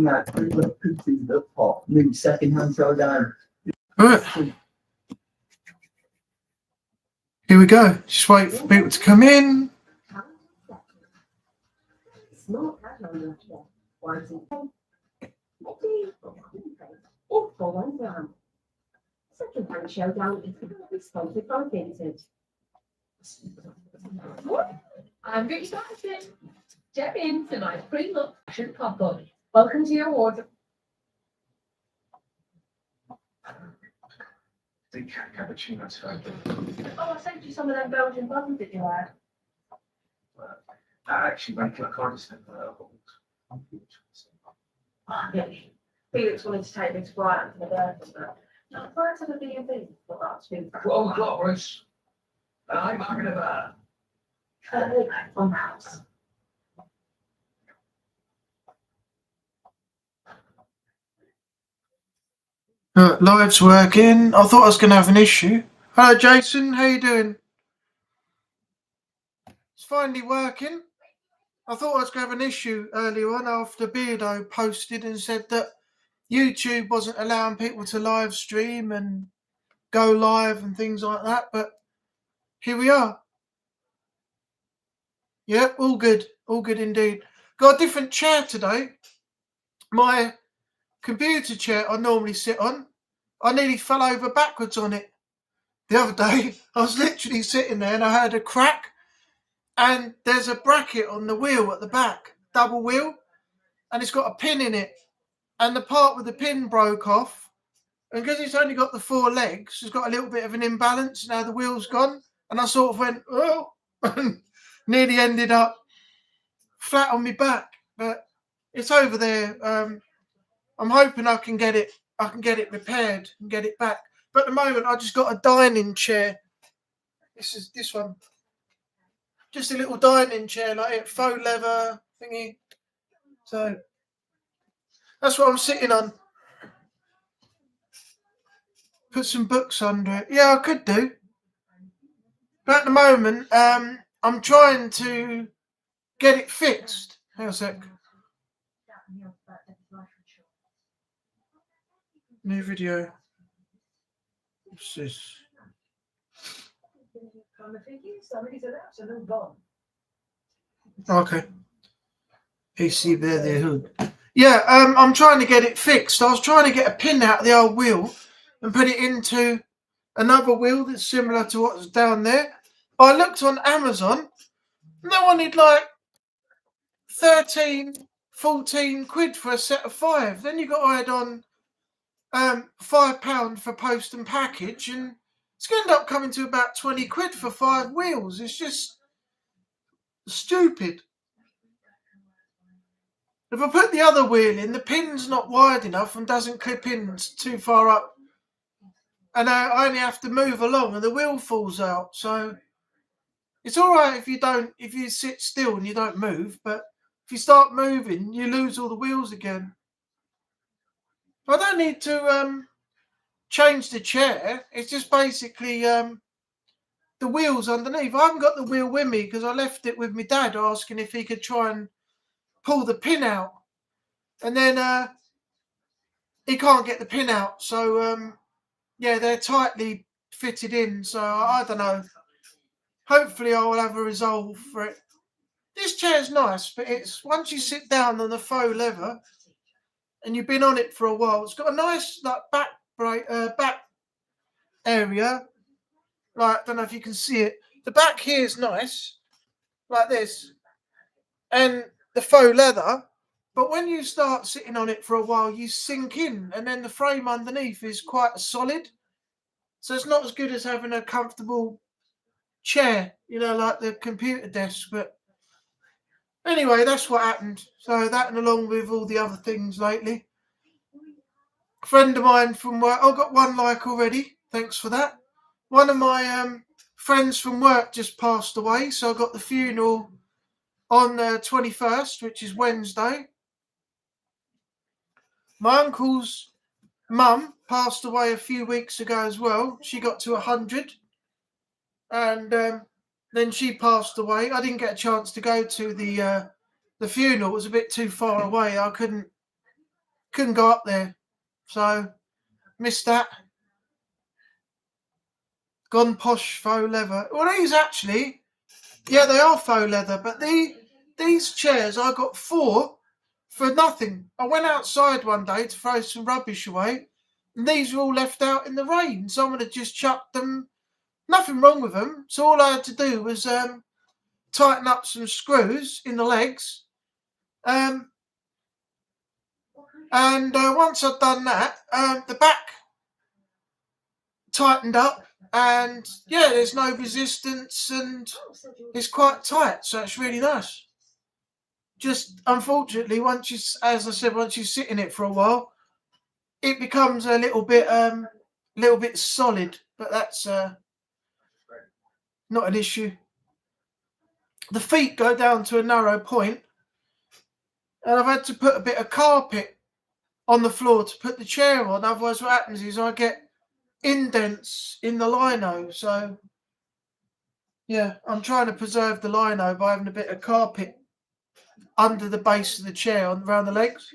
Yeah, the pot, new second-hand showdown. Right. Here we go. Just wait for people to come in. Second-hand showdown is sponsored by Vinted. I'm Rich Patterson. Step into my pre-look fashion pop-up. Welcome to your wardrobe. The cappuccino type. Oh, I sent you some of them Belgian buns that you had. I actually make like Coniston. Felix wanted to take me to Brighton for the birthday, but no, Brighton to the B&B. Well, that's been 12 o'clock, Royce. I'm having a bar. on the house. Live's working. I thought I was going to have an issue. Hello, Jason. How you doing? It's finally working. I thought I was going to have an issue earlier on after Beardo posted and said that YouTube wasn't allowing people to live stream and go live and things like that. But here we are. Yep, all good. All good indeed. Got a different chair today. My computer chair I normally sit on, I nearly fell over backwards on it the other day. I was literally sitting there and I heard a crack, and there's a bracket on the wheel at the back, double wheel, and it's got a pin in it, and the part with the pin broke off, and because it's only got the 4 legs, it's got a little bit of an imbalance. Now the wheel's gone, and I sort of went, oh, and nearly ended up flat on my back, but it's over there. I'm hoping I can get it repaired and get it back. But at the moment, I just got a dining chair. This is this one. Just a little dining chair, like it, faux leather thingy. So that's what I'm sitting on. Put some books under it. Yeah, I could do. But at the moment, I'm trying to get it fixed. Hang on a sec. New video. What's this? Okay. AC there, the hood. Yeah, I'm trying to get it fixed. I was trying to get a pin out of the old wheel and put it into another wheel that's similar to what's down there. I looked on Amazon and they wanted like 13, 14 quid for a set of 5. Then you got to add on £5 for post and package, and it's going to end up coming to about 20 quid for 5 wheels. It's just stupid. If I put the other wheel in, the pin's not wide enough and doesn't clip in too far up, and I only have to move along and the wheel falls out. So it's all right if you sit still and you don't move, but if you start moving, you lose all the wheels again. I don't need to change the chair. It's just basically the wheels underneath. I haven't got the wheel with me because I left it with my dad, asking if he could try and pull the pin out, and then he can't get the pin out. So yeah, they're tightly fitted in. So I don't know. Hopefully, I will have a resolve for it. This chair's nice, but it's once you sit down on the faux leather and you've been on it for a while, it's got a nice like back area. Like, I don't know if you can see it. The back here is nice, like this, and the faux leather. But when you start sitting on it for a while, you sink in, and then the frame underneath is quite solid. So it's not as good as having a comfortable chair, like the computer desk. But anyway, that's what happened. So that, and along with all the other things lately. A friend of mine from work, I've got 1 like already. Thanks for that. One of my friends from work just passed away, so I got the funeral on the 21st, which is Wednesday. My uncle's mum passed away a few weeks ago as well. She got to 100, and then she passed away. I didn't get a chance to go to the funeral. It was a bit too far away. I couldn't couldn't go up there, so missed that. Gone posh faux leather. Well, these actually, yeah, they are faux leather, but these chairs I got 4 for nothing. I went outside one day to throw some rubbish away, and these were all left out in the rain. Someone had just chucked them. Nothing wrong with them. So all I had to do was tighten up some screws in the legs. And once I'd done that, the back tightened up, and yeah, there's no resistance, and it's quite tight, so it's really nice. Just unfortunately, once you, as I said, once you sit in it for a while, it becomes a little bit solid. But that's not an issue. The feet go down to a narrow point, and I've had to put a bit of carpet on the floor to put the chair on. Otherwise, what happens is I get indents in the lino. So yeah, I'm trying to preserve the lino by having a bit of carpet under the base of the chair around the legs.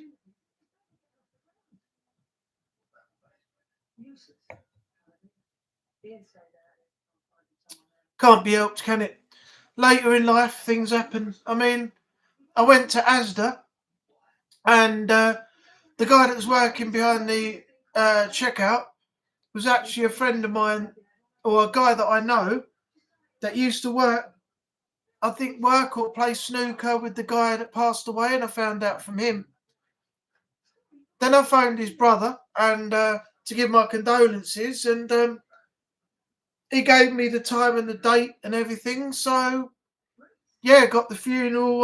Can't be helped, can it? Later in life, things happen. I mean, I went to Asda, and the guy that was working behind the checkout was actually a friend of mine, or a guy that I know that used to work or play snooker with the guy that passed away, and I found out from him. Then I phoned his brother and to give my condolences, and he gave me the time and the date and everything. So yeah, got the funeral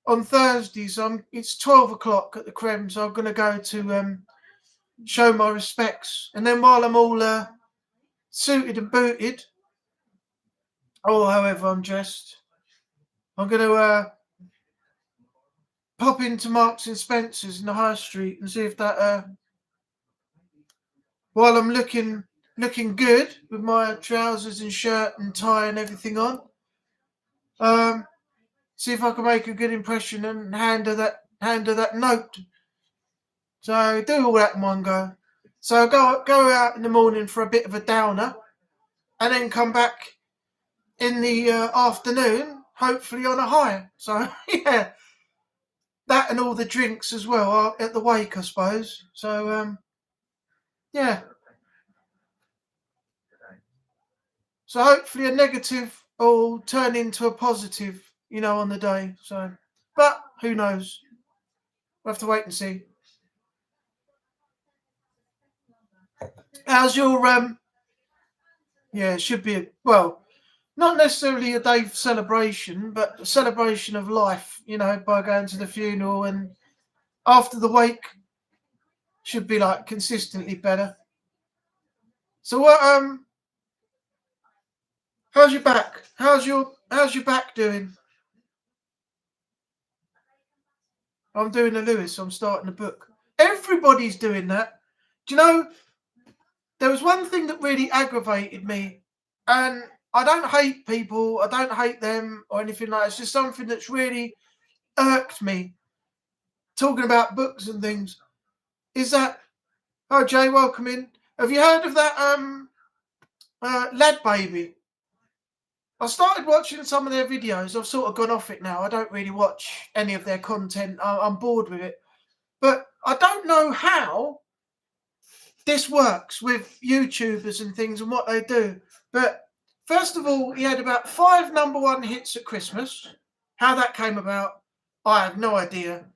on Thursday. So it's 12 o'clock at the Creme, so I'm going to go to show my respects. And then while I'm all suited and booted, or however I'm dressed, I'm going to pop into Marks and Spencer's in the High Street and see if that, while I'm looking good with my trousers and shirt and tie and everything on, see if I can make a good impression and hand her that note. So do all that in one go. So go out in the morning for a bit of a downer, and then come back in the afternoon, hopefully on a high. So yeah, that and all the drinks as well are at the wake, I suppose. So yeah. So hopefully a negative will turn into a positive, on the day. So, but who knows? We'll have to wait and see. How's your yeah, it should be not necessarily a day of celebration, but a celebration of life, by going to the funeral, and after the wake should be like consistently better. So what how's your back? How's your back doing? I'm doing a Lewis. I'm starting a book. Everybody's doing that. Do you know, there was one thing that really aggravated me, and I don't hate people, I don't hate them or anything like that. It's just something that's really irked me, talking about books and things, is that, oh, Jay, welcome in. Have you heard of that Lad Baby? I started watching some of their videos. I've sort of gone off it now. I don't really watch any of their content. I'm bored with it. But I don't know how this works with YouTubers and things and what they do. But first of all, he had about 5 #1 hits at Christmas. How that came about, I have no idea.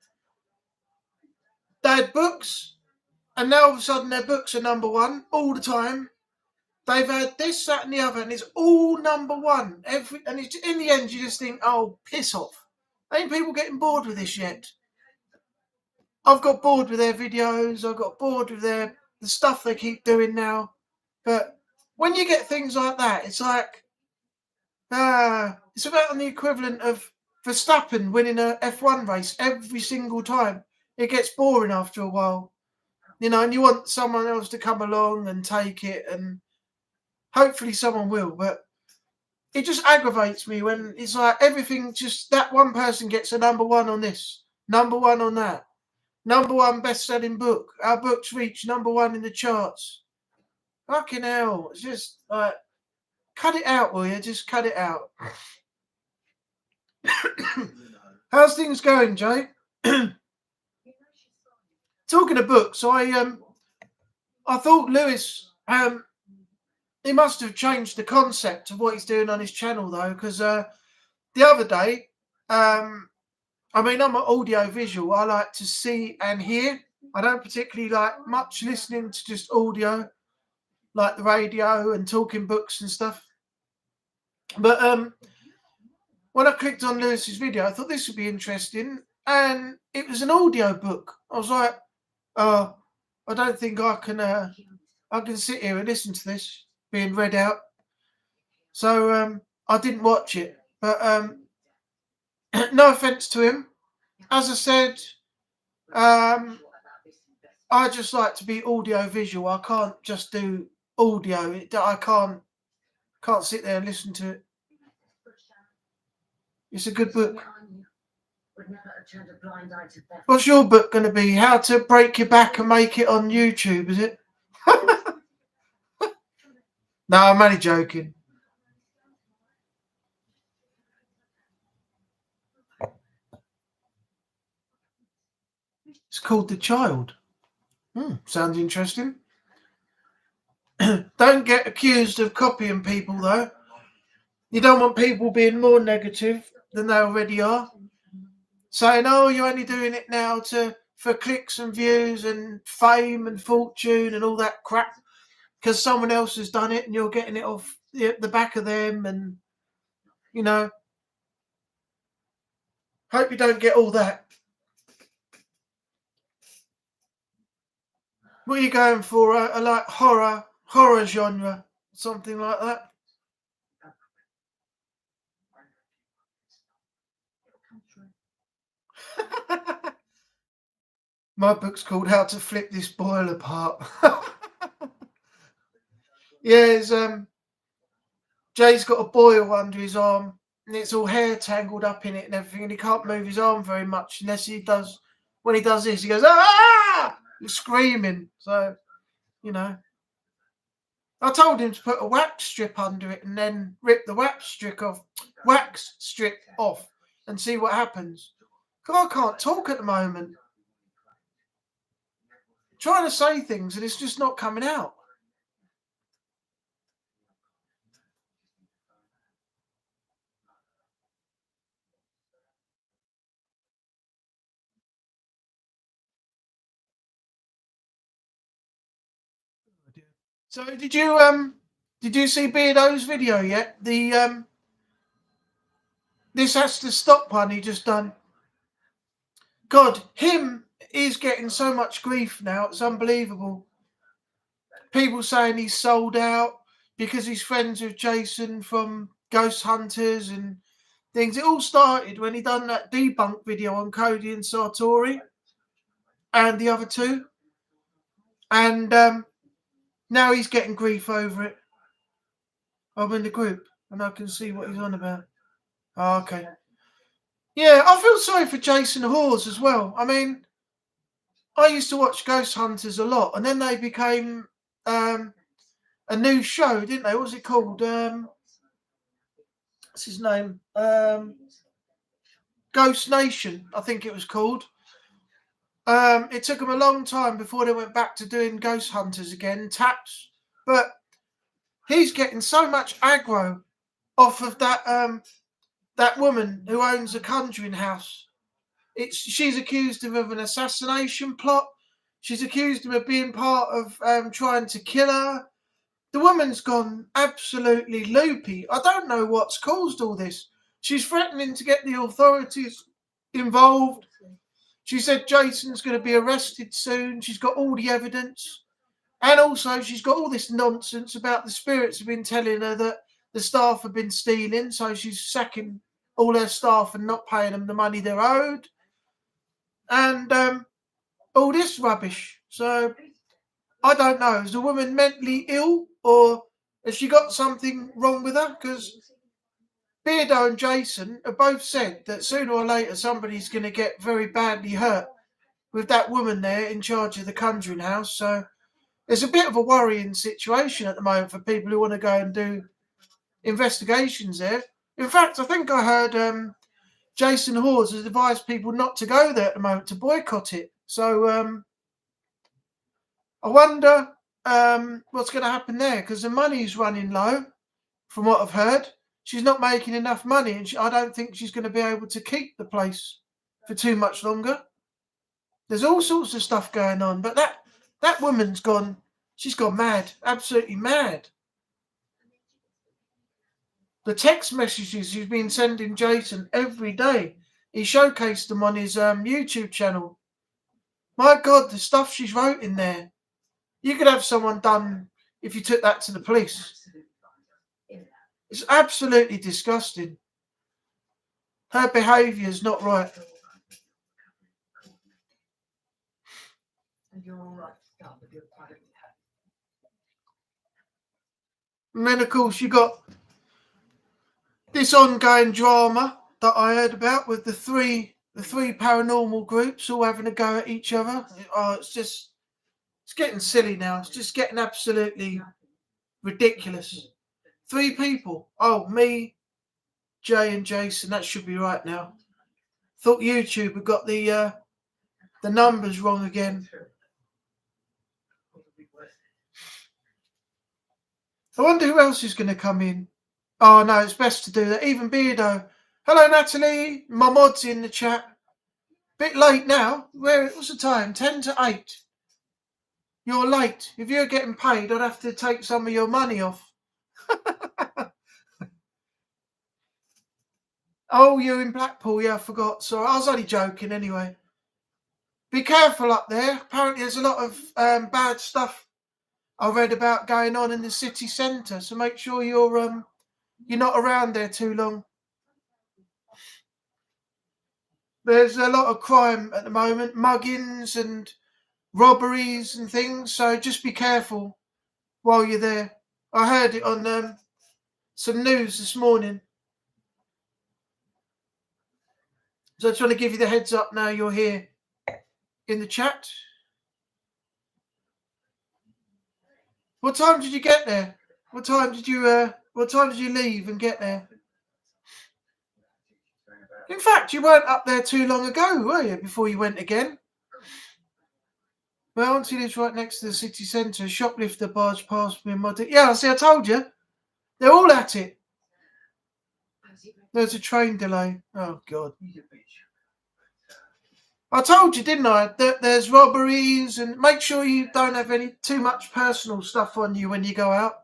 They had books, and now all of a sudden their books are #1 all the time. They've had this, that, and the other, and it's all #1. And it's, in the end, you just think, oh, piss off. Ain't people getting bored with this yet? I've got bored with their videos. I've got bored with the stuff they keep doing now. But when you get things like that, it's like, it's about the equivalent of Verstappen winning a F1 race every single time. It gets boring after a while, and you want someone else to come along and take it, and hopefully someone will. But it just aggravates me when it's like everything, just that one person gets a #1 on this, #1 on that. #1 best-selling book. Our books reach #1 in the charts. Fucking hell. It's just like, cut it out, will you? Just cut it out. How's things going, Jay? Talking of books, I thought Lewis, he must have changed the concept of what he's doing on his channel, though, because the other day, I mean, I'm an audio visual. I like to see and hear. I don't particularly like much listening to just audio, like the radio and talking books and stuff. But when I clicked on Lewis's video, I thought this would be interesting, and it was an audio book. I was like, I don't think I can sit here and listen to this being read out. So I didn't watch it, but no offense to him. As I said, I just like to be audio visual. I can't just do audio. I can't sit there and listen to it. It's a good book. What's your book going to be? How to break your back and make it on YouTube, is it? No, I'm only joking. It's called The Child. Sounds interesting. Don't get accused of copying people, though. You don't want people being more negative than they already are. Saying, oh, you're only doing it now for clicks and views and fame and fortune and all that crap because someone else has done it and you're getting it off the back of them, and, you know, hope you don't get all that. What are you going for? A like horror genre, something like that? My book's called How to Flip This Boil Apart. Yeah, Jay's got a boil under his arm and it's all hair tangled up in it and everything, and he can't move his arm very much unless he does. When he does this, he goes, ah! He's screaming. So, you know, I told him to put a wax strip under it and then rip the wax strip off and see what happens. Because I can't talk at the moment. I'm trying to say things and it's just not coming out. So did you see Beardo's video yet? The This Has to Stop one he just done. God, him is getting so much grief now, it's unbelievable. People saying he's sold out because he's friends with Jason from Ghost Hunters and things. It all started when he done that debunk video on Cody and Sartori and the other two. And now he's getting grief over it. I'm in the group and I can see what he's on about. Oh, okay. Yeah, I feel sorry for Jason Hawes as well. I mean, I used to watch Ghost Hunters a lot, and then they became a new show, didn't they? What was it called? What's his name? Ghost Nation, I think it was called. It took them a long time before they went back to doing Ghost Hunters again, Taps. But he's getting so much aggro off of that woman who owns a conjuring house. She's accused him of an assassination plot. She's accused him of being part of trying to kill her. The woman's gone absolutely loopy. I don't know what's caused all this. She's threatening to get the authorities involved. She said Jason's going to be arrested soon. She's got all the evidence. And also she's got all this nonsense about the spirits have been telling her that the staff have been stealing. So she's sacking all her staff and not paying them the money they're owed. And all this rubbish. So I don't know. Is the woman mentally ill or has she got something wrong with her? Because Beardo and Jason have both said that sooner or later somebody's going to get very badly hurt with that woman there in charge of the Conjuring House. So there's a bit of a worrying situation at the moment for people who want to go and do investigations there. In fact, I think I heard Jason Hawes has advised people not to go there at the moment, to boycott it. So I wonder what's going to happen there, because the money's running low, from what I've heard. She's not making enough money, and I don't think she's going to be able to keep the place for too much longer. There's all sorts of stuff going on, but that woman's gone. She's gone mad, absolutely mad. The text messages he's been sending Jason every day. He showcased them on his YouTube channel. My God, the stuff she's wrote in there. You could have someone done if you took that to the police. It's absolutely disgusting. Her behaviour is not right. And then, of course, you got this ongoing drama that I heard about with the three paranormal groups all having a go at each other. Oh, it's getting silly now. It's just getting absolutely ridiculous. 3 people. Oh, me, Jay and Jason. That should be right now. Thought YouTube had got the numbers wrong again. I wonder who else is going to come in. Oh, no, it's best to do that. Even Beardo. Hello, Natalie. My mod's in the chat. Bit late now. What's the time? 10 to 8. You're late. If you're getting paid, I'd have to take some of your money off. Oh, you're in Blackpool. Yeah, I forgot. Sorry, I was only joking anyway. Be careful up there. Apparently there's a lot of bad stuff I read about going on in the city centre. So make sure you're not around there too long. There's a lot of crime at the moment, muggings and robberies and things. So just be careful while you're there. I heard it on some news this morning. So I just want to give you the heads up now you're here in the chat. What time did you get there? What time did you leave and get there? In fact, you weren't up there too long ago, were you, before you went again? My auntie lives right next to the city centre. A shoplifter barged past me and my yeah, see, I told you. They're all at it. There's a train delay. Oh, God. I told you, didn't I, that there's robberies, and make sure you don't have too much personal stuff on you when you go out.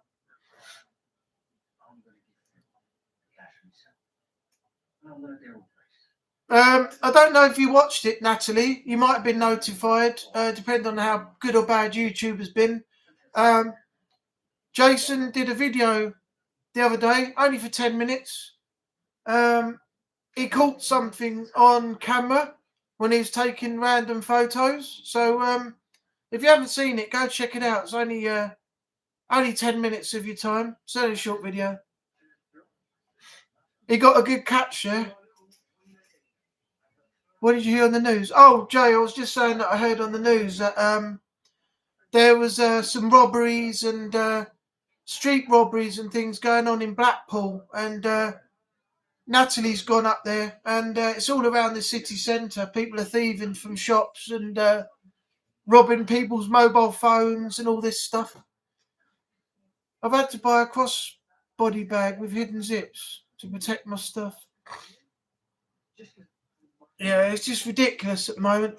I don't know if you watched it, Natalie. You might have been notified, depending on how good or bad YouTube has been. Jason did a video the other day, only for 10 minutes. He caught something on camera when he was taking random photos. So if you haven't seen it, go check it out. It's only 10 minutes of your time. It's only a short video. He got a good catch there. What did you hear on the news? Oh, Jay, I was just saying that I heard on the news that there was some robberies and street robberies and things going on in Blackpool, and Natalie's gone up there, and it's all around the city centre. People are thieving from shops and robbing people's mobile phones and all this stuff. I've had to buy a crossbody bag with hidden zips to protect my stuff. Yeah, it's just ridiculous at the moment.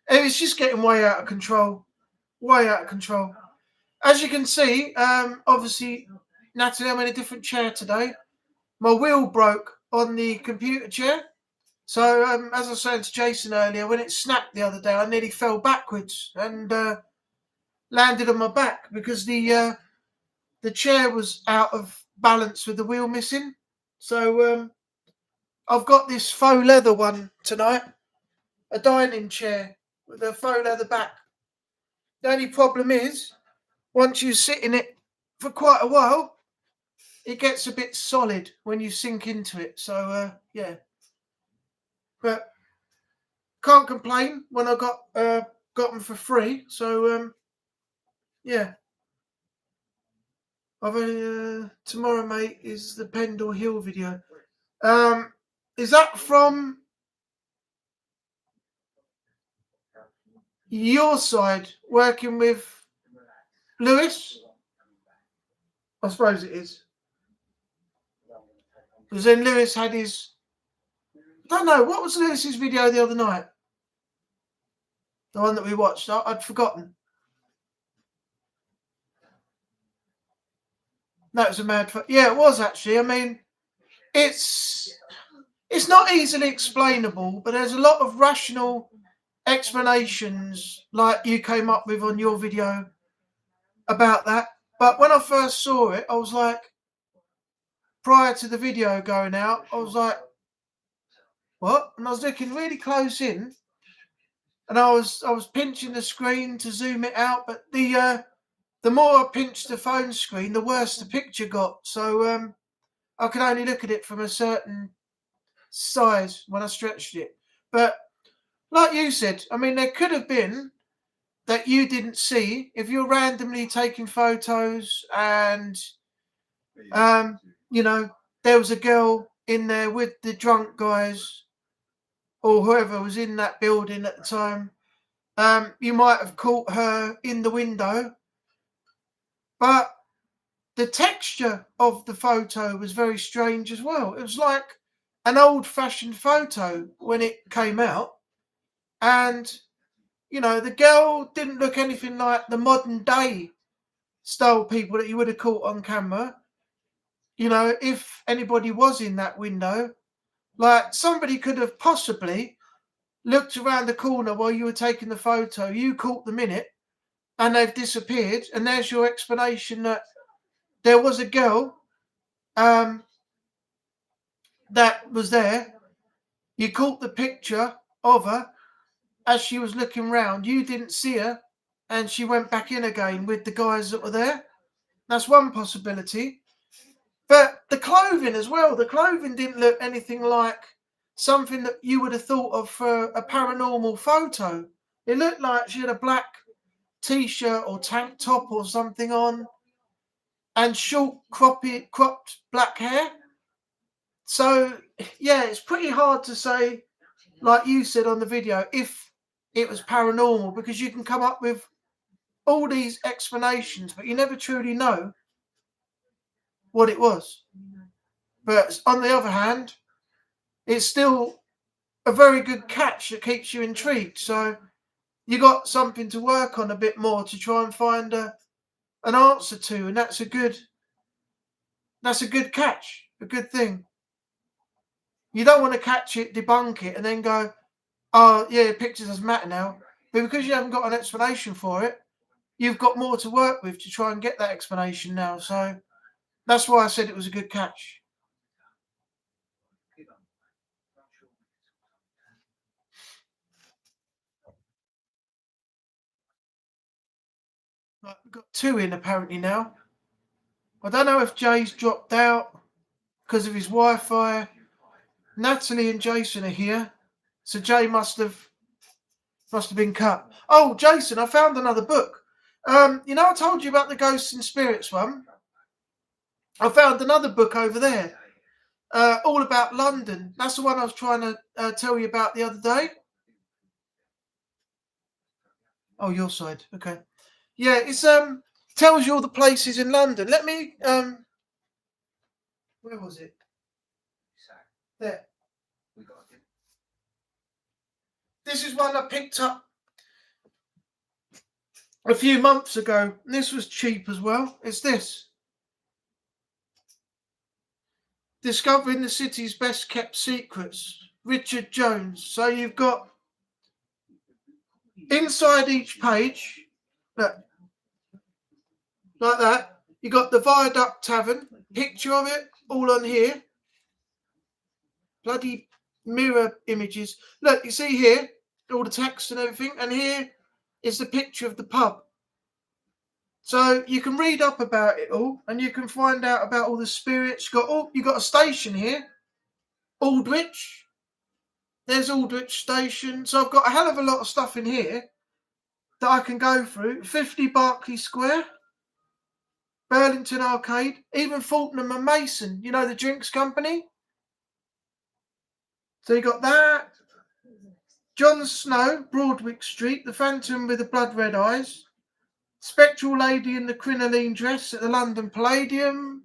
It's just getting way out of control. Way out of control. As you can see, obviously, Natalie, I'm in a different chair today. My wheel broke on the computer chair. So, as I was saying to Jason earlier, when it snapped the other day, I nearly fell backwards and landed on my back because the chair was out of balance with the wheel missing. So, I've got this faux leather one tonight, a dining chair with a faux leather back. The only problem is, once you sit in it for quite a while, it gets a bit solid when you sink into it. So, yeah. But can't complain when I got them for free. So yeah. I've only, tomorrow, mate, is the Pendle Hill video. Is that from your side, working with Lewis? I suppose it is. Because then Lewis had his... I don't know, what was Lewis's video the other night? The one that we watched. I'd forgotten. That was a mad... Yeah, it was actually. I mean, it's not easily explainable, but there's a lot of rational explanations like you came up with on your video about that. But when I first saw it, I was like, prior to the video going out, I was like, what? And I was looking really close in, and I was pinching the screen to zoom it out, but the more I pinched the phone screen, the worse the picture got. So I could only look at it from a certain size when I stretched it. But like you said, I mean, there could have been that you didn't see if you're randomly taking photos and, you know, there was a girl in there with the drunk guys or whoever was in that building at the time. You might have caught her in the window, but the texture of the photo was very strange as well. It was like an old-fashioned photo when it came out. And, you know, the girl didn't look anything like the modern day style people that you would have caught on camera. You know, if anybody was in that window, like somebody could have possibly looked around the corner while you were taking the photo. You caught them in it and they've disappeared. And there's your explanation that there was a girl that was there. You caught the picture of her as she was looking round. You didn't see her and she went back in again with the guys that were there. That's one possibility. But the clothing as well. The clothing didn't look anything like something that you would have thought of for a paranormal photo. It looked like she had a black t-shirt or tank top or something on and short cropped black hair. So, yeah, it's pretty hard to say, like you said on the video, if it was paranormal, because you can come up with all these explanations, but you never truly know what it was. But on the other hand, it's still a very good catch that keeps you intrigued. So you got something to work on a bit more to try and find an answer to, and that's a good catch, a good thing. You don't want to catch it, debunk it, and then go, oh yeah, pictures doesn't matter now. But because you haven't got an explanation for it, you've got more to work with to try and get that explanation now. So that's why I said it was a good catch. Right, we've got 2 in apparently now. I don't know if Jay's dropped out because of his Wi-Fi. Natalie and Jason are here, so Jay must have been cut. Oh, Jason, I found another book. You know, I told you about the Ghosts and Spirits one. I found another book over there, all about London. That's the one I was trying to tell you about the other day. Oh, your side. Okay. Yeah, it's tells you all the places in London. Let me where was it? There. This is one I picked up a few months ago. This was cheap as well. It's this. Discovering the City's Best Kept Secrets. Richard Jones. So you've got inside each page, look, like that, you got the Viaduct Tavern, picture of it, all on here. Bloody mirror images. Look, you see here, all the text and everything, and here is the picture of the pub. So you can read up about it all, and you can find out about all the spirits. You got a station here, Aldwych. There's Aldwych Station. So I've got a hell of a lot of stuff in here that I can go through. 50 Berkeley Square, Burlington Arcade, even Fortnum and Mason, you know, the drinks company. So you got that. Jon Snow, Broadwick Street, the Phantom with the blood red eyes, Spectral Lady in the crinoline dress at the London Palladium.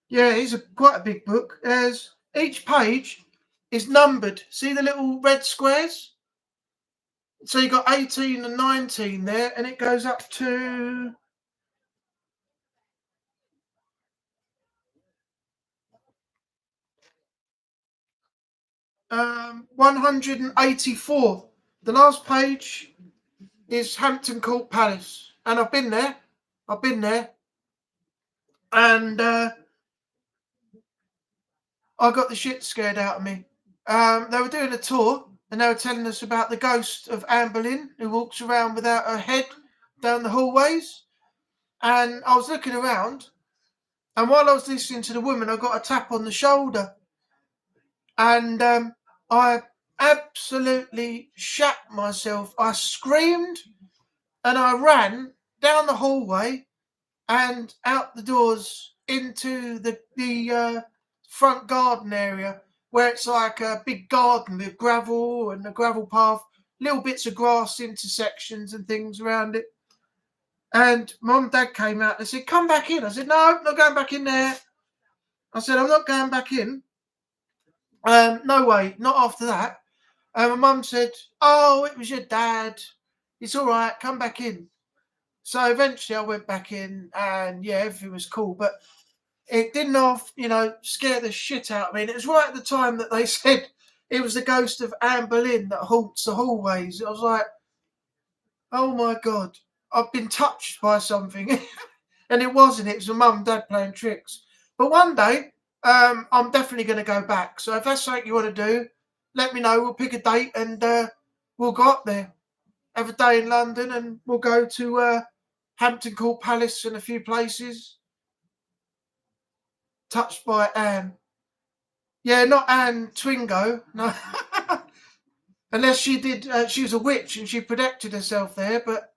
Yeah, it's quite a big book. There's each page is numbered. See the little red squares? So you got 18 and 19 there, and it goes up to 184. The last page is Hampton Court Palace, and I've been there, and I got the shit scared out of me. They were doing a tour, and they were telling us about the ghost of Anne Boleyn, who walks around without her head down the hallways. And I was looking around, and while I was listening to the woman, I got a tap on the shoulder, and I absolutely shat myself. I screamed, and I ran down the hallway and out the doors into the front garden area, where it's like a big garden with gravel and a gravel path, little bits of grass intersections and things around it. And Mum and Dad came out and said, "Come back in." I said, "No, not going back in there." I said, "I'm not going back in. No way, not after that." And my mum said, "Oh, it was your dad. It's all right, come back in." So eventually I went back in, and yeah, everything was cool. But it didn't scare the shit out of me. And it was right at the time that they said it was the ghost of Anne Boleyn that haunts the hallways. I was like, oh my God, I've been touched by something. And it wasn't. It was my mum and dad playing tricks. But one day, I'm definitely going to go back. So if that's something you want to do, let me know. We'll pick a date and we'll go up there. Have a day in London, and we'll go to Hampton Court Palace and a few places. Touched by Anne. Yeah, not Anne Twingo. No. Unless she did, she was a witch and she protected herself there, but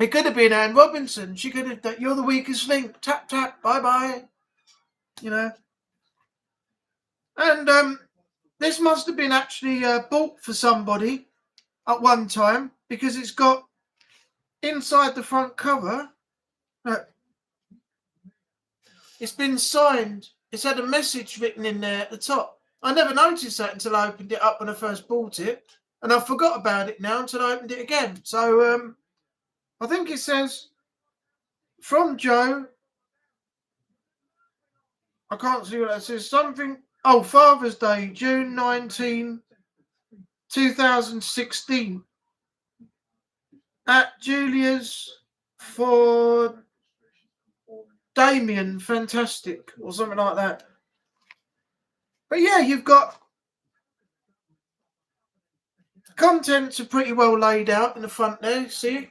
it could have been Anne Robinson. She could have, "You're the weakest link. Tap, tap, bye-bye." You know. And this must have been actually bought for somebody at one time, because it's got inside the front cover, it's been signed. It's had a message written in there at the top. I never noticed that until I opened it up when I first bought it, and I forgot about it now until I opened it again. So I think it says, "From Joe." I can't see what that says. Something. Oh, Father's Day, June 19, 2016. At Julia's for Damien, fantastic, or something like that. But yeah, you've got contents are pretty well laid out in the front there. See,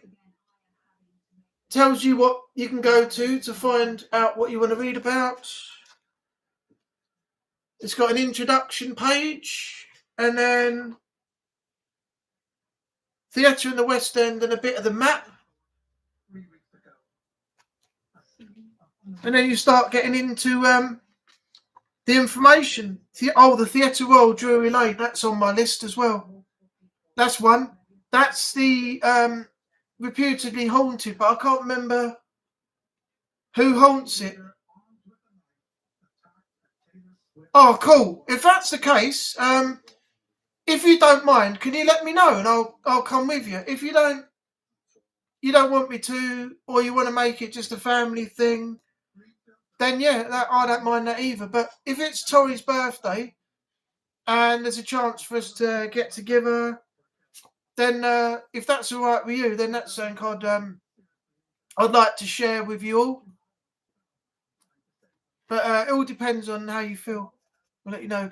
tells you what you can go to find out what you want to read about. It's got an introduction page, and then theatre in the West End and a bit of the map. And then you start getting into the information. The Theatre Royal, Drury Lane, that's on my list as well. That's one. That's the reputedly haunted, but I can't remember who haunts it. Oh, cool. If that's the case, if you don't mind, can you let me know, and I'll come with you. If you don't want me to, or you want to make it just a family thing, then yeah, I don't mind that either. But if it's Tori's birthday and there's a chance for us to get together, then if that's all right with you, then that's something I'd like to share with you all. But it all depends on how you feel. I'll let you know.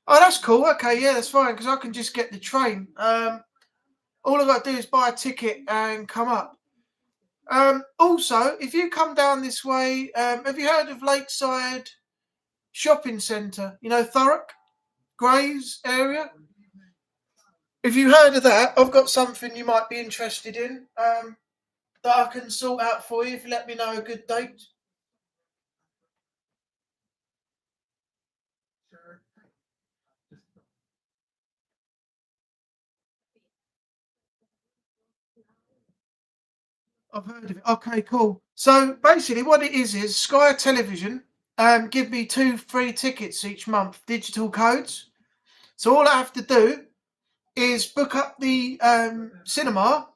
Oh, that's cool. Okay, yeah, that's fine, because I can just get the train. All I've got to do is buy a ticket and come up. Also, if you come down this way, have you heard of Lakeside Shopping Centre? You know, Thurrock, Grays area? If you heard of that, I've got something you might be interested in that I can sort out for you if you let me know a good date. I've heard of it. Okay, cool. So basically, what it is Sky Television give me 2 free tickets each month, digital codes. So all I have to do is book up the cinema,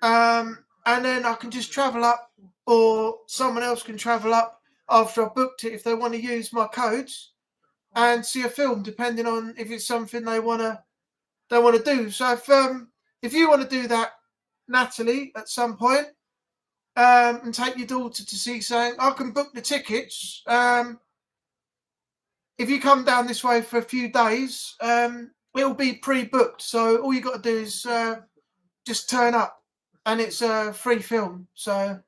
and then I can just travel up, or someone else can travel up after I've booked it if they want to use my codes and see a film, depending on if it's something they want to do. So if you want to do that, Natalie, at some point, and take your daughter to see something, I can book the tickets. If you come down this way for a few days, it'll be pre-booked. So all you got to do is just turn up, and it's a free film. So,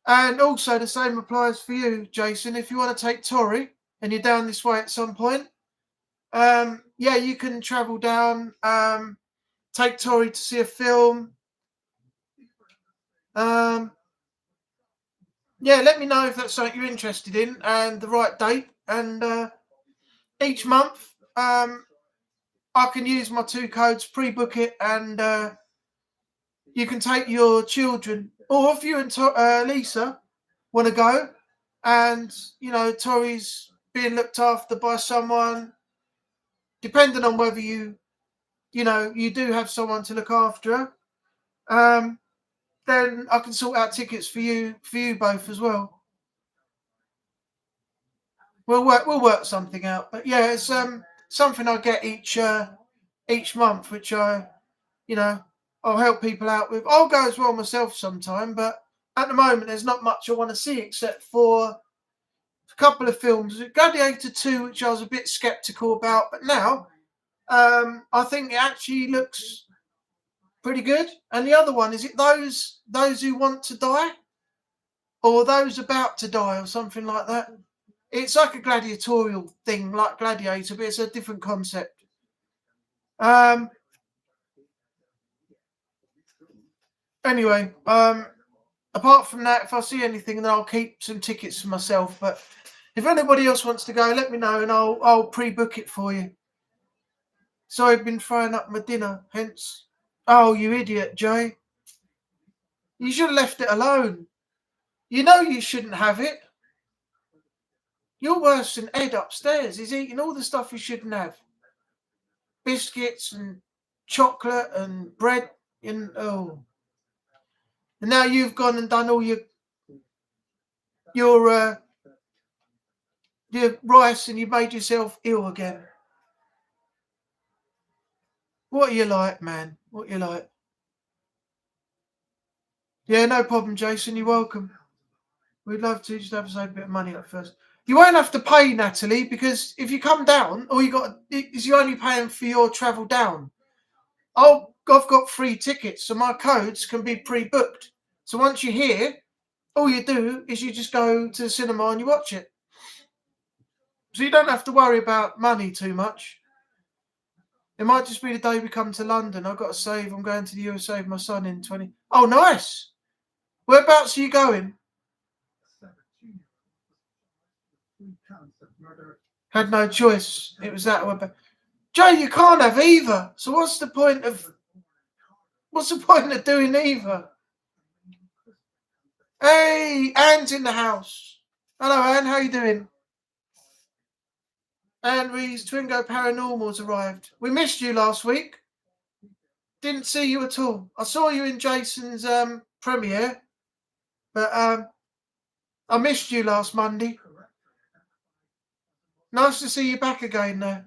and also the same applies for you, Jason. If you want to take Tori and you're down this way at some point, yeah, you can travel down, take Tori to see a film. Yeah, let me know if that's something you're interested in and the right date. And each month, I can use my 2 codes, pre-book it, and you can take your children. Or if you and Lisa want to go, and you know Tori's being looked after by someone, depending on whether you do have someone to look after her, then I can sort out tickets for you both as well. We'll work something out. But yeah, it's something I get each month, which I'll help people out with. I'll go as well myself sometime, but at the moment there's not much I want to see except for a couple of films. Gladiator 2, which I was a bit skeptical about, but now I think it actually looks pretty good. And the other one, is it those who want to die, or those about to die, or something like that? It's like a gladiatorial thing, like Gladiator, but it's a different concept. Anyway, apart from that, if I see anything, then I'll keep some tickets for myself. But if anybody else wants to go, let me know, and I'll pre-book it for you. So I've been frying up my dinner, hence. Oh, you idiot, Jay! You should have left it alone. You know you shouldn't have it. You're worse than Ed upstairs. He's eating all the stuff he shouldn't have. Biscuits and chocolate and bread and and now you've gone and done all your rice, and you've made yourself ill again. What are you like, man? What are you like? Yeah, no problem, Jason. You're welcome. We'd love to just have to save a bit of money up first. You won't have to pay, Natalie, because if you come down, all you got is you're only paying for your travel down. I've got free tickets, so my codes can be pre-booked. So once you're here, all you do is you just go to the cinema and you watch it. So you don't have to worry about money too much. It might just be the day we come to London. I've got to save. I'm going to the USA with my son in 20. Oh, nice. Whereabouts are you going? Had no choice. It was that. Joe, you can't have either. So what's the point of doing either? Hey, Anne's in the house. Hello, Anne. How you doing? Anne Ree's Twingo Paranormal's arrived. We missed you last week. Didn't see you at all. I saw you in Jason's premiere, but I missed you last Monday. Nice to see you back again, though.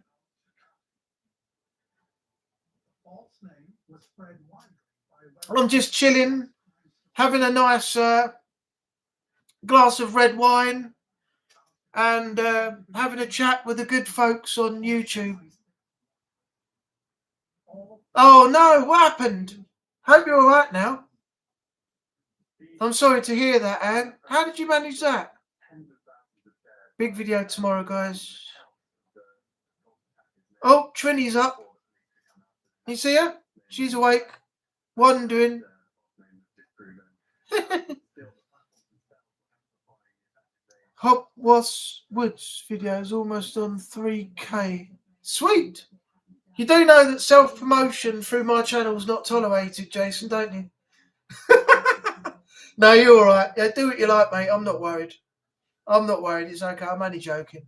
I'm just chilling, having a nice glass of red wine, and having a chat with the good folks on YouTube. Oh no, what happened? Hope you're all right now. I'm sorry to hear that, Anne. How did you manage that? Big video tomorrow, guys. Oh, Trini's up. You see her? She's awake, wondering. Hop Was Woods video is almost on 3K. Sweet. You do know that self-promotion through my channel is not tolerated, Jason, don't you? No, you're all right. Yeah, do what you like, mate. I'm not worried. I'm not worried. It's okay. I'm only joking.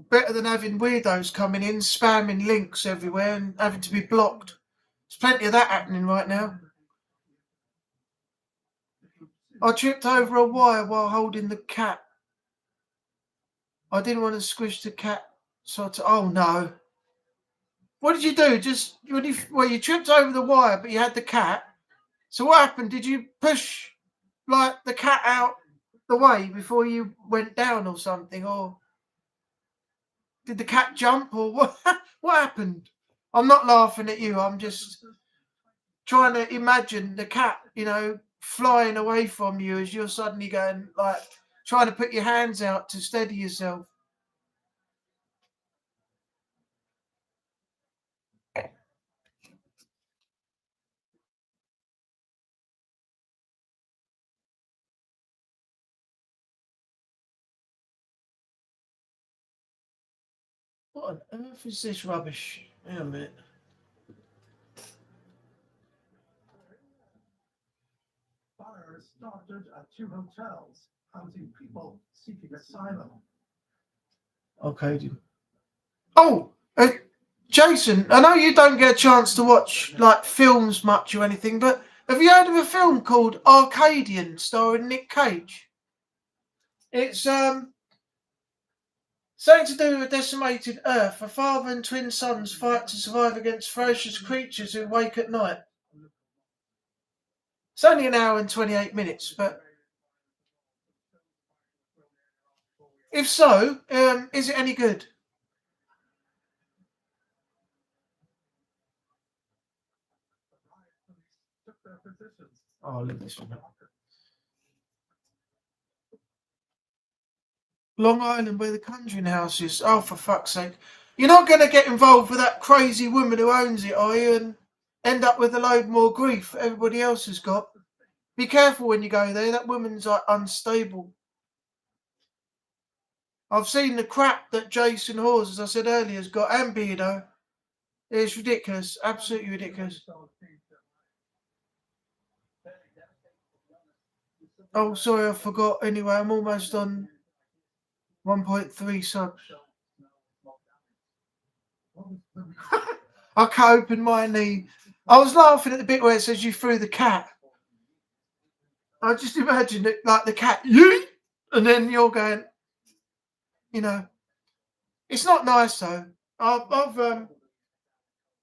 Better than having weirdos coming in, spamming links everywhere and having to be blocked. There's plenty of that happening right now. I tripped over a wire while holding the cat. I didn't want to squish the cat, so oh no. What did you do? Just you tripped over the wire, but you had the cat. So what happened? Did you push like the cat out the way before you went down or something, or did the cat jump, or what? What happened? I'm not laughing at you. I'm just trying to imagine the cat, flying away from you as you're suddenly going, like, trying to put your hands out to steady yourself. What on earth is this rubbish? Hang on a minute. Fire started at 2 hotels, housing people seeking asylum. Okay. Oh, Jason, I know you don't get a chance to watch like films much or anything, but have you heard of a film called Arcadian starring Nick Cage? It's something to do with a decimated Earth. A father and twin sons fight to survive against ferocious creatures who wake at night. It's only an hour and 28 minutes, but if so, is it any good? Oh, look at this one. Long Island, where the Conjuring House is. Oh, for fuck's sake. You're not going to get involved with that crazy woman who owns it, are you? And end up with a load more grief everybody else has got. Be careful when you go there. That woman's like unstable. I've seen the crap that Jason Hawes, as I said earlier, has got, and Beardo. It's ridiculous. Absolutely ridiculous. Oh, sorry, I forgot. Anyway, I'm almost on 1.3 subs. I cut open my knee. I was laughing at the bit where it says you threw the cat. I just imagine it like the cat, yeet, and then you're going, it's not nice though. I've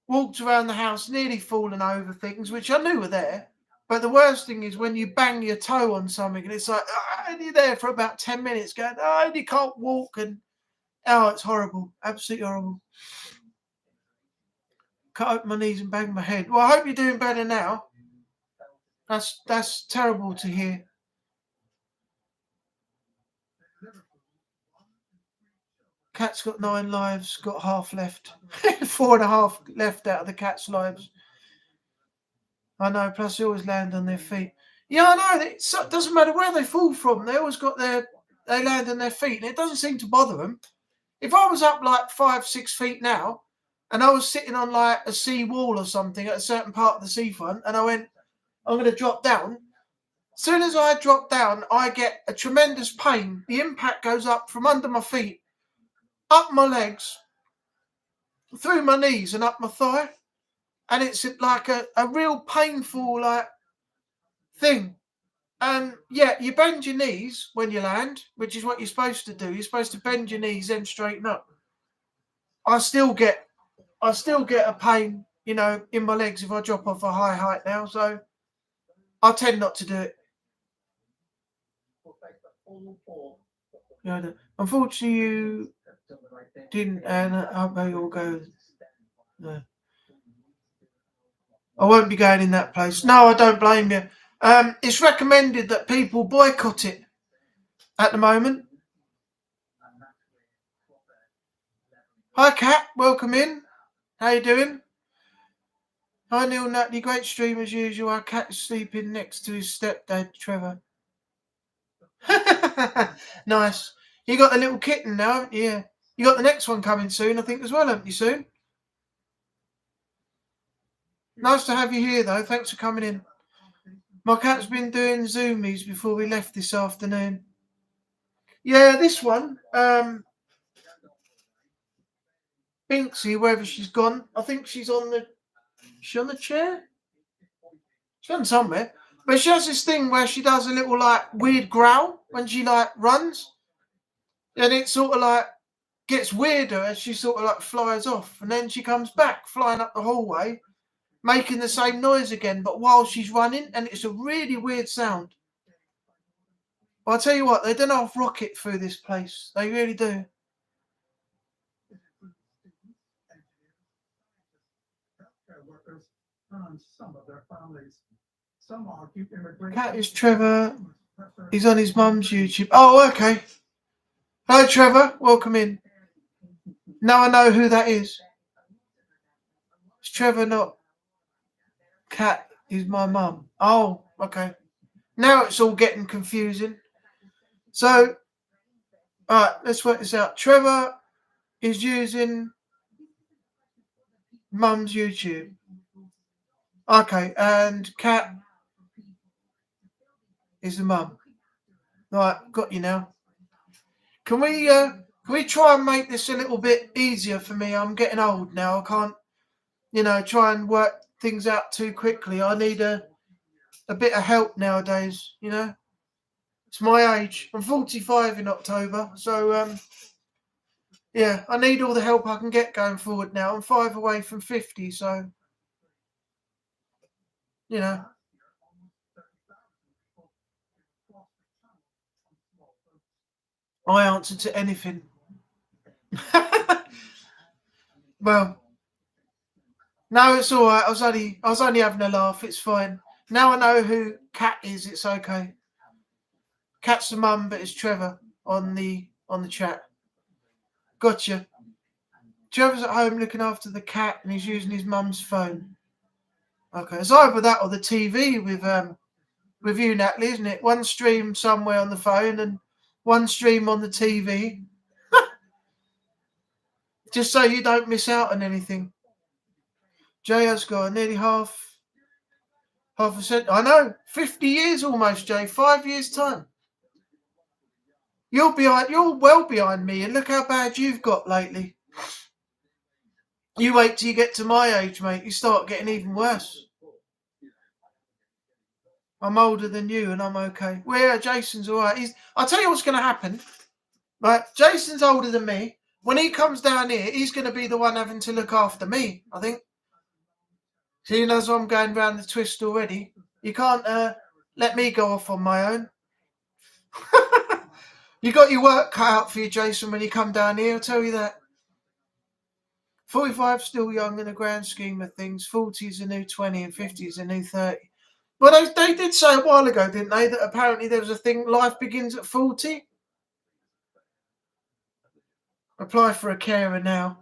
walked around the house, nearly fallen over things which I knew were there. But the worst thing is when you bang your toe on something and it's like, and you're there for about 10 minutes going, and you can't walk, and it's horrible. Absolutely horrible. Cut open my knees and bang my head. Well, I hope you're doing better now. That's terrible to hear. Cat's got 9 lives, got half left. 4.5 left out of the cat's lives. I know, plus they always land on their feet. Yeah, I know. It doesn't matter where they fall from. They always they land on their feet, and it doesn't seem to bother them. If I was up like 5-6 feet now, and I was sitting on like a sea wall or something at a certain part of the seafront, and I went, I'm going to drop down. As soon as I drop down, I get a tremendous pain. The impact goes up from under my feet, up my legs, through my knees and up my thigh. And it's like a real painful thing. And yeah, you bend your knees when you land, which is what you're supposed to do. You're supposed to bend your knees, then straighten up. I still get a pain, in my legs if I drop off a high height now. So I tend not to do it. Unfortunately, you didn't, and I hope they all go. No. I won't be going in that place. No, I don't blame you. It's recommended that people boycott it at the moment. Hi, Kat. Welcome in. How you doing? Hi, Neil Nutley. Great stream as usual. Our cat is sleeping next to his stepdad, Trevor. Nice. You got the little kitten now, haven't you? Yeah. You got the next one coming soon, I think, as well, haven't you, soon? Nice to have you here, though. Thanks for coming in. My cat's been doing Zoomies before we left this afternoon. Yeah, this one, Binksy, wherever she's gone. I think she's on the... Is she on the chair? She's on somewhere. But she has this thing where she does a little, like, weird growl when she, like, runs. And it sort of, like, gets weirder as she sort of, like, flies off. And then she comes back, flying up the hallway, making the same noise again, but while she's running, and it's a really weird sound. But I'll tell you what, they don't half rocket through this place. They really do. Workers and some of their families. Some argue immigration. Cat is Trevor. He's on his mum's YouTube. Oh, okay. Hi, Trevor. Welcome in. Now I know who that is. It's Trevor, not Cat. Is my mum. Oh, okay. Now it's all getting confusing. So, all right, let's work this out. Trevor is using mum's YouTube. Okay, and Cat is the mum. Right, got you now. Can we try and make this a little bit easier for me? I'm getting old now. I can't, try and work things out too quickly. I need a bit of help nowadays, It's my age. I'm 45 in October, so yeah, I need all the help I can get going forward now. I'm 5 away from 50, so I answer to anything. Well, no, it's all right. I was only having a laugh. It's fine. Now I know who Cat is. It's okay. Cat's the mum, but it's Trevor on the chat. Gotcha. Trevor's at home looking after the cat, and he's using his mum's phone. Okay, it's either that or the TV with you, Natalie, isn't it? One stream somewhere on the phone and one stream on the TV. Just so you don't miss out on anything. Jay has got nearly half a cent. I know, 50 years almost, Jay. 5 years time. You're well behind me, and look how bad you've got lately. You wait till you get to my age, mate. You start getting even worse. I'm older than you, and I'm okay. Well, yeah, Jason's all right. I'll tell you what's going to happen. Right, Jason's older than me. When he comes down here, he's going to be the one having to look after me, I think. Seeing as I'm going round the twist already, you can't let me go off on my own. You got your work cut out for you, Jason, when you come down here, I'll tell you that. 45 still young in the grand scheme of things. 40 is a new 20 and 50 is a new 30. Well, they did say a while ago, didn't they, that apparently there was a thing, life begins at 40? Apply for a carer now.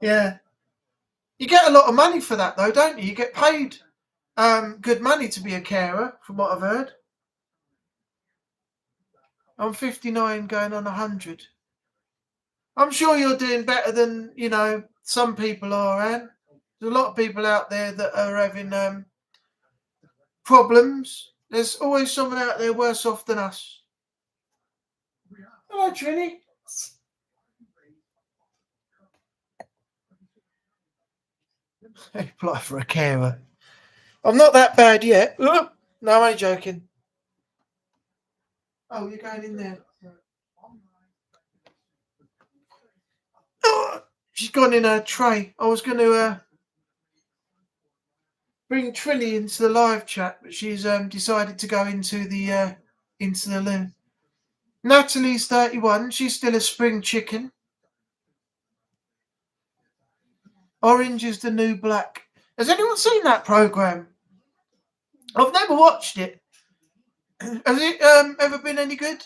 Yeah. You get a lot of money for that, though, don't you? You get paid good money to be a carer, from what I've heard. I'm 59 going on 100. I'm sure you're doing better than, some people are, Anne. There's a lot of people out there that are having problems. There's always someone out there worse off than us. Hello, Trini. Apply for a carer. I'm not that bad yet. No, I'm only joking. Oh, you're going in there. Oh, she's gone in her tray. I was going to bring Trini into the live chat, but she's decided to go into the loo. Natalie's 31. She's still a spring chicken. Orange is the New Black. Has anyone seen that programme? I've never watched it. Has it ever been any good?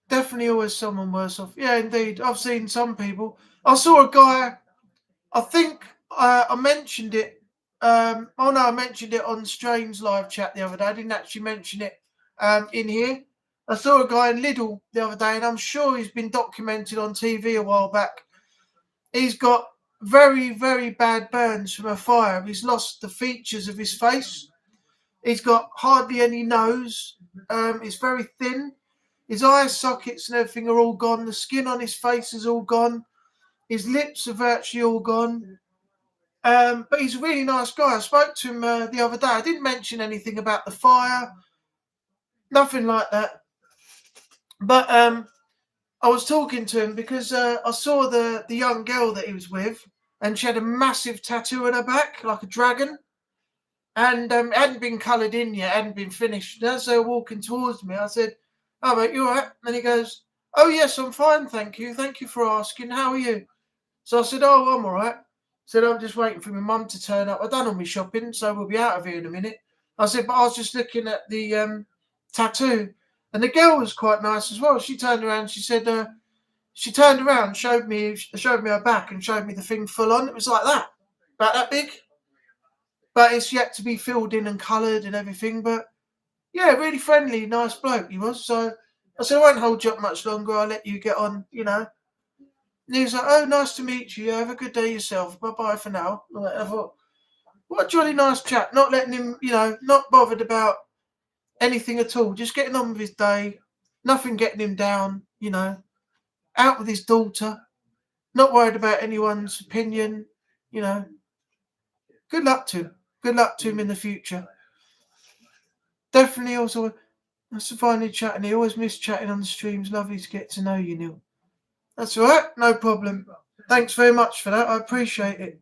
Definitely always someone worse off. Yeah, indeed. I've seen some people. I saw a guy, I think I mentioned it. I mentioned it on Strange live chat the other day. I didn't actually mention it in here. I saw a guy in Lidl the other day, and I'm sure he's been documented on TV a while back. He's got very, very bad burns from a fire. He's lost the features of his face. He's got hardly any nose. It's very thin. His eye sockets and everything are all gone. The skin on his face is all gone. His lips are virtually all gone. But he's a really nice guy. I spoke to him the other day. I didn't mention anything about the fire. Nothing like that. But I was talking to him because I saw the young girl that he was with, and she had a massive tattoo on her back, like a dragon. And it hadn't been coloured in yet, hadn't been finished. And as they were walking towards me, I said, "Oh, mate, you all right?" And he goes, "Oh, yes, I'm fine, thank you. Thank you for asking. How are you?" So I said, "Oh, I'm all right." I said, "I'm just waiting for my mum to turn up. I've done all my shopping, so we'll be out of here in a minute." I said, "But I was just looking at the tattoo." And the girl was quite nice as well. She turned around, she said, she turned around, showed me her back and showed me the thing full on. It was like that, about that big. But it's yet to be filled in and coloured and everything. But yeah, really friendly, nice bloke he was. So I said, "I won't hold you up much longer. I'll let you get on, you know." And he was like, "Oh, nice to meet you. Have a good day yourself. Bye-bye for now." I thought, what a jolly nice chap. Not letting him, not bothered about anything at all. Just getting on with his day. Nothing getting him down, Out with his daughter. Not worried about anyone's opinion, Good luck to him. Good luck to him in the future. Definitely also, that's finally chatting. He always miss chatting on the streams. Lovely to get to know you, Neil. That's all right. No problem. Thanks very much for that. I appreciate it.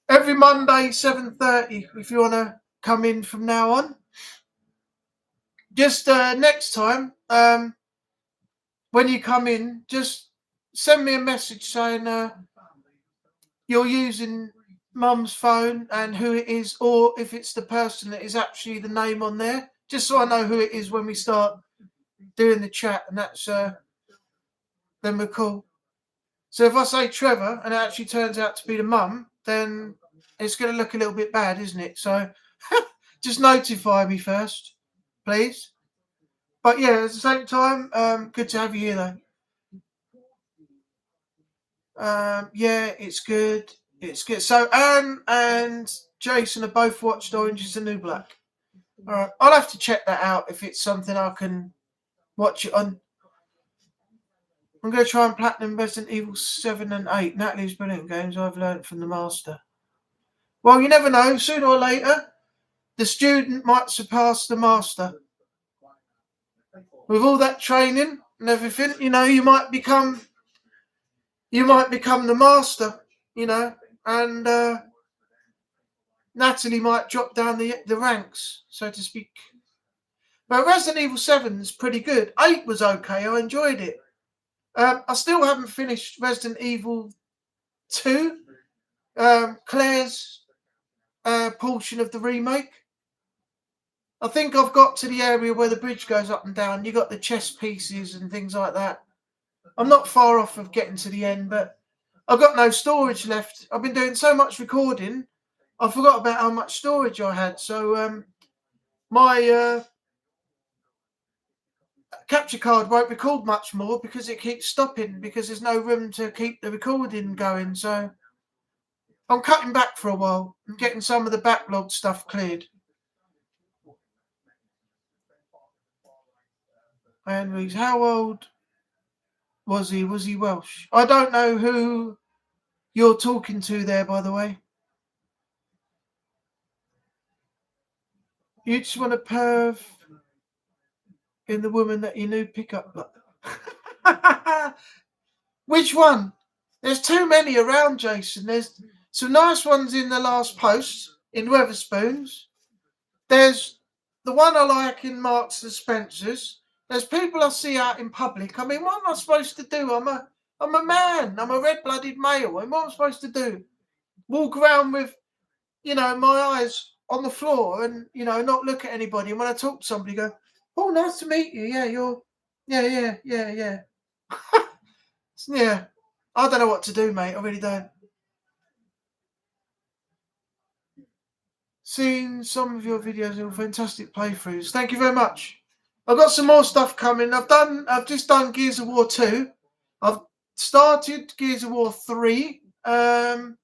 Every Monday, 7:30, if you want to come in from now on. Just next time, when you come in, just send me a message saying you're using Mum's phone and who it is, or if it's the person that is actually the name on there, just so I know who it is when we start doing the chat, and that's then we're cool. So if I say Trevor and it actually turns out to be the mum, then it's going to look a little bit bad, isn't it? So just notify me first, please. But yeah, at the same time, good to have you here, though. Yeah, it's good. It's good. So Anne and Jason have both watched Orange is the New Black. All right, I'll have to check that out if it's something I can watch it on. I'm going to try and platinum Resident Evil 7 and 8. Natalie's brilliant games I've learned from the master. Well, you never know. Sooner or later, the student might surpass the master. With all that training and everything, you might become the master, and Natalie might drop down the ranks, so to speak. But Resident Evil 7's pretty good. 8 was okay. I enjoyed it. I still haven't finished Resident Evil 2, Claire's portion of the remake. I think I've got to the area where the bridge goes up and down. You got the chess pieces and things like that. I'm not far off of getting to the end, but I've got no storage left. I've been doing so much recording, I forgot about how much storage I had. So my capture card won't record much more because it keeps stopping because there's no room to keep the recording going. So I'm cutting back for a while and getting some of the backlog stuff cleared. And how old was he? Was he Welsh? I don't know who you're talking to there, by the way. You just want to perv in the woman that you knew pick up. Which one? There's too many around, Jason. There's some nice ones in the last post in Weatherspoons. There's the one I like in Marks and Spencer's. There's people I see out in public. I mean, what am I supposed to do? I'm I'm a man. I'm a red-blooded male. And what am I supposed to do? Walk around with, my eyes on the floor and, not look at anybody. And when I talk to somebody, go, oh, nice to meet you. Yeah, yeah. Yeah. I don't know what to do, mate. I really don't. Seen some of your videos and fantastic playthroughs. Thank you very much. I've got some more stuff coming. I've just done Gears of War 2. I've started Gears of War 3. I've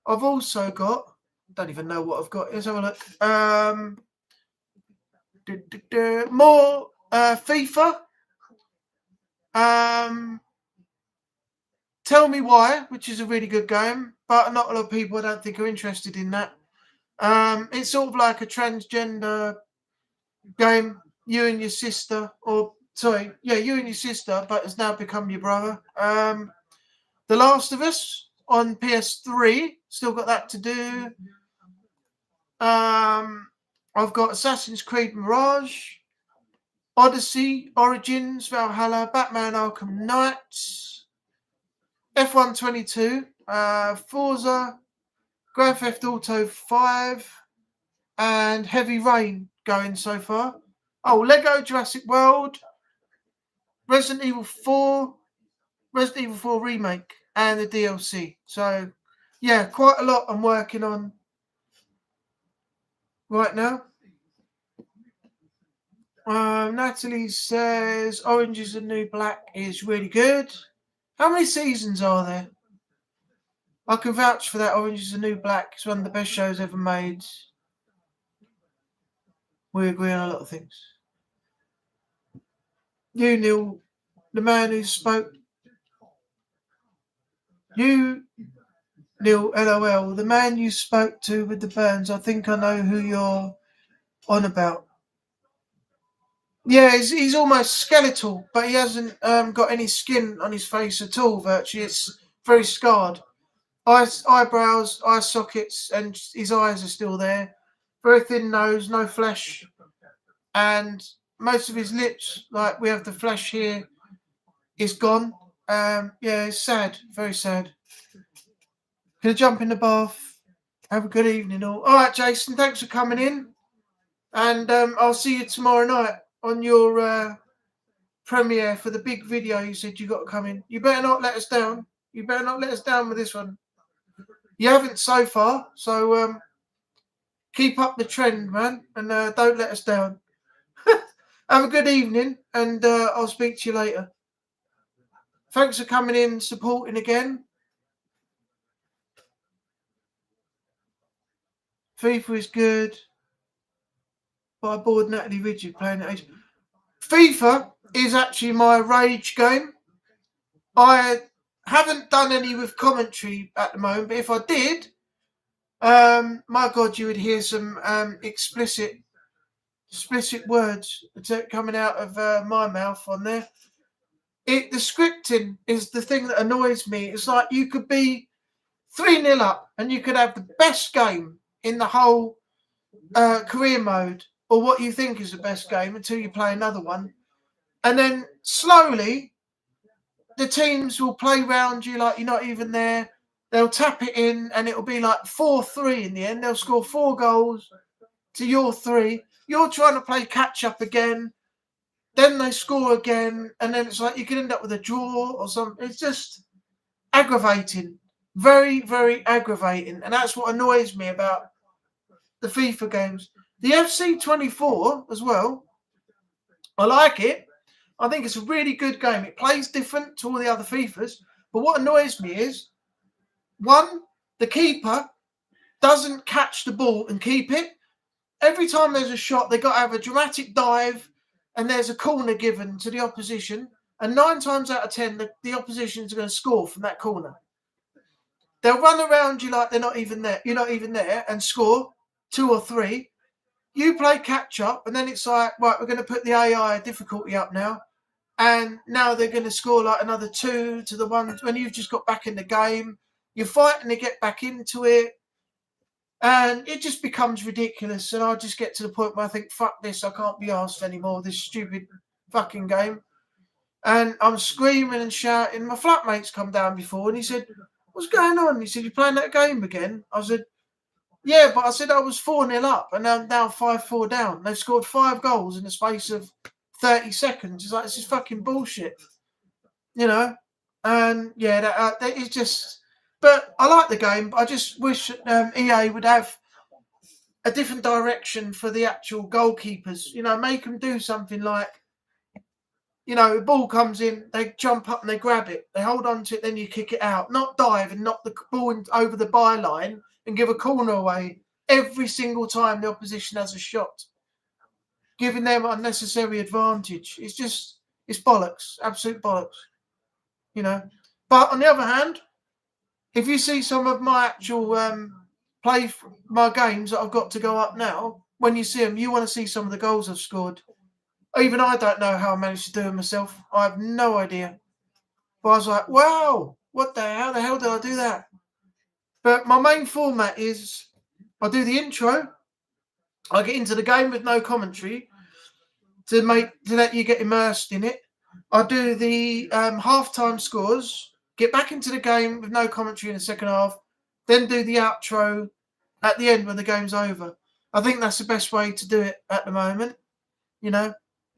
also got, don't even know what I've got. Let's have a look. More FIFA. Tell Me Why, which is a really good game, but not a lot of people I don't think are interested in that. It's sort of like a transgender game. You and your sister, you and your sister, but has now become your brother. The Last of Us on PS3, still got that to do. I've got Assassin's Creed Mirage, Odyssey, Origins, Valhalla, Batman Arkham Knight, F1 22, Forza, Grand Theft Auto 5, and Heavy Rain going so far. Oh, Lego Jurassic World, Resident Evil 4, Resident Evil 4 Remake, and the DLC. So, yeah, quite a lot I'm working on right now. Natalie says Orange is the New Black is really good. How many seasons are there? I can vouch for that. Orange is the New Black. It's one of the best shows ever made. We agree on a lot of things. You, Neil, the man who spoke. You, Neil, LOL, the man you spoke to with the burns. I think I know who you're on about. Yeah, he's almost skeletal, but he hasn't got any skin on his face at all, virtually. It's very scarred. Eyebrows, eye sockets, and his eyes are still there. Very thin nose, no flesh. And most of his lips, like we have the flesh here, is gone. Yeah, it's sad, very sad. Gonna jump in the bath. Have a good evening all. All right, Jason, thanks for coming in. And I'll see you tomorrow night on your premiere for the big video you said you got to come in. You better not let us down. You better not let us down with this one. You haven't so far, so keep up the trend, man, and don't let us down. Have a good evening, and I'll speak to you later. Thanks for coming in, supporting again. FIFA is good, but I bored Natalie Rigid playing at age. FIFA is actually my rage game. I haven't done any with commentary at the moment, but if I did, my God, you would hear some explicit words coming out of my mouth on there. The scripting is the thing that annoys me. It's like you could be 3-0 up and you could have the best game in the whole career mode, or what you think is the best game, until you play another one. And then slowly the teams will play round you like you're not even there. They'll tap it in and it'll be like 4-3 in the end. They'll score 4 goals to your 3. You're trying to play catch up again. Then they score again. And then it's like you can end up with a draw or something. It's just aggravating. Very, very aggravating. And that's what annoys me about the FIFA games. The FC 24 as well. I like it. I think it's a really good game. It plays different to all the other FIFAs. But what annoys me is, one, the keeper doesn't catch the ball and keep it. Every time there's a shot, they've got to have a dramatic dive and there's a corner given to the opposition. And 9 times out of 10, the opposition's going to score from that corner. They'll run around you like they're not even there. You're not even there, and score 2 or 3. You play catch up, and then it's like, right, we're going to put the AI difficulty up now. And now they're going to score like another 2 to the 1 when you've just got back in the game. You're fighting to get back into it. And it just becomes ridiculous. And I just get to the point where I think, fuck this, I can't be arsed anymore, this stupid fucking game. And I'm screaming and shouting. My flatmate's come down before and he said, "What's going on?" He said, "You playing that game again?" I said, "Yeah," but I said I was 4-0 up and I'm now 5-4 down. They've scored 5 goals in the space of 30 seconds. It's like, this is fucking bullshit, you know? And yeah, that is just, but I like the game, but I just wish EA would have a different direction for the actual goalkeepers, you know, make them do something like, you know, the ball comes in, they jump up and they grab it, they hold on to it, then you kick it out, not dive and knock the ball over the byline and give a corner away every single time the opposition has a shot, giving them unnecessary advantage. It's bollocks, absolute bollocks, you know. But on the other hand, if you see some of my actual my games that I've got to go up now, when you see them, you want to see some of the goals I've scored. Even I don't know how I managed to do it myself. I have no idea. But I was like, wow, how the hell did I do that? But my main format is I do the intro, I get into the game with no commentary to let you get immersed in it. I do the halftime scores, get back into the game with no commentary in the second half, then do the outro at the end when the game's over. I think that's the best way to do it at the moment, you know,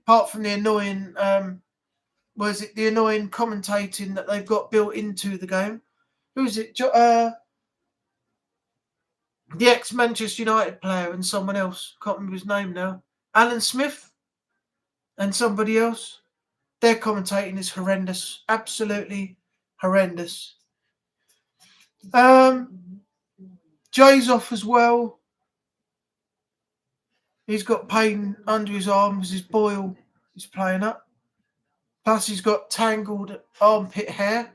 apart from the annoying, the annoying commentating that they've got built into the game. Who is it? The ex-Manchester United player and someone else. Can't remember his name now. Alan Smith and somebody else. Their commentating is horrendous. Absolutely horrendous. Jay's off as well. He's got pain under his arms. His boil is playing up. Plus, he's got tangled armpit hair.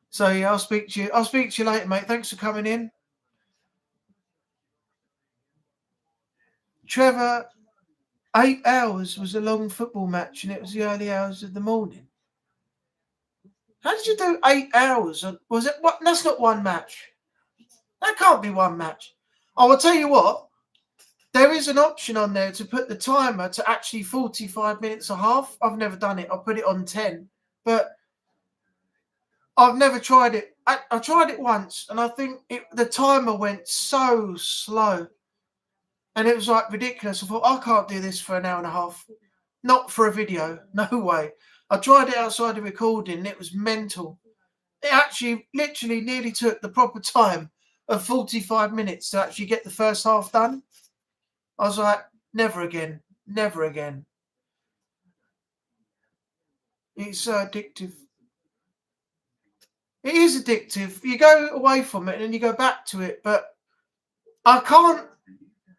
So yeah, I'll speak to you later, mate. Thanks for coming in. Trevor, 8 hours was a long football match, and it was the early hours of the morning. How did you do 8 hours? Was it what? That's not one match. That can't be one match. I will tell you what. There is an option on there to put the timer to actually 45 minutes a half. I've never done it. I'll put it on 10, but I've never tried it. I tried it once, and I think the timer went so slow, and it was like ridiculous. I thought, I can't do this for an hour and a half. Not for a video. No way. I tried it outside the recording, and it was mental. It actually literally nearly took the proper time of 45 minutes to actually get the first half done. I was like, never again. Never again. It's so addictive. It is addictive. You go away from it and then you go back to it. But I can't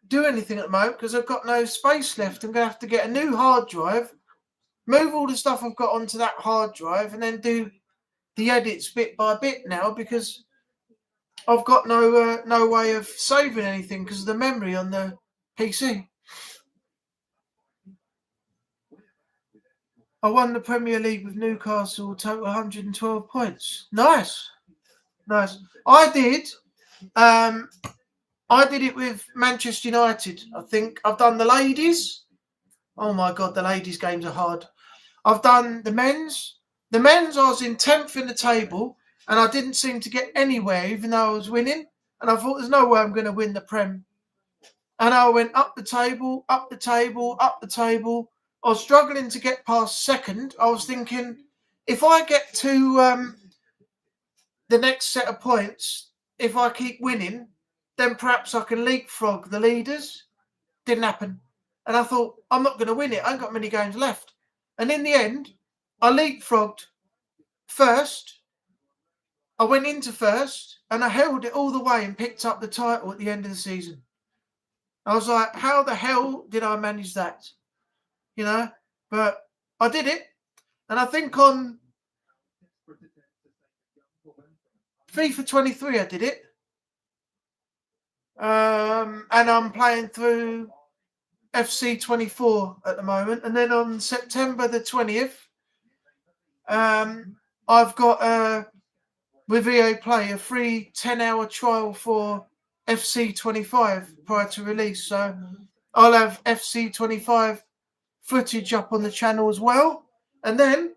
do anything at the moment because I've got no space left. I'm going to have to get a new hard drive, move all the stuff I've got onto that hard drive, and then do the edits bit by bit now because I've got no way of saving anything because of the memory on the PC. I won the Premier League with Newcastle, total 112 points. Nice. I did it with Manchester United. I think I've done the ladies. Oh my God, the ladies games are hard. I've done the men's. The men's, I was in 10th in the table and I didn't seem to get anywhere even though I was winning. And I thought, there's no way I'm going to win the Prem. And I went up the table. I was struggling to get past second. I was thinking, if I get to the next set of points, if I keep winning, then perhaps I can leapfrog the leaders. Didn't happen. And I thought, I'm not going to win it. I ain't got many games left. And in the end, I leapfrogged first. I went into first and I held it all the way and picked up the title at the end of the season. I was like, how the hell did I manage that? You know, but I did it. And I think on FIFA 23, I did it. And I'm playing through FC 24 at the moment. And then on September the 20th, I've got with EA Play a free 10-hour trial for FC 25 prior to release. So I'll have FC 25 footage up on the channel as well. And then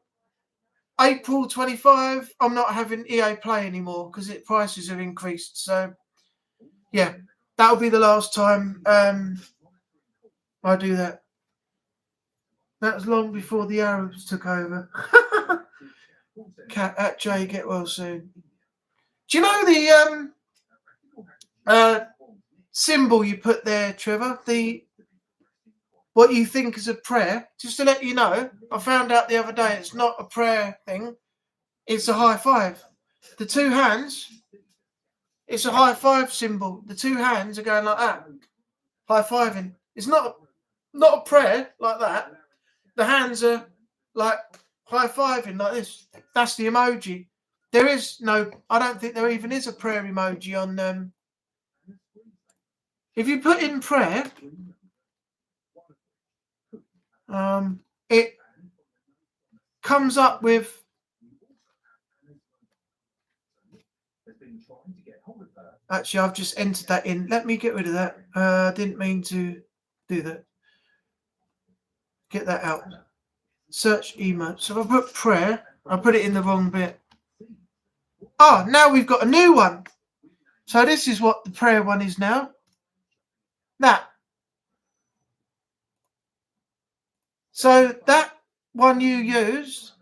April 25, I'm not having EA Play anymore because prices have increased. So yeah, that'll be the last time I do that. That was long before the Arabs took over. Cat at Jay, get well soon. Do you know the symbol you put there, Trevor? What you think is a prayer? Just to let you know, I found out the other day it's not a prayer thing. It's a high five. The two hands. It's a high five symbol. The two hands are going like that, high fiving. It's not a prayer like that. The hands are like high fiving like this. That's the emoji. There is no. I don't think there even is a prayer emoji on. If you put in prayer, it comes up with. Actually, I've just entered that in. Let me get rid of that. I didn't mean to do that. Get that out. Search emote. So if I put prayer, I put it in the wrong bit. Oh, now we've got a new one. So this is what the prayer one is now. That. So that one you used,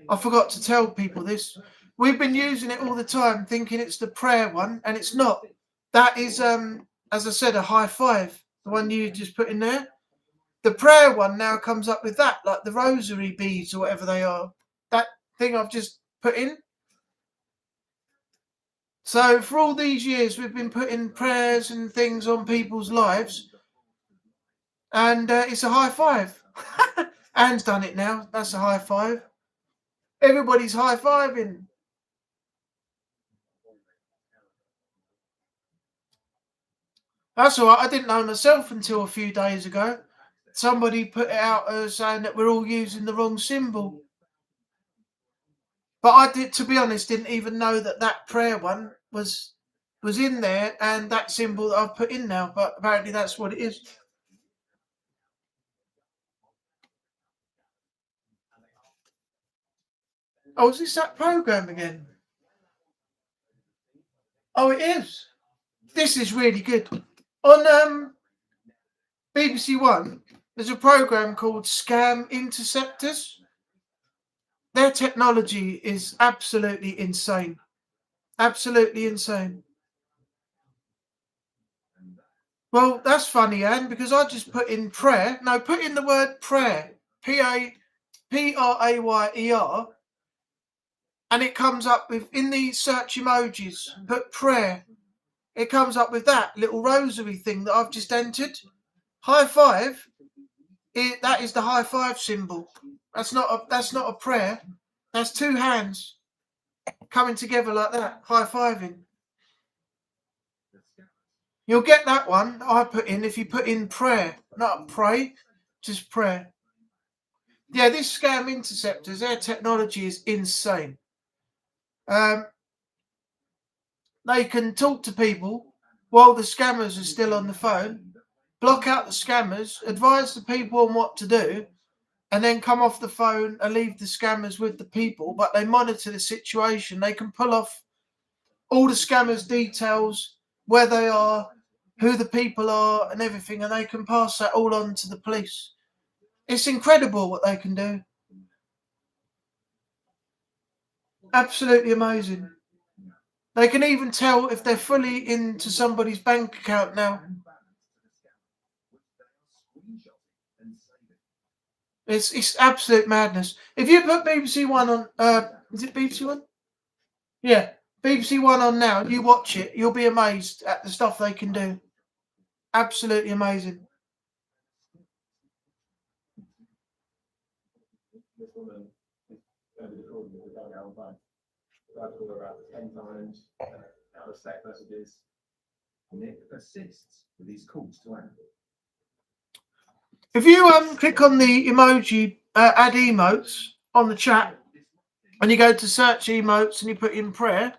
I forgot to tell people this. We've been using it all the time, thinking it's the prayer one, and it's not. That is, as I said, a high five. The one you just put in there. The prayer one now comes up with that, like the rosary beads or whatever they are. That thing I've just put in. So for all these years, we've been putting prayers and things on people's lives, and it's a high five. Anne's done it now. That's a high five. Everybody's high fiving. That's all right. I didn't know myself until a few days ago. Somebody put it out as saying that we're all using the wrong symbol. But I did, to be honest, didn't even know that prayer one was in there and that symbol that I've put in now. But apparently that's what it is. Oh, is this that program again? Oh, it is. This is really good. On BBC One, there's a program called Scam Interceptors. Their technology is absolutely insane. Absolutely insane. Well, that's funny, Anne, because I just put in prayer. No, put in the word prayer. Prayer. And it comes up with, in the search emojis, put prayer. It comes up with that little rosary thing that I've just entered. High five. That is the high five symbol. That's not a prayer. That's two hands coming together like that, high fiving. You'll get that one I put in if you put in prayer, not pray, just prayer. Yeah, this Scam Interceptors, their technology is insane. They can talk to people while the scammers are still on the phone, block out the scammers, advise the people on what to do, and then come off the phone and leave the scammers with the people. But they monitor the situation. They can pull off all the scammers' details, where they are, who the people are, and everything, and they can pass that all on to the police. It's incredible what they can do. Absolutely amazing. They can even tell if they're fully into somebody's bank account now. It's absolute madness. If you put BBC One on, is it BBC One? Yeah, BBC One on now. You watch it, you'll be amazed at the stuff they can do. Absolutely amazing. Nick assists with these calls to Anne. If you click on the emoji, add emotes on the chat, and you go to search emotes and you put in prayer,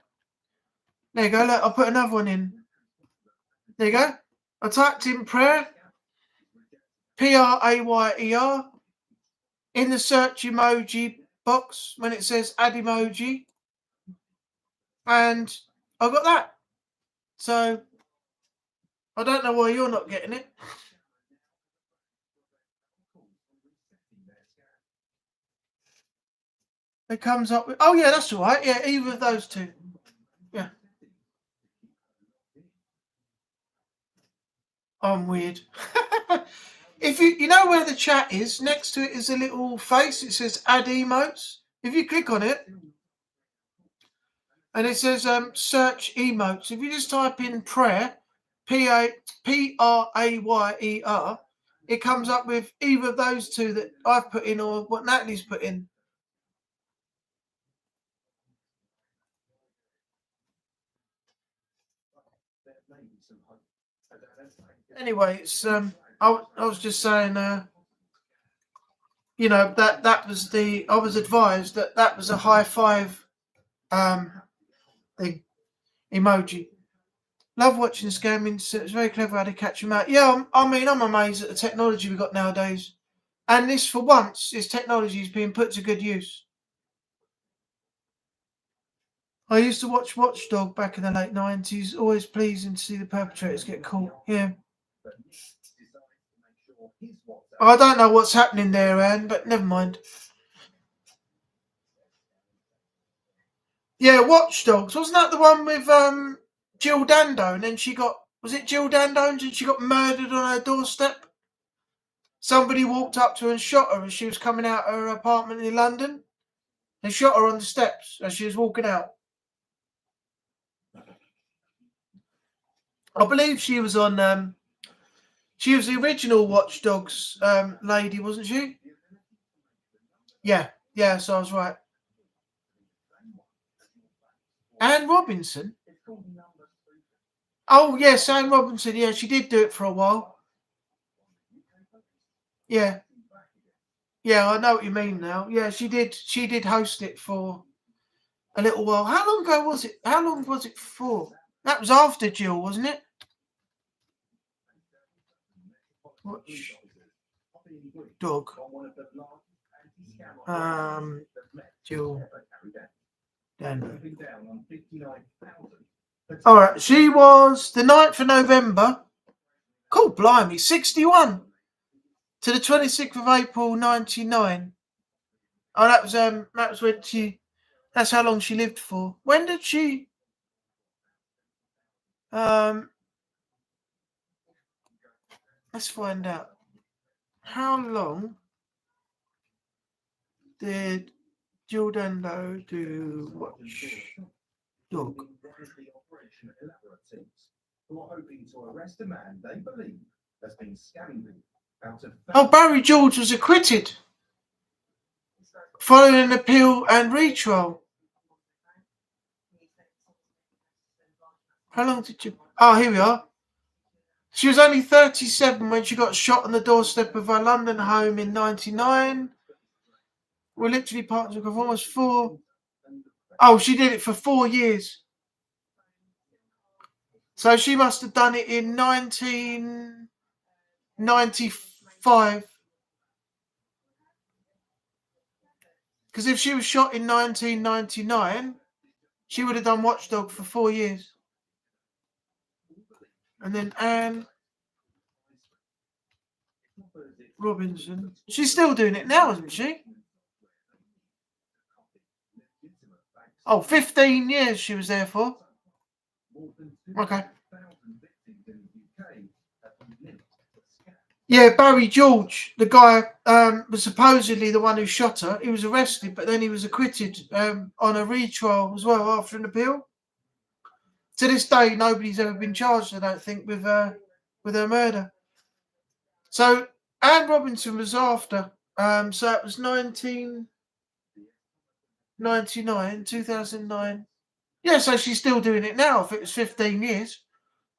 there you go. Look, I'll put another one in. There you go. I typed in prayer, Prayer, in the search emoji box when it says add emoji, and I got that. So I don't know why you're not getting it. It comes up with, oh yeah, that's all right. Yeah, either of those two. Yeah. I'm weird. If you know where the chat is, next to it is a little face. It says add emotes. If you click on it, and it says search emotes. If you just type in prayer, Prayer, it comes up with either of those two that I've put in or what Natalie's put in. Anyway, it's I was just saying, you know, that was the, I was advised that was a high five thing emoji. Love watching scamming. It's very clever how they catch them out. Yeah, I mean, I'm amazed at the technology we've got nowadays. And this, for once, this technology is being put to good use. I used to watch Watchdog back in the late 90s. Always pleasing to see the perpetrators get caught. Yeah. I don't know what's happening there, Anne, but never mind. Yeah, Watchdogs. Wasn't that the one with Jill Dando? And then she got, was it Jill Dando? And she got murdered on her doorstep? Somebody walked up to her and shot her as she was coming out of her apartment in London. They shot her on the steps as she was walking out. I believe she was on, she was the original Watchdogs lady, wasn't she? Yeah, so I was right. Anne Robinson? Oh, yes, Anne Robinson. Yeah, she did do it for a while. Yeah. Yeah, I know what you mean now. Yeah, she did host it for a little while. How long ago was it? How long was it for? That was after Jill, wasn't it? Watch Dog. Jill Dando. All right, she was the 9th of November. Cool, blimey, 61 to the 26th of April, 99. Oh, that was when she. That's how long she lived for. When did she? Let's find out. How long did Jill Dando do Watchdog? Oh, Barry George was acquitted following an appeal and retrial. How long did you? Oh, here we are. She was only 37 when she got shot on the doorstep of her London home in 99. We're literally partners of almost 4. Oh, she did it for 4 years. So she must have done it in 1995. Because if she was shot in 1999, she would have done Watchdog for 4 years. And then Anne Robinson. She's still doing it now, isn't she? Oh, 15 years she was there for. Okay. Yeah, Barry George, the guy was supposedly the one who shot her. He was arrested, but then he was acquitted on a retrial as well after an appeal. To this day, nobody's ever been charged, I don't think, with her murder. So Anne Robinson was after. So it was 1999, 2009. Yeah, so she's still doing it now. If it was 15 years,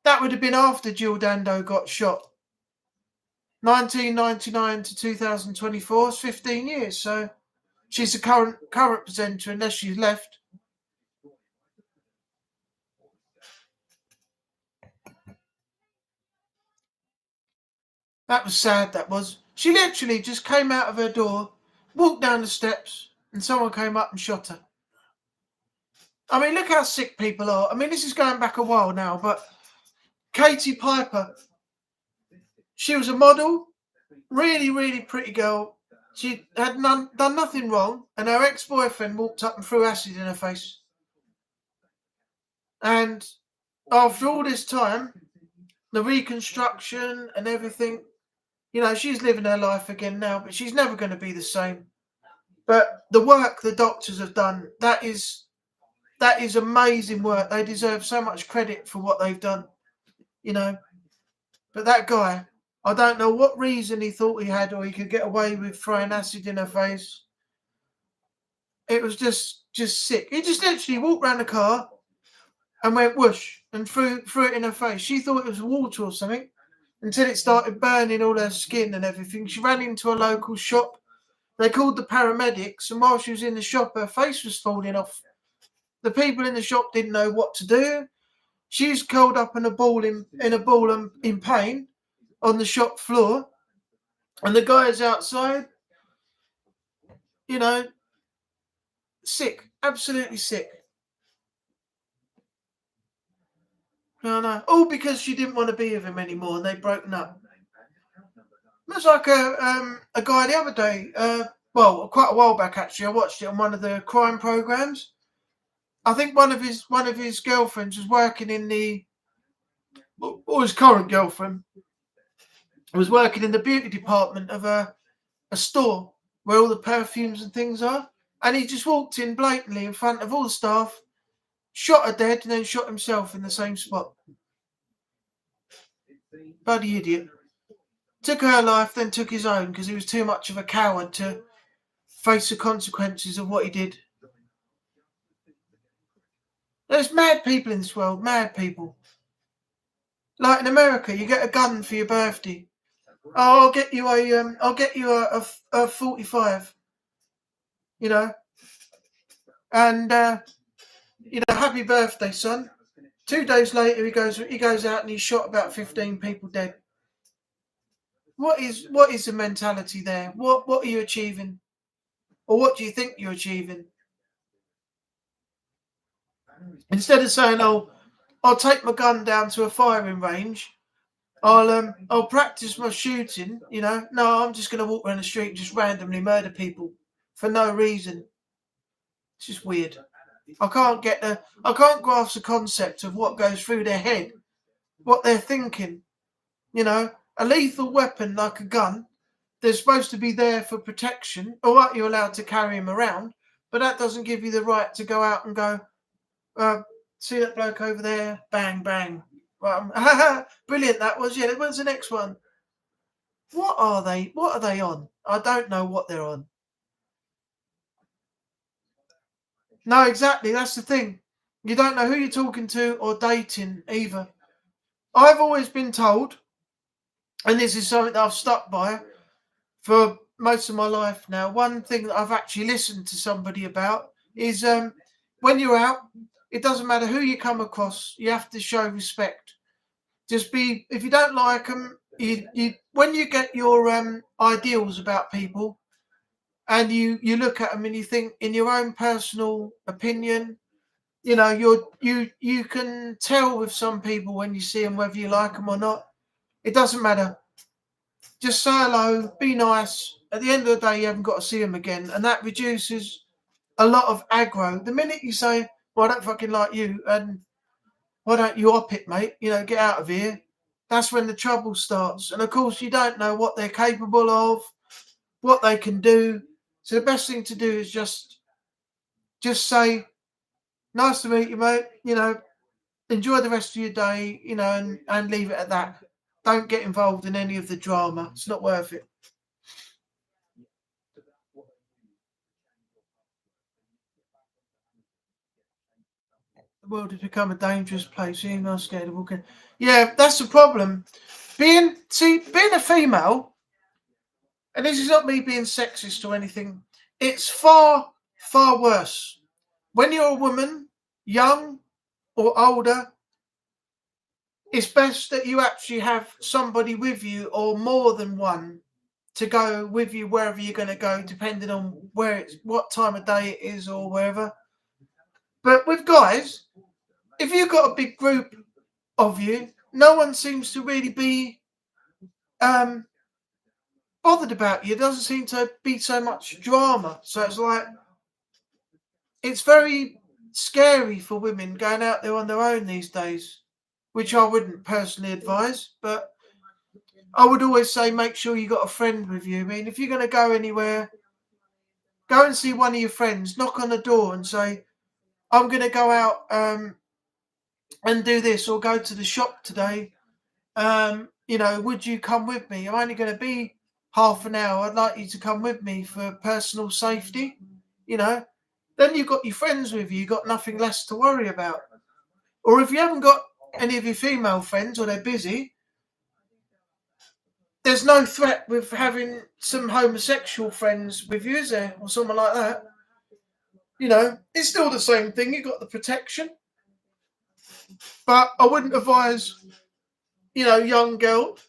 that would have been after Jill Dando got shot. 1999 to 2024 is 15 years. So she's the current presenter, unless she's left. That was sad, that was. She literally just came out of her door walked down the steps, and someone came up and shot her. I mean, look how sick people are. I mean, this is going back a while now, but Katie Piper, she was a model, really, really pretty girl. She had done nothing wrong, and her ex-boyfriend walked up and threw acid in her face. And after all this time, the reconstruction and everything, she's living her life again now, but she's never going to be the same. But the work the doctors have done, that is amazing work. They deserve so much credit for what they've done, But that guy, I don't know what reason he thought he had or he could get away with throwing acid in her face. It was just sick. He just literally walked around the car and went whoosh and threw it in her face. She thought it was water or something until it started burning all her skin and everything. She ran into a local shop. They called the paramedics, and while she was in the shop, her face was falling off. The people in the shop didn't know what to do. She was curled up in a ball in pain on the shop floor, and the guy is outside, sick, absolutely sick. No, all because she didn't want to be with him anymore, and they'd broken up. It was like a guy the other day, quite a while back actually. I watched it on one of the crime programs. I think one of his girlfriends was working or his current girlfriend was working in the beauty department of a store where all the perfumes and things are, and he just walked in blatantly in front of all the staff, shot her dead, and then shot himself in the same spot. Bloody idiot. Took her life, then took his own because he was too much of a coward to face the consequences of what he did. There's mad people in this world, mad people. Like in America, you get a gun for your birthday. Oh, I'll get you a 45. And happy birthday, son. 2 days later, he goes out and he shot about 15 people dead. What is the mentality there? What are you achieving? Or what do you think you're achieving? Instead of saying, "Oh, I'll take my gun down to a firing range. I'll practice my shooting." No, I'm just going to walk around the street and just randomly murder people for no reason. It's just weird. I can't grasp the concept of what goes through their head, what they're thinking. A lethal weapon like a gun, they're supposed to be there for protection. All right, you're allowed to carry them around, but that doesn't give you the right to go out and go, see that bloke over there? Bang, bang. Brilliant, that was. Yeah, when's the next one? What are they on? I don't know what they're on. No, exactly. That's the thing. You don't know who you're talking to or dating either. I've always been told, and this is something that I've stuck by for most of my life now. One thing that I've actually listened to somebody about is when you're out, it doesn't matter who you come across, you have to show respect. Just if you don't like them, when you get your ideals about people, and you look at them and you think, in your own personal opinion, you can tell with some people when you see them whether you like them or not. It doesn't matter. Just say hello, be nice. At the end of the day, you haven't got to see them again, and that reduces a lot of aggro. The minute you say, "Well, I don't fucking like you," and "Why don't you op it, mate? Get out of here," that's when the trouble starts. And of course, you don't know what they're capable of, what they can do. So the best thing to do is just say, "Nice to meet you, mate. Enjoy the rest of your day, and leave it at that. Don't get involved in any of the drama. It's not worth it." The world has become a dangerous place. Email scared of walking. Yeah, that's the problem. Being a female, and this is not me being sexist or anything, it's far, far worse. When you're a woman, young or older, it's best that you actually have somebody with you, or more than one, to go with you wherever you're going to go, depending on what time of day it is or wherever. But with guys, if you've got a big group of you, no one seems to really be bothered about you. There doesn't seem to be so much drama. So it's like, it's very scary for women going out there on their own these days, which I wouldn't personally advise, but I would always say make sure you got a friend with you. I mean, if you're going to go anywhere, go and see one of your friends, knock on the door and say, I'm going to go out and do this, or go to the shop today. Would you come with me? I'm only going to be half an hour. I'd like you to come with me for personal safety. Then you've got your friends with you. You've got nothing less to worry about. Or if you haven't got any of your female friends or they're busy, there's no threat with having some homosexual friends with you, is there? Or someone like that. It's still the same thing. You've got the protection. But I wouldn't advise, young girls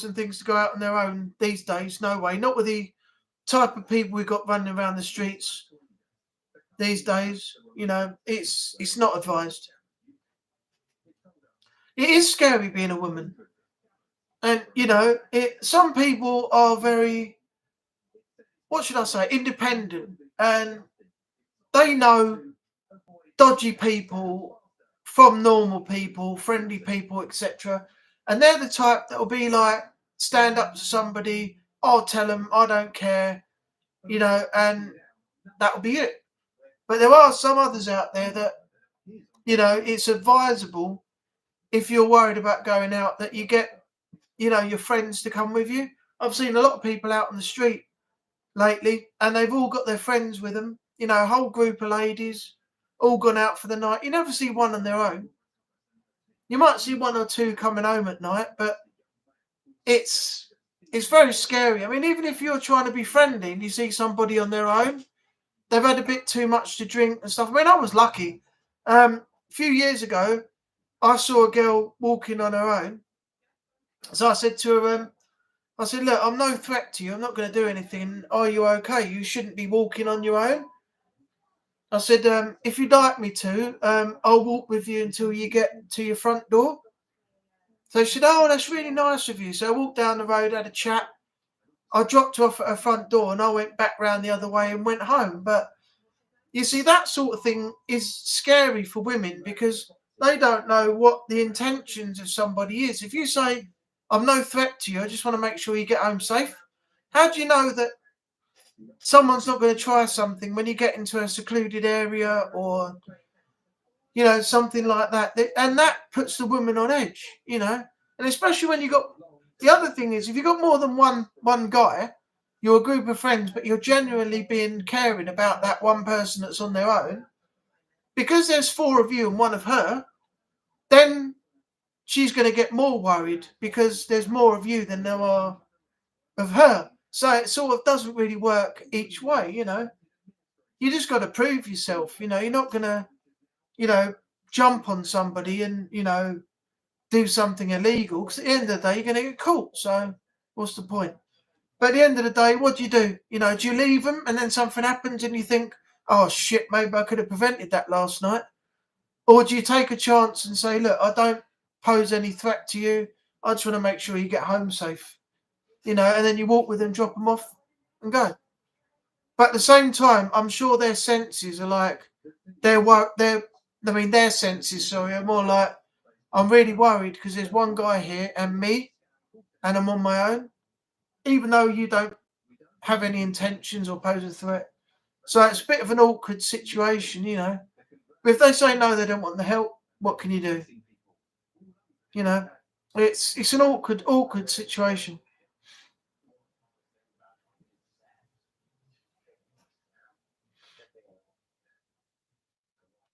and things to go out on their own these days. No way. Not with the type of people we've got running around the streets these days. It's not advised. It is scary being a woman. And, some people are very, what should I say, independent. And they know dodgy people from normal people, friendly people, etc. And they're the type that will be like, stand up to somebody, I'll tell them, I don't care, and that'll be it. But there are some others out there that, it's advisable, if you're worried about going out, that you get, your friends to come with you. I've seen a lot of people out on the street lately, and they've all got their friends with them, a whole group of ladies, all gone out for the night. You never see one on their own. You might see one or two coming home at night, but it's very scary. I mean, even if you're trying to be friendly and you see somebody on their own, they've had a bit too much to drink and stuff. I mean, I was lucky. A few years ago, I saw a girl walking on her own. So I said to her, look, I'm no threat to you. I'm not going to do anything. Are you okay? You shouldn't be walking on your own. I said, if you'd like me to, I'll walk with you until you get to your front door. So she said, oh, that's really nice of you. So I walked down the road, had a chat. I dropped her off at her front door and I went back round the other way and went home. But you see, that sort of thing is scary for women because they don't know what the intentions of somebody is. If you say, I'm no threat to you, I just want to make sure you get home safe. How do you know that someone's not going to try something when you get into a secluded area or, something like that? And that puts the woman on edge, and especially when you got, the other thing is, if you've got more than one guy, you're a group of friends, but you're genuinely being caring about that one person that's on their own, because there's four of you and one of her, then she's going to get more worried because there's more of you than there are of her. So it sort of doesn't really work each way, You just got to prove yourself, you're not going to, jump on somebody and, do something illegal, because at the end of the day, you're going to get caught. So what's the point? But at the end of the day, what do? Do you leave them and then something happens and you think, oh shit, maybe I could have prevented that last night? Or do you take a chance and say, look, I don't pose any threat to you. I just want to make sure you get home safe, and then you walk with them, drop them off and go. But at the same time, I'm sure their senses are like, their senses, are more like, I'm really worried because there's one guy here and me, and I'm on my own, even though you don't have any intentions or pose a threat. So it's a bit of an awkward situation, But if they say no, they don't want the help, what can you do? It's an awkward situation.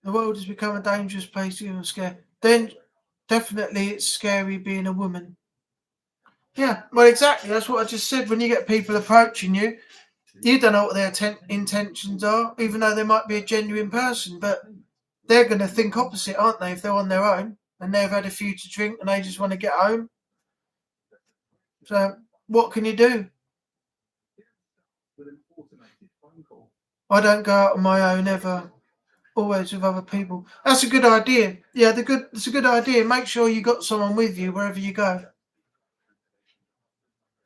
The world has become a dangerous place. You're scared. Then definitely it's scary being a woman. Yeah, well, exactly. That's what I just said. When you get people approaching you, you don't know what their intentions are, even though they might be a genuine person. But they're going to think opposite, aren't they, if they're on their own and they've had a few to drink and they just want to get home. So what can you do? With an automated phone call. I don't go out on my own ever. Always with other people. That's a good idea. Yeah, it's a good idea. Make sure you got someone with you wherever you go.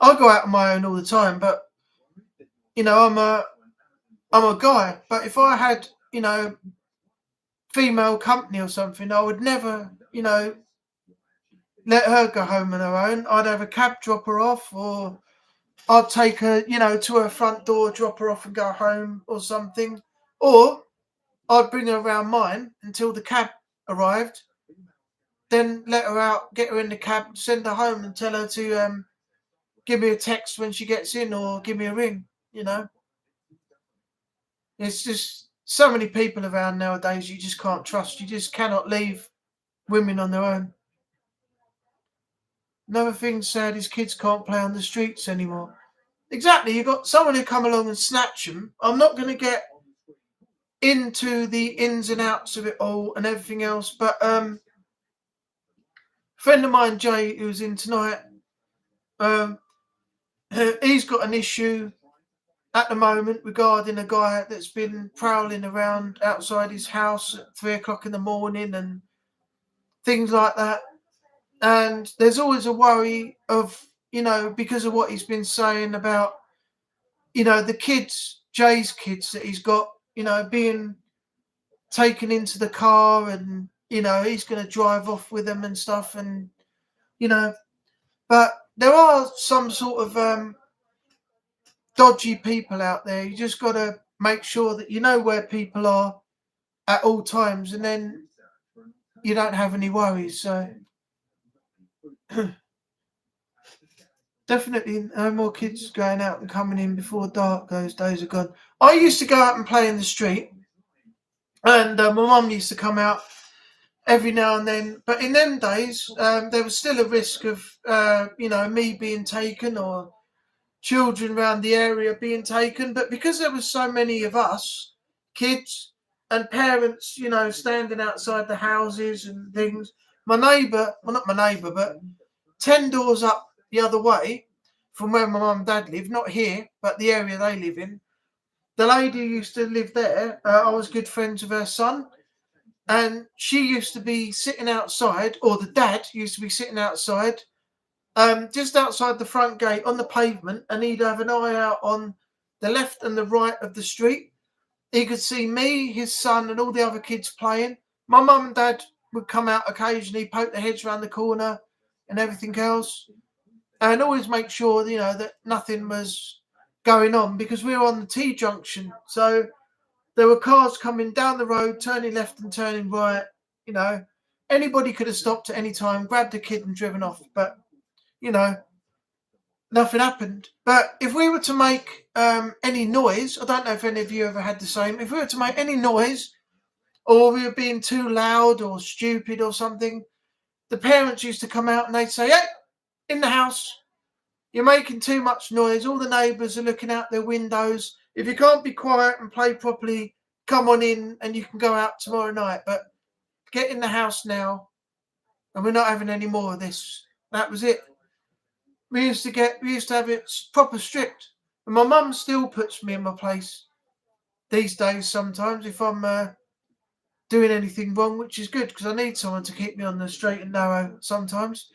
I go out on my own all the time, but you know, I'm a guy. But if I had, you know, female company or something, I would never, you know, let her go home on her own. I'd have a cab drop her off, or I'd take her, you know, to her front door, drop her off and go home or something. Or I'd bring her around mine until the cab arrived, then let her out, get her in the cab, send her home and tell her to give me a text when she gets in or give me a ring, you know. It's just so many people around nowadays you just can't trust. You just cannot leave women on their own. Another thing sad is kids can't play on the streets anymore. Exactly, you've got someone who come along and snatch them. I'm not going to get into the ins and outs of it all and everything else, but a friend of mine, Jay, who's in tonight, he's got an issue at the moment regarding a guy that's been prowling around outside his house at 3 o'clock in the morning and things like that. And there's always a worry of, you know, because of what he's been saying about, you know, the kids, Jay's kids that he's got, you know, being taken into the car and, you know, he's going to drive off with them and stuff. And, you know, but there are some sort of dodgy people out there. You just got to make sure that you know where people are at all times, and then you don't have any worries. So definitely no more kids going out and coming in before dark. Those days are gone. I used to go out and play in the street, and my mum used to come out every now and then. But in them days, there was still a risk of, you know, me being taken or children around the area being taken. But because there was so many of us, kids and parents, you know, standing outside the houses and things, my neighbour, well, not my neighbour, but 10 doors up the other way from where my mum and dad live, not here, but the area they live in, the lady who used to live there, I was good friends with her son, and she used to be sitting outside, or the dad used to be sitting outside, just outside the front gate on the pavement, and he'd have an eye out on the left and the right of the street. He could see me, his son, and all the other kids playing. My mum and dad would come out occasionally, poke their heads around the corner and everything else, and always make sure, you know, that nothing was going on, because we were on the T junction. So there were cars coming down the road, turning left and turning right. You know, anybody could have stopped at any time, grabbed a kid and driven off. But, you know, nothing happened. But if we were to make any noise, I don't know if any of you ever had the same, if we were to make any noise, or we were being too loud or stupid or something, the parents used to come out and they'd say, "Hey, in the house, you're making too much noise. All the neighbours are looking out their windows. If you can't be quiet and play properly, come on in and you can go out tomorrow night. But get in the house now, and we're not having any more of this." That was it. We used to have it proper strict. And my mum still puts me in my place these days sometimes if I'm doing anything wrong, which is good, because I need someone to keep me on the straight and narrow sometimes.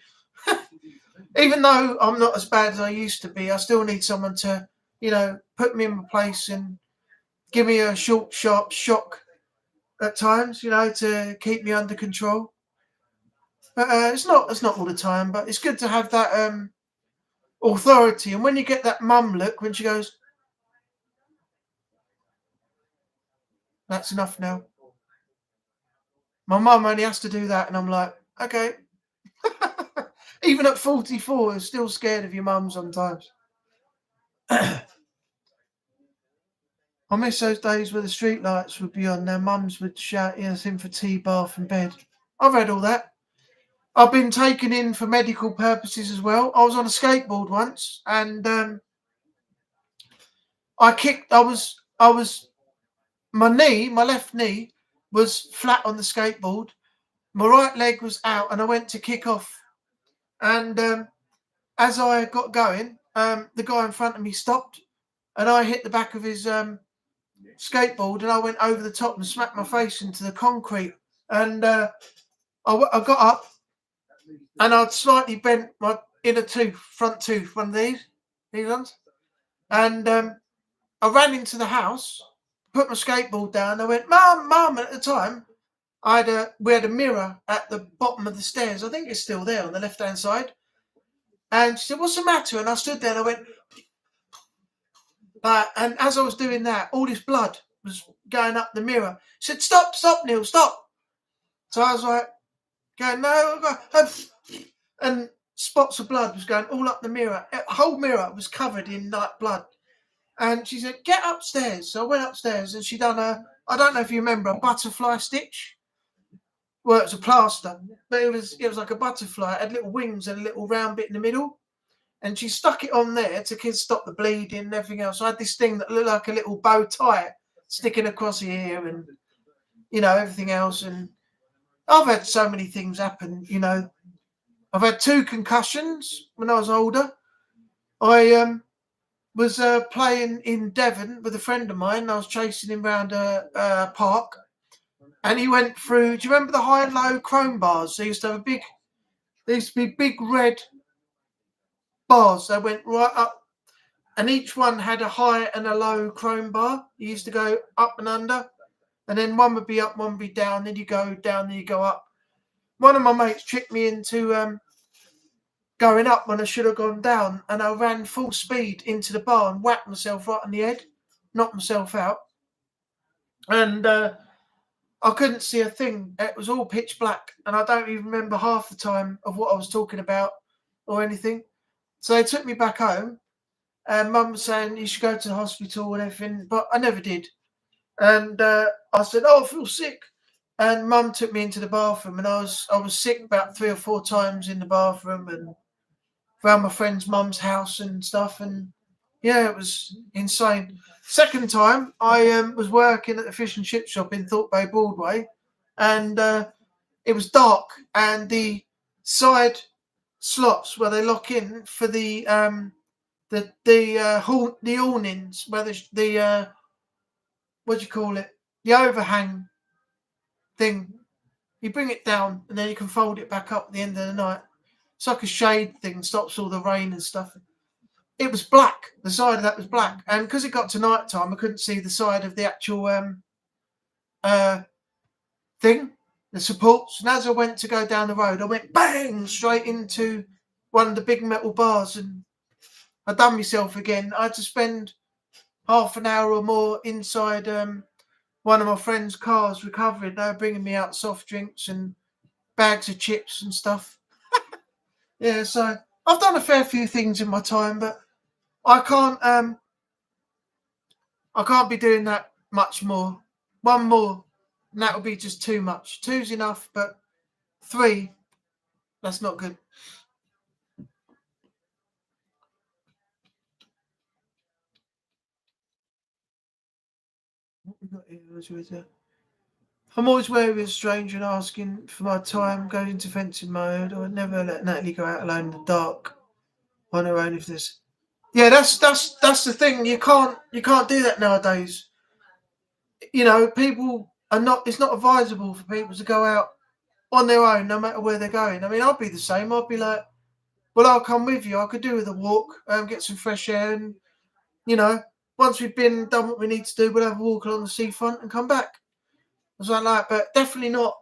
Even though I'm not as bad as I used to be, I still need someone to, you know, put me in my place and give me a short, sharp shock at times, you know, to keep me under control. But it's not all the time, but it's good to have that authority. And when you get that mum look, when she goes, "That's enough now." My mum only has to do that, and I'm like, okay. Even at 44, I'm still scared of your mum sometimes. I miss those days where the street lights would be on. Their mums would shout us in for tea, bath, and bed. I've read all that. I've been taken in for medical purposes as well. I was on a skateboard once, and my left knee was flat on the skateboard. My right leg was out, and I went to kick off. And as I got going, the guy in front of me stopped, and I hit the back of his skateboard, and I went over the top and smacked my face into the concrete. And I got up, and I'd slightly bent my inner tooth, front tooth, one of these ones. And I ran into the house, put my skateboard down. I went, Mum, Mum. And at the time, we had a mirror at the bottom of the stairs. I think it's still there on the left-hand side. And she said, what's the matter? And I stood there and I went, and as I was doing that, all this blood was going up the mirror. She said, stop, Neil, stop. So I was like, going, no, and spots of blood was going all up the mirror. The whole mirror was covered in like blood. And she said, get upstairs. So I went upstairs and she done I don't know if you remember, a butterfly stitch. Well, it was a plaster, but it was like a butterfly. It had little wings and a little round bit in the middle. And she stuck it on there to stop the bleeding and everything else. I had this thing that looked like a little bow tie sticking across here and, everything else. And I've had so many things happen, I've had 2 concussions when I was older. I was playing in Devon with a friend of mine. I was chasing him around a park. And he went through, do you remember the high and low chrome bars? They used to be big red bars. They went right up, and each one had a high and a low chrome bar. You used to go up and under, and then one would be up, one would be down, then you go down, then you go up. One of my mates tricked me into going up when I should have gone down, and I ran full speed into the bar and whacked myself right on the head, knocked myself out, and I couldn't see a thing. It was all pitch black, and I don't even remember half the time of what I was talking about or anything. So they took me back home, and Mum was saying you should go to the hospital and everything, but I never did. And I said, I feel sick. And Mum took me into the bathroom, and I was sick about 3 or 4 times in the bathroom and around my friend's mum's house and stuff. And yeah, it was insane. Second time, I was working at the fish and chip shop in Thorpe Bay Broadway, and it was dark, and the side slots where they lock in for the awnings, where the what do you call it? The overhang thing. You bring it down, and then you can fold it back up at the end of the night. It's like a shade thing, stops all the rain and stuff. It was black. The side of that was black, and because it got to night time, I couldn't see the side of the actual thing, the supports. And as I went to go down the road, I went bang straight into one of the big metal bars, and I done myself again. I had to spend half an hour or more inside one of my friends' cars recovering. They were bringing me out soft drinks and bags of chips and stuff. Yeah, so I've done a fair few things in my time, but I can't be doing that much more. One more, and that would be just too much. 2's enough, but 3, that's not good. What we got here? I'm always wary of a stranger and asking for my time, going into fencing mode. I would never let Natalie go out alone in the dark on her own if there's... Yeah, that's the thing. You can't do that nowadays. People are not. It's not advisable for people to go out on their own, no matter where they're going. I mean, I'd be the same. I'd be like, well, I'll come with you. I could do with a walk, get some fresh air, and once we've done what we need to do, we'll have a walk along the seafront and come back. I was like, but definitely not.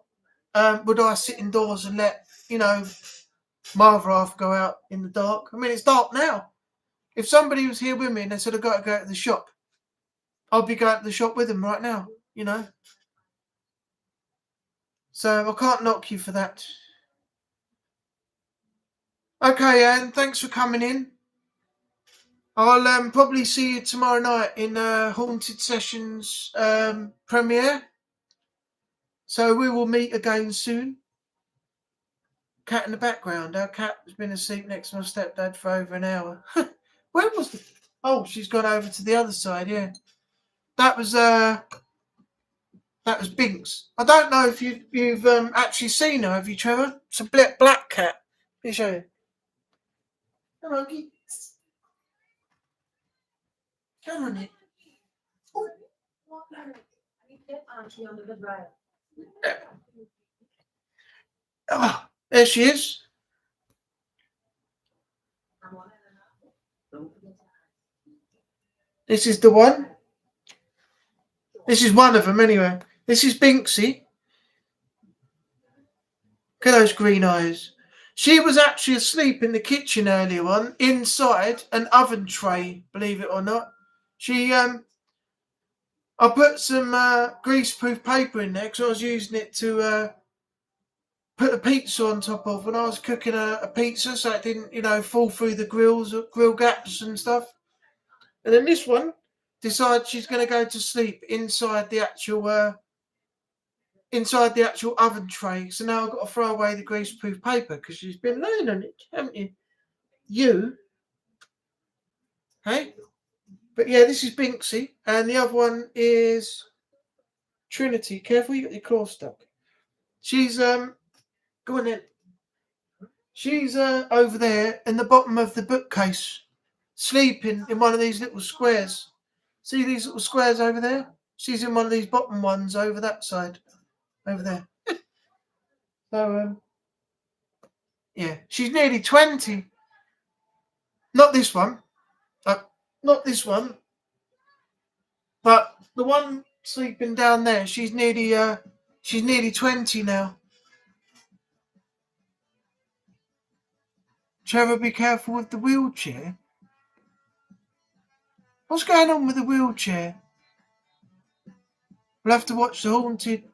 Would I sit indoors and let my other half go out in the dark? I mean, it's dark now. If somebody was here with me and they said I've got to go to the shop, I'll be going to the shop with them right now, So I can't knock you for that. Okay, Anne, thanks for coming in. I'll probably see you tomorrow night in Haunted Sessions premiere. So we will meet again soon. Cat in the background. Our cat has been asleep next to my stepdad for over an hour. Where was the... Oh, she's gone over to the other side, yeah. That was Binks. I don't know if you've actually seen her, have you, Trevor? It's a black cat. Let me show you. Come on, monkey. Come on, it. Auntie under the rail. Oh, there she is. This is the one. This is one of them anyway. This is Binksy. Look at those green eyes. She was actually asleep in the kitchen earlier on, inside an oven tray, believe it or not. I put some greaseproof paper in there because I was using it to put a pizza on top of when I was cooking a pizza, so it didn't, fall through the grill gaps and stuff. And then this one decides she's going to go to sleep inside the actual oven tray. So now I've got to throw away the greaseproof paper because she's been laying on it, haven't you? You, hey? But yeah, this is Binksy, and the other one is Trinity. Careful, you got your claw stuck. She's go on then. She's over there in the bottom of the bookcase, sleeping in one of these little squares. See these little squares over there? She's in one of these bottom ones over that side, over there. So yeah, she's nearly 20. Not this one. Not this one. But the one sleeping down there, she's nearly 20 now. Trevor, be careful with the wheelchair. What's going on with the wheelchair? We'll have to watch the Haunted.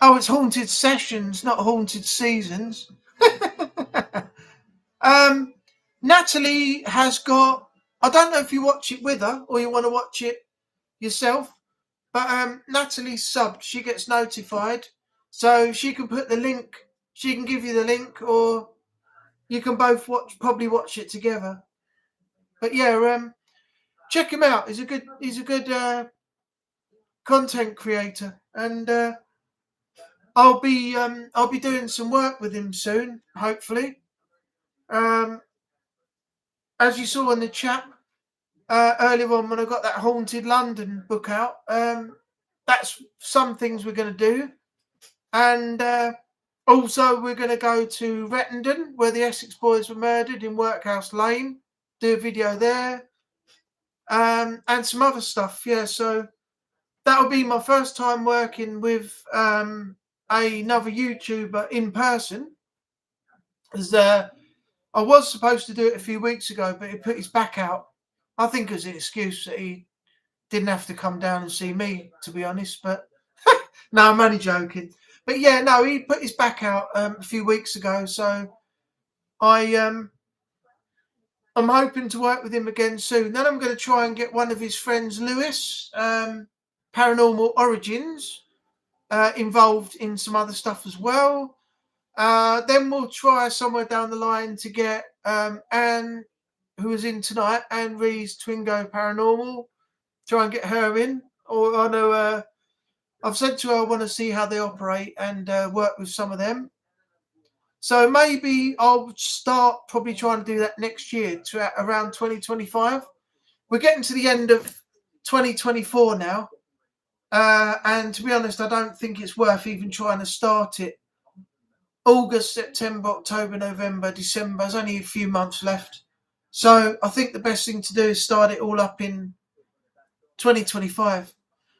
Oh, it's Haunted Sessions, not Haunted Seasons. Natalie has got. I don't know if you watch it with her or you want to watch it yourself, but Natalie's subbed. She gets notified, so she can put the link. She can give you the link, or you can both probably watch it together. But yeah, check him out. He's a good content creator, and I'll be doing some work with him soon, hopefully. As you saw in the chat earlier on when I got that Haunted London book out, that's some things we're going to do. And also we're going to go to Rettendon, where the Essex boys were murdered in Workhouse Lane, do a video there, and some other stuff. Yeah, so that'll be my first time working with another YouTuber in person. As I was supposed to do it a few weeks ago, but he put his back out. I think as an excuse that he didn't have to come down and see me, to be honest. But no, I'm only joking. But yeah, no, he put his back out a few weeks ago. So I'm hoping to work with him again soon. Then I'm going to try and get one of his friends, Lewis, Paranormal Origins, involved in some other stuff as well. Then we'll try somewhere down the line to get Anne, who was in tonight, Anne Rees Twingo Paranormal, try and get her in. Or I know I've said to her I want to see how they operate and work with some of them. So maybe I'll start probably trying to do that next year, to around 2025. We're getting to the end of 2024 now, and to be honest, I don't think it's worth even trying to start it. August, September, October, November, December. There's only a few months left. So I think the best thing to do is start it all up in 2025.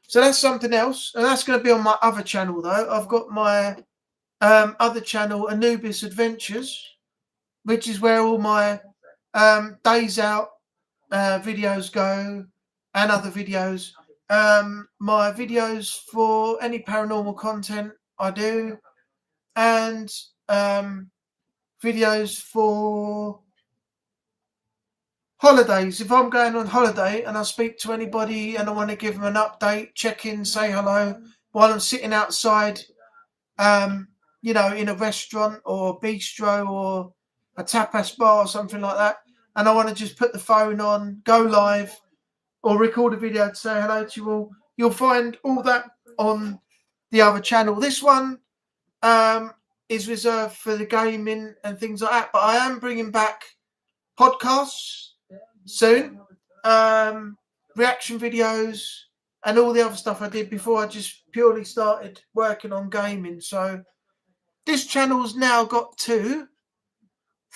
So that's something else. And that's going to be on my other channel, though. I've got my other channel, Anubis Adventures, which is where all my days out videos go and other videos. My videos for any paranormal content I do. And videos for holidays. If I'm going on holiday and I speak to anybody and I want to give them an update, check in, say hello while I'm sitting outside, in a restaurant or bistro or a tapas bar or something like that, and I want to just put the phone on, go live, or record a video to say hello to you all, you'll find all that on the other channel. This one is reserved for the gaming and things like that, but I am bringing back podcasts soon. reaction videos, and all the other stuff I did before I just purely started working on gaming. So this channel's now got to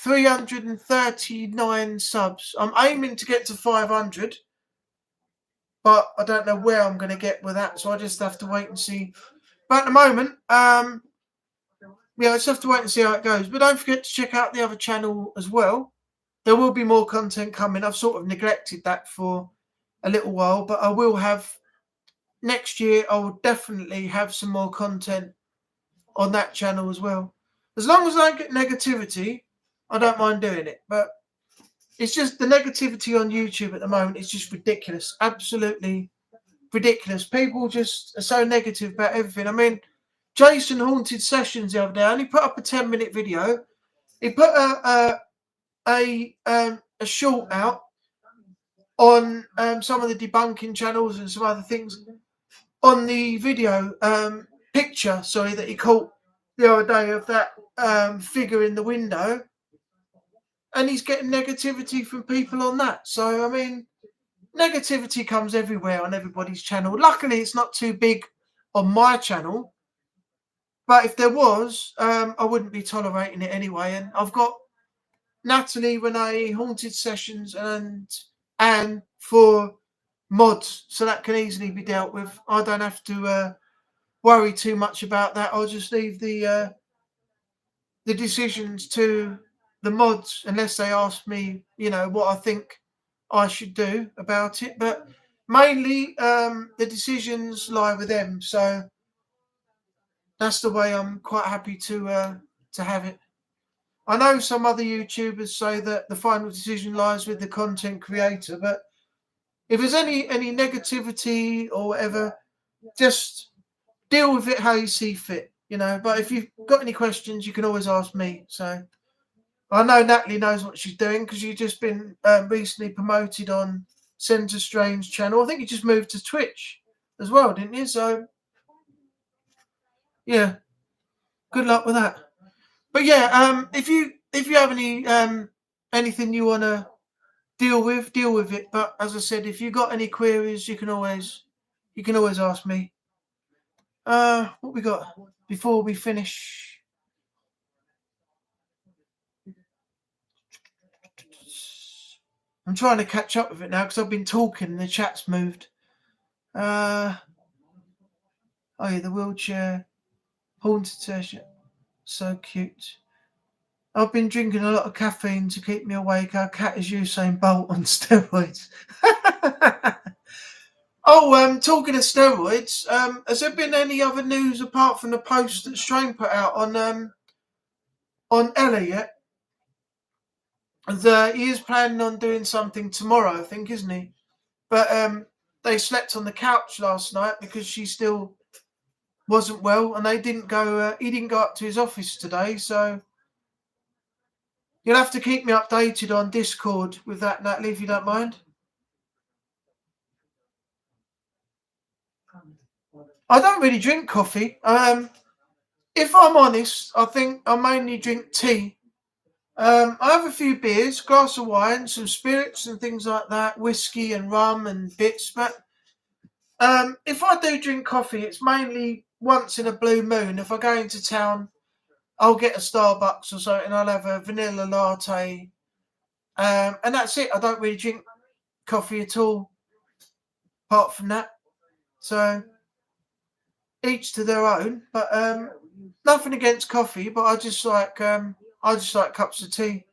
339 subs. I'm aiming to get to 500, but I don't know where I'm going to get with that, so I just have to wait and see. But at the moment, I just have to wait and see how it goes. But don't forget to check out the other channel as well. There will be more content coming. I've sort of neglected that for a little while, but I will have next year. I will definitely have some more content on that channel as well. As long as I don't get negativity, I don't mind doing it. But it's just the negativity on YouTube at the moment is just ridiculous. Absolutely ridiculous. People just are so negative about everything. I mean, Jason Haunted Sessions the other day only put up a 10-minute video. He put a short out on some of the debunking channels and some other things on the video picture, that he caught the other day of that figure in the window, and he's getting negativity from people on that. So I mean, negativity comes everywhere on everybody's channel. Luckily, it's not too big on my channel, but if there was, I wouldn't be tolerating it anyway. And I've got Natalie Renee Haunted Sessions and Anne for mods, so that can easily be dealt with. I don't have to worry too much about that. I'll just leave the decisions to the mods, unless they ask me, what I think I should do about it. But mainly, the decisions lie with them. So that's the way I'm quite happy to have it. I know some other YouTubers say that the final decision lies with the content creator, but if there's any negativity or whatever, just deal with it how you see fit, But if you've got any questions, you can always ask me. So I know Natalie knows what she's doing because you've just been recently promoted on Centre Strange channel. I think you just moved to Twitch as well, didn't you? So yeah, good luck with that. But yeah, if you have any anything you want to deal with it. But as I said, if you got any queries, you can always ask me. What we got before we finish? I'm trying to catch up with it now because I've been talking and the chat's moved. Oh yeah, the wheelchair haunted session, so cute. I've been drinking a lot of caffeine to keep me awake. Our cat is Usain Bolt on steroids. Talking of steroids, has there been any other news apart from the post that Strain put out on Ella yet? He is planning on doing something tomorrow, I think, isn't he? But they slept on the couch last night because she still wasn't well, and they didn't go. He didn't go up to his office today, so you'll have to keep me updated on Discord with that, Natalie, if you don't mind. I don't really drink coffee. If I'm honest, I think I mainly drink tea. I have a few beers, glass of wine, some spirits and things like that, whiskey and rum and bits. But if I do drink coffee, it's mainly once in a blue moon. If I go into town, I'll get a Starbucks or something. I'll have a vanilla latte, and that's it. I don't really drink coffee at all, apart from that. So each to their own. But nothing against coffee, but I just like cups of tea.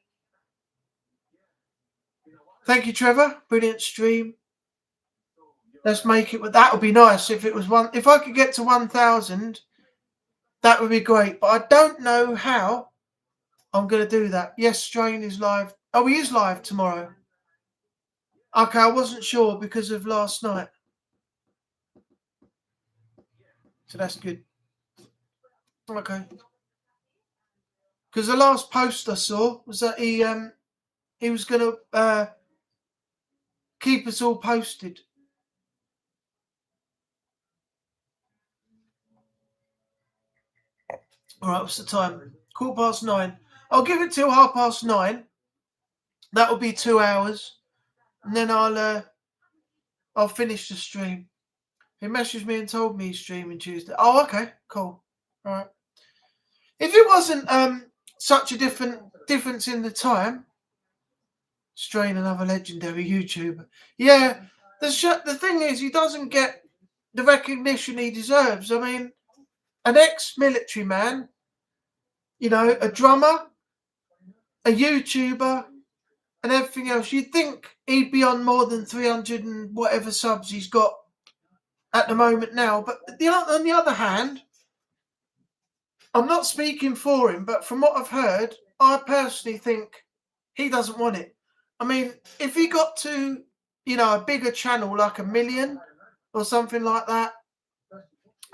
Thank you, Trevor. Brilliant stream. Let's make it. That would be nice if it was one. If I could get to 1,000, that would be great. But I don't know how I'm going to do that. Yes, Strain is live. Oh, he is live tomorrow. Okay, I wasn't sure because of last night. So that's good. Okay. Because the last post I saw was that he was going to keep us all posted. All right, what's the time? 9:15. I'll give it till 9:30. That will be 2 hours. and then I'll finish the stream. He messaged me and told me he's streaming Tuesday. Oh, okay, cool. All right. If it wasn't such a difference in the time, Strain, another legendary YouTuber. Yeah, the thing is, he doesn't get the recognition he deserves. I mean, an ex-military man, you know, a drummer, a YouTuber, and everything else. You'd think he'd be on more than 300 and whatever subs he's got at the moment now. But on the other hand, I'm not speaking for him, but from what I've heard, I personally think he doesn't want it. I mean, if he got to, you know, a bigger channel like 1 million or something like that,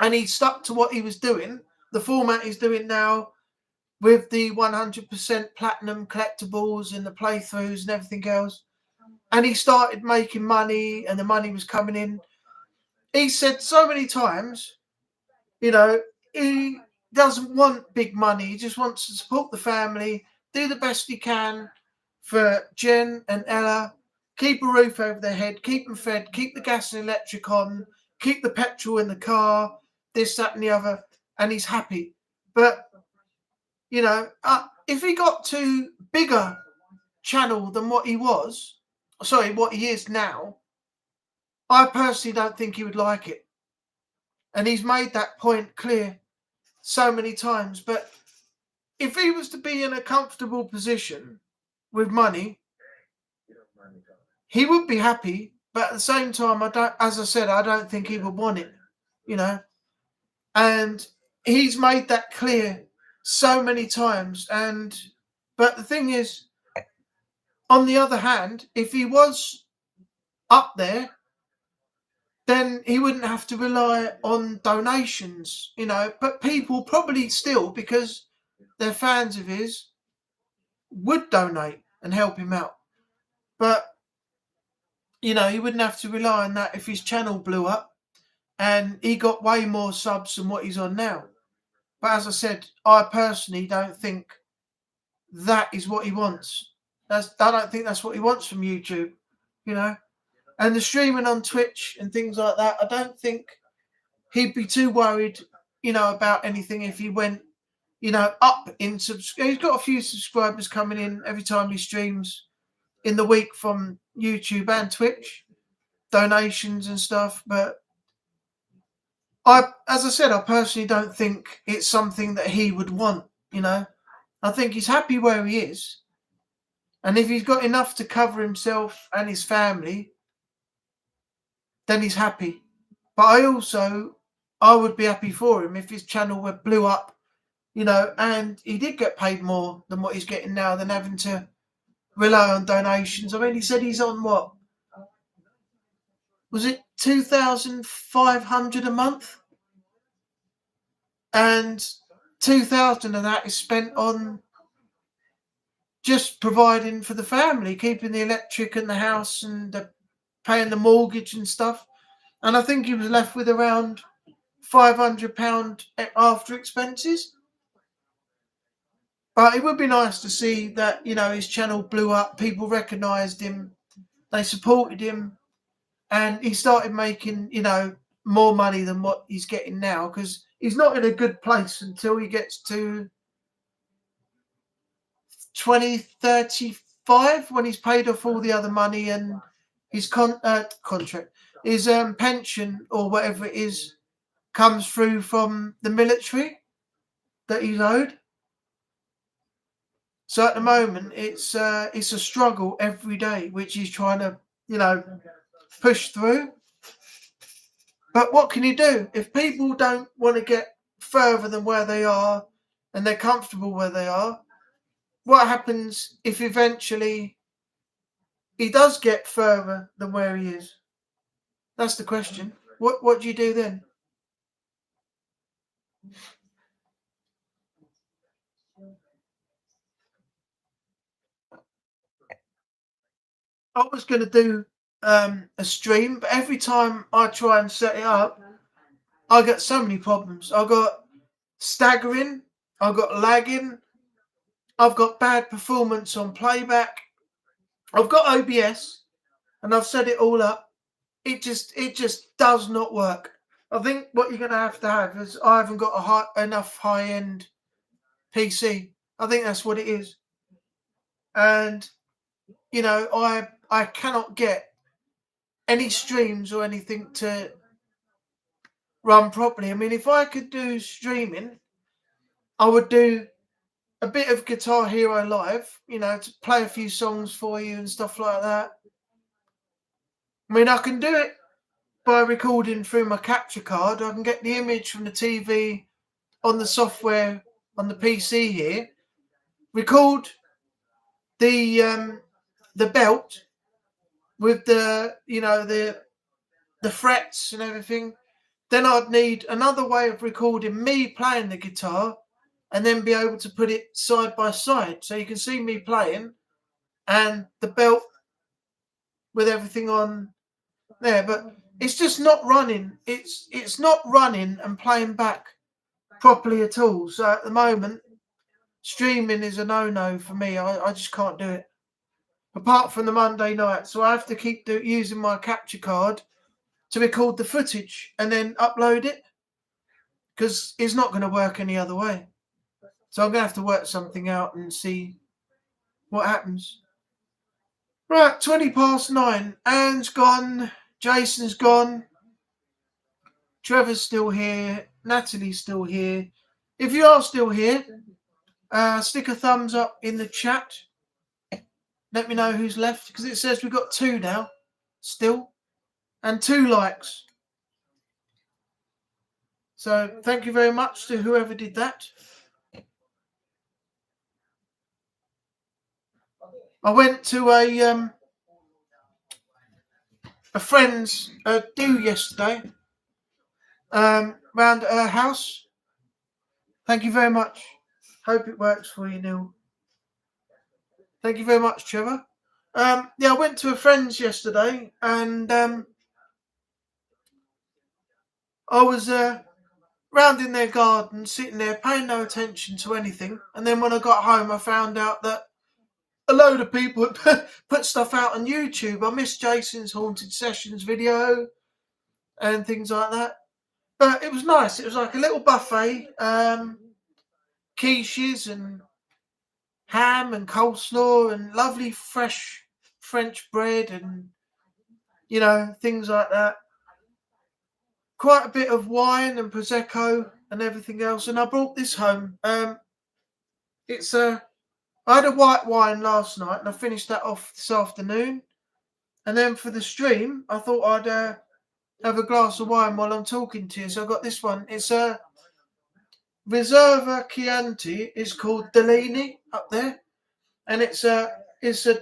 and he stuck to what he was doing, the format he's doing now with the 100% platinum collectibles and the playthroughs and everything else, and he started making money and the money was coming in, he said so many times, you know, he doesn't want big money. He just wants to support the family, do the best he can for Jen and Ella, keep a roof over their head, keep them fed, keep the gas and electric on, keep the petrol in the car, this, that, and the other, and he's happy. But, you know, if he got to bigger channel than what he is now, I personally don't think he would like it. And he's made that point clear so many times. But if he was to be in a comfortable position with money, he would be happy. But at the same time, as I said, I don't think he would want it, you know. And he's made that clear so many times. But the thing is, on the other hand, if he was up there, then he wouldn't have to rely on donations, you know. But people probably still, because they're fans of his, would donate and help him out. But, you know, he wouldn't have to rely on that if his channel blew up and he got way more subs than what he's on now. But as I said, I personally don't think that is what he wants. I don't think that's what he wants from YouTube, you know. And the streaming on Twitch and things like that, I don't think he'd be too worried, you know, about anything if he went, you know, up in he's got a few subscribers coming in every time he streams in the week from YouTube and Twitch, donations and stuff. But as I said, I personally don't think it's something that he would want, you know. I think he's happy where he is. And if he's got enough to cover himself and his family, then he's happy. But I would be happy for him if his channel blew up, you know, and he did get paid more than what he's getting now, than having to rely on donations. I mean, he said he's on what? Was it 2,500 a month? And 2,000 of that is spent on just providing for the family, keeping the electric and the house and paying the mortgage and stuff. And I think he was left with around £500 after expenses. But it would be nice to see that, you know, his channel blew up, people recognised him, they supported him, and he started making, you know, more money than what he's getting now, because he's not in a good place until he gets to 2035, when he's paid off all the other money and his contract, his pension or whatever it is comes through from the military that he's owed. So at the moment, it's a struggle every day, which he's trying to, you know, push through. But what can you do? If people don't want to get further than where they are and they're comfortable where they are, what happens if eventually he does get further than where he is? That's the question. What do you do then? I was going to do a stream, but every time I try and set it up, I get so many problems. I've got staggering, I've got lagging, I've got bad performance on playback, I've got OBS, and I've set it all up. It just does not work. I think what you're going to have is I haven't got enough high-end PC. I think that's what it is. And, you know, I cannot get any streams or anything to run properly. I mean, if I could do streaming, I would do a bit of Guitar Hero Live, you know, to play a few songs for you and stuff like that. I mean, I can do it by recording through my capture card. I can get the image from the TV on the software on the PC here, record the belt with the, you know, the frets and everything. Then I'd need another way of recording me playing the guitar, and then be able to put it side by side so you can see me playing and the belt with everything on there. But it's just not running. It's not running and playing back properly at all. So at the moment, streaming is a no-no for me. I just can't do it. Apart from the Monday night. So I have to keep using my capture card to record the footage and then upload it, because it's not going to work any other way. So I'm going to have to work something out and see what happens. Right, 9:20. Anne's gone. Jason's gone. Trevor's still here. Natalie's still here. If you are still here, stick a thumbs up in the chat. Let me know who's left, because it says we've got 2 now, still, and 2 likes. So thank you very much to whoever did that. I went to a friend's do yesterday, round at her house. Thank you very much. Hope it works for you, Neil. Thank you very much, Trevor. Yeah, I went to a friend's yesterday, and I was round in their garden, sitting there, paying no attention to anything. And then when I got home, I found out that a load of people put stuff out on YouTube. I missed Jason's Haunted Sessions video and things like that. But it was nice. It was like a little buffet, quiches and ham and coleslaw and lovely fresh French bread and, you know, things like that. Quite a bit of wine and Prosecco and everything else. And I brought this home. It's I had a white wine last night and I finished that off this afternoon. And then for the stream, I thought I'd have a glass of wine while I'm talking to you. So I got this one. It's a Reserva Chianti. It's called Delaney up there. And it's a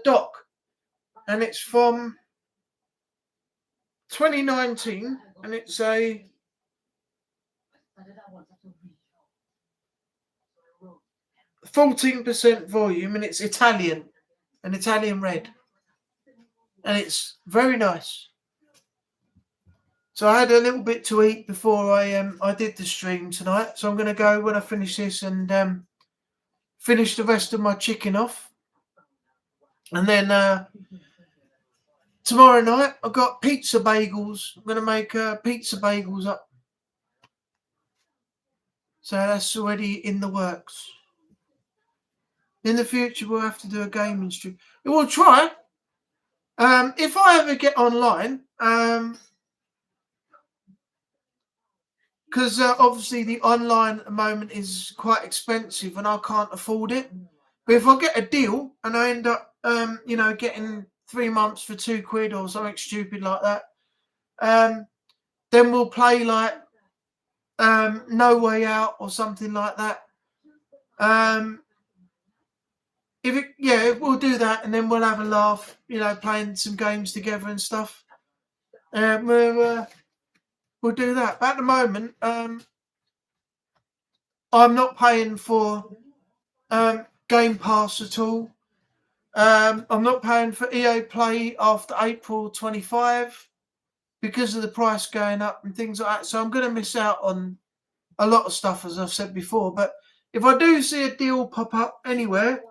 DOC. And it's from 2019. And it's a 14% volume, and it's Italian, an Italian red, and it's very nice. So I had a little bit to eat before I did the stream tonight. So I'm going to go when I finish this and finish the rest of my chicken off, and then tomorrow night I've got pizza bagels. I'm going to make pizza bagels up. So that's already in the works. In the future, we'll have to do a gaming stream. We'll try. If I ever get online, because obviously the online at the moment is quite expensive and I can't afford it. But if I get a deal and I end up, you know, getting 3 months for £2 or something stupid like that, then we'll play like No Way Out or something like that. We'll do that, and then we'll have a laugh, you know, playing some games together and stuff. We'll do that. But at the moment, I'm not paying for Game Pass at all. I'm not paying for EA Play after April 25 because of the price going up and things like that. So I'm going to miss out on a lot of stuff, as I've said before. But if I do see a deal pop up anywhere,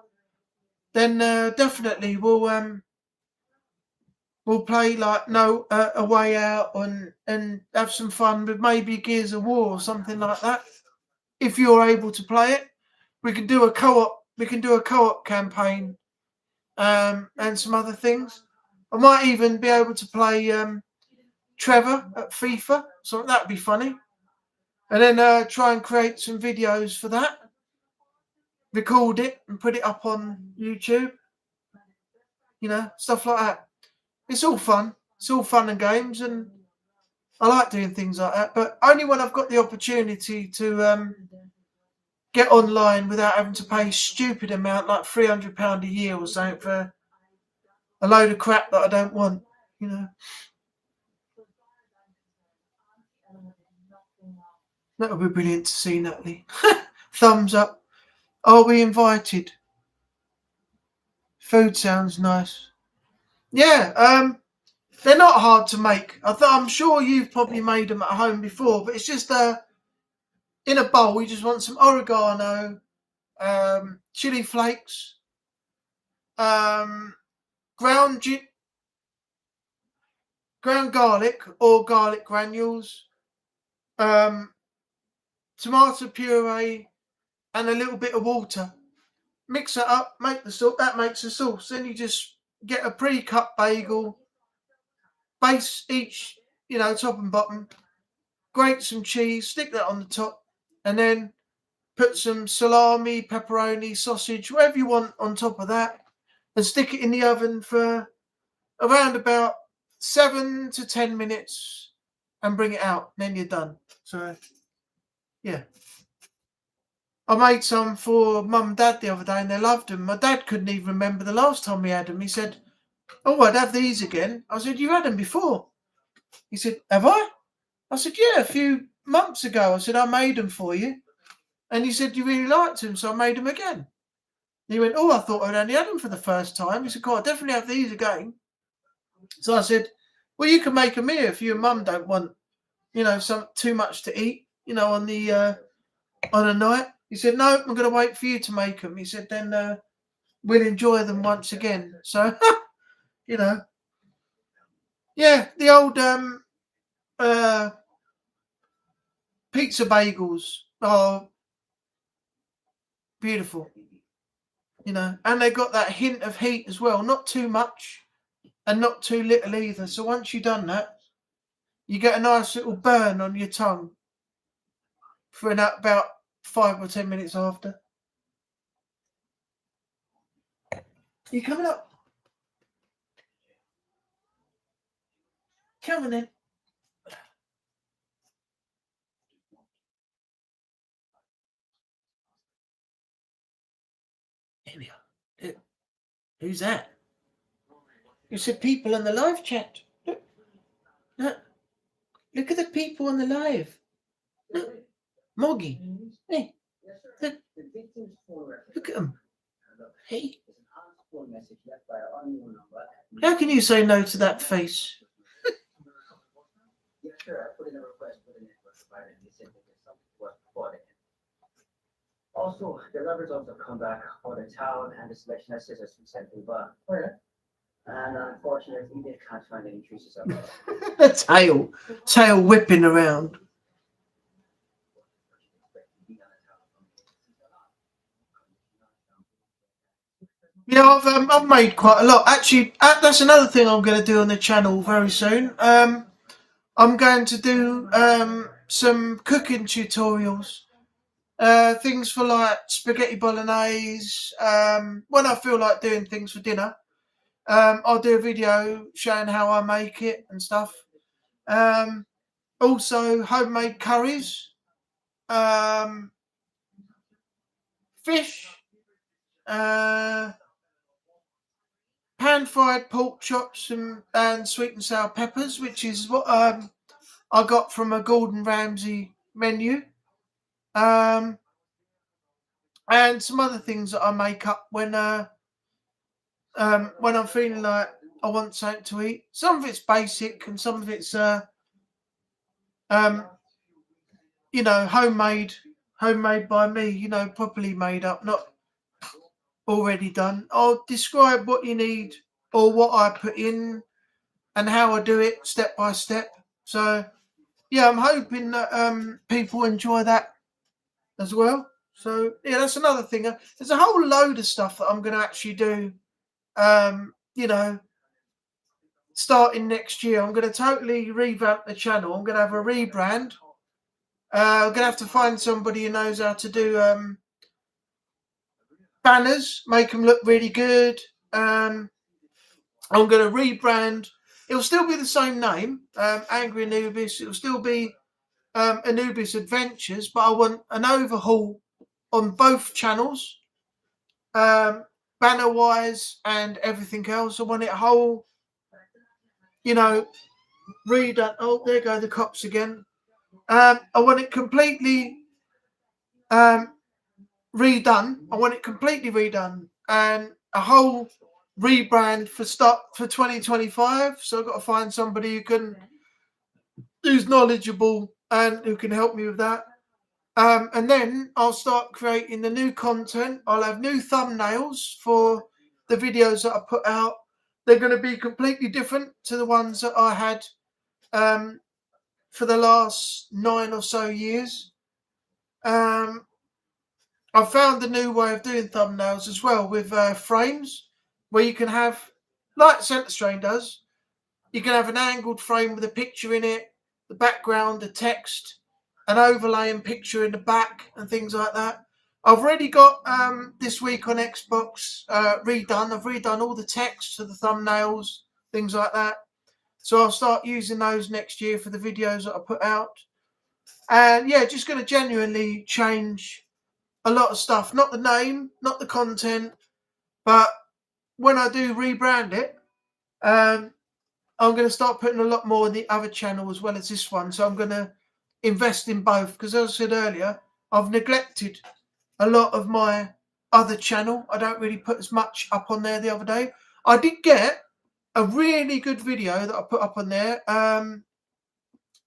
then definitely we'll we'll play like A Way Out and have some fun with maybe Gears of War or something like that. If you're able to play it, we can do a co-op. We can do a co-op campaign, and some other things. I might even be able to play Trevor at FIFA, so that'd be funny. And then try and create some videos for that, record it and put it up on YouTube. You know, stuff like that. It's all fun. It's all fun and games, and I like doing things like that. But only when I've got the opportunity to get online without having to pay a stupid amount, like £300 a year or something, for a load of crap that I don't want. You know. That would be brilliant to see, Natalie. Thumbs up. Are we invited? Food sounds nice. Yeah, they're not hard to make. I'm sure you've probably made them at home before, but it's just in a bowl. You just want some oregano, chili flakes, ground garlic or garlic granules, tomato puree, and a little bit of water. Mix it up, make the sauce. That makes the sauce. Then you just get a pre-cut bagel, base each, top and bottom. Grate some cheese, stick that on the top, and then put some salami, pepperoni, sausage, whatever you want on top of that, and stick it in the oven for around about 7 to 10 minutes, and bring it out. Then you're done. So, yeah. I made some for Mum and Dad the other day, and they loved them. My dad couldn't even remember the last time we had them. He said, "Oh, I'd have these again." I said, "You had them before?" He said, "Have I?" I said, "Yeah, a few months ago." I said, "I made them for you." And he said, "You really liked them, so I made them again." And he went, "Oh, I thought I'd only had them for the first time." He said, "God, I definitely have these again." So I said, "Well, you can make them here if you and Mum don't want, too much to eat, on a night." He said, "No, I'm going to wait for you to make them." He said, "Then we'll enjoy them once again." So, yeah, the old pizza bagels are beautiful, and they got that hint of heat as well. Not too much and not too little either. So once you've done that, you get a nice little burn on your tongue for about 5 or 10 minutes after. You coming up? Come on then. Here we are. Who's that? You said people on the live chat. Look at the people on the live. Look, Moggy. Hey, look at them. Hey. How can you say no to that face? Also, the lab results have come back for the town and the selection assist has been sent over. And unfortunately, they can't find any traces of it. tail whipping around. Yeah, I've made quite a lot. Actually, that's another thing I'm going to do on the channel very soon. I'm going to do some cooking tutorials. Things for like spaghetti bolognese. When I feel like doing things for dinner, I'll do a video showing how I make it and stuff. Also, homemade curries, fish, pan-fried pork chops and sweet and sour peppers, which is what I got from a Gordon Ramsay menu. And some other things that I make up when I'm feeling like I want something to eat. Some of it's basic, and some of it's homemade by me. Properly made up, not already done. I'll describe what you need or what I put in and how I do it step by step. So yeah, I'm hoping that people enjoy that as well. So yeah, that's another thing. There's a whole load of stuff that I'm going to actually do. You know, starting next year, I'm going to totally revamp the channel. I'm going to have a rebrand. I'm going to have to find somebody who knows how to do banners, make them look really good. I'm going to rebrand. It'll still be the same name, Angry Anubis. It'll still be Anubis Adventures, but I want an overhaul on both channels, banner wise and everything else. I want it whole, you know, redone. Oh, there go the cops again. I want it completely redone. I want it completely redone and a whole rebrand for 2025. So I've got to find somebody who's knowledgeable and who can help me with that. And then I'll start creating the new content. I'll have new thumbnails for the videos that I put out. They're going to be completely different to the ones that I had for the last 9 or so years. I found a new way of doing thumbnails as well with frames, where you can have, like Centre Strain does, you can have an angled frame with a picture in it, the background, the text, an overlay and picture in the back and things like that. I've already got This Week on Xbox redone. I've redone all the text for the thumbnails, things like that. So I'll start using those next year for the videos that I put out. And yeah, just going to genuinely change a lot of stuff. Not the name, not the content, but when I do rebrand it, I'm going to start putting a lot more in the other channel as well as this one. So I'm going to invest in both because, as I said earlier, I've neglected a lot of my other channel. I don't really put as much up on there the other day. I did get a really good video that I put up on there.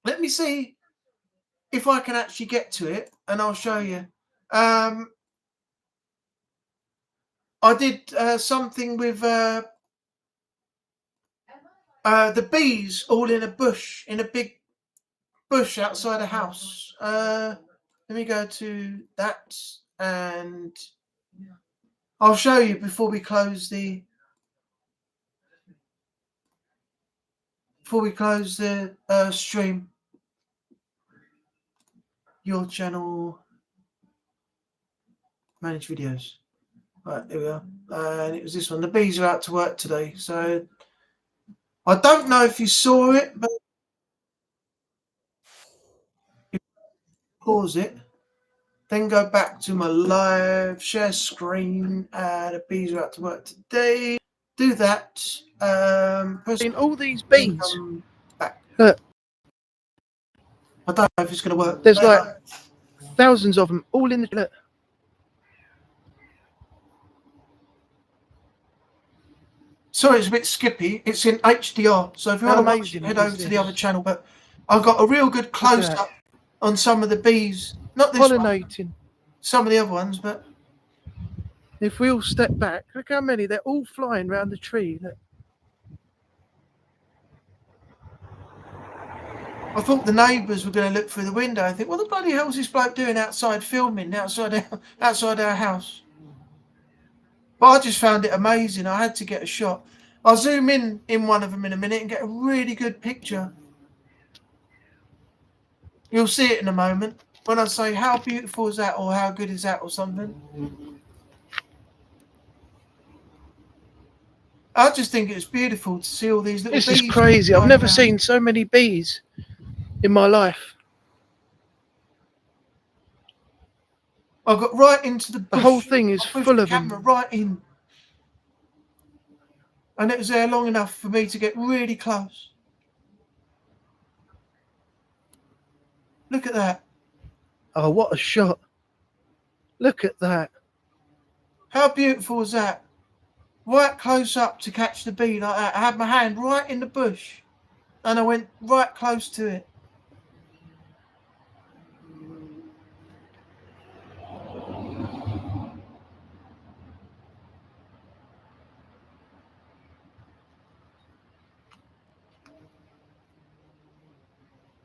Let me see if I can actually get to it and I'll show you. I did something with the bees all in a bush, in a big bush outside a house. Let me go to that and I'll show you before we close the stream. Your channel, manage videos. Right, there we are. And it was this one. The bees are out to work today, so I don't know if you saw it, but pause it. Then go back to my live, share screen. The bees are out to work today. Do that. In all these bees. Back. Look. I don't know if it's going to work. There's like thousands of them all in the. Look. Sorry, it's a bit skippy. It's in HDR, so if you want to watch it, head over to the other channel. But I've got a real good close up on some of the bees. Not this pollinating one, some of the other ones, but if we all step back, look how many. They're all flying around the tree. Look. I thought the neighbours were going to look through the window and think, what the bloody hell is this bloke doing outside filming outside our house? But I just found it amazing. I had to get a shot. I'll zoom in one of them in a minute and get a really good picture. You'll see it in a moment when I say how beautiful is that or how good is that or something. I just think it's beautiful to see all these little bees. This is crazy. I've never seen so many bees in my life. I got right into the bush. The whole thing is full of them. Right in. And it was there long enough for me to get really close. Look at that. Oh, what a shot. Look at that. How beautiful was that? Right close up to catch the bee like that. I had my hand right in the bush and I went right close to it.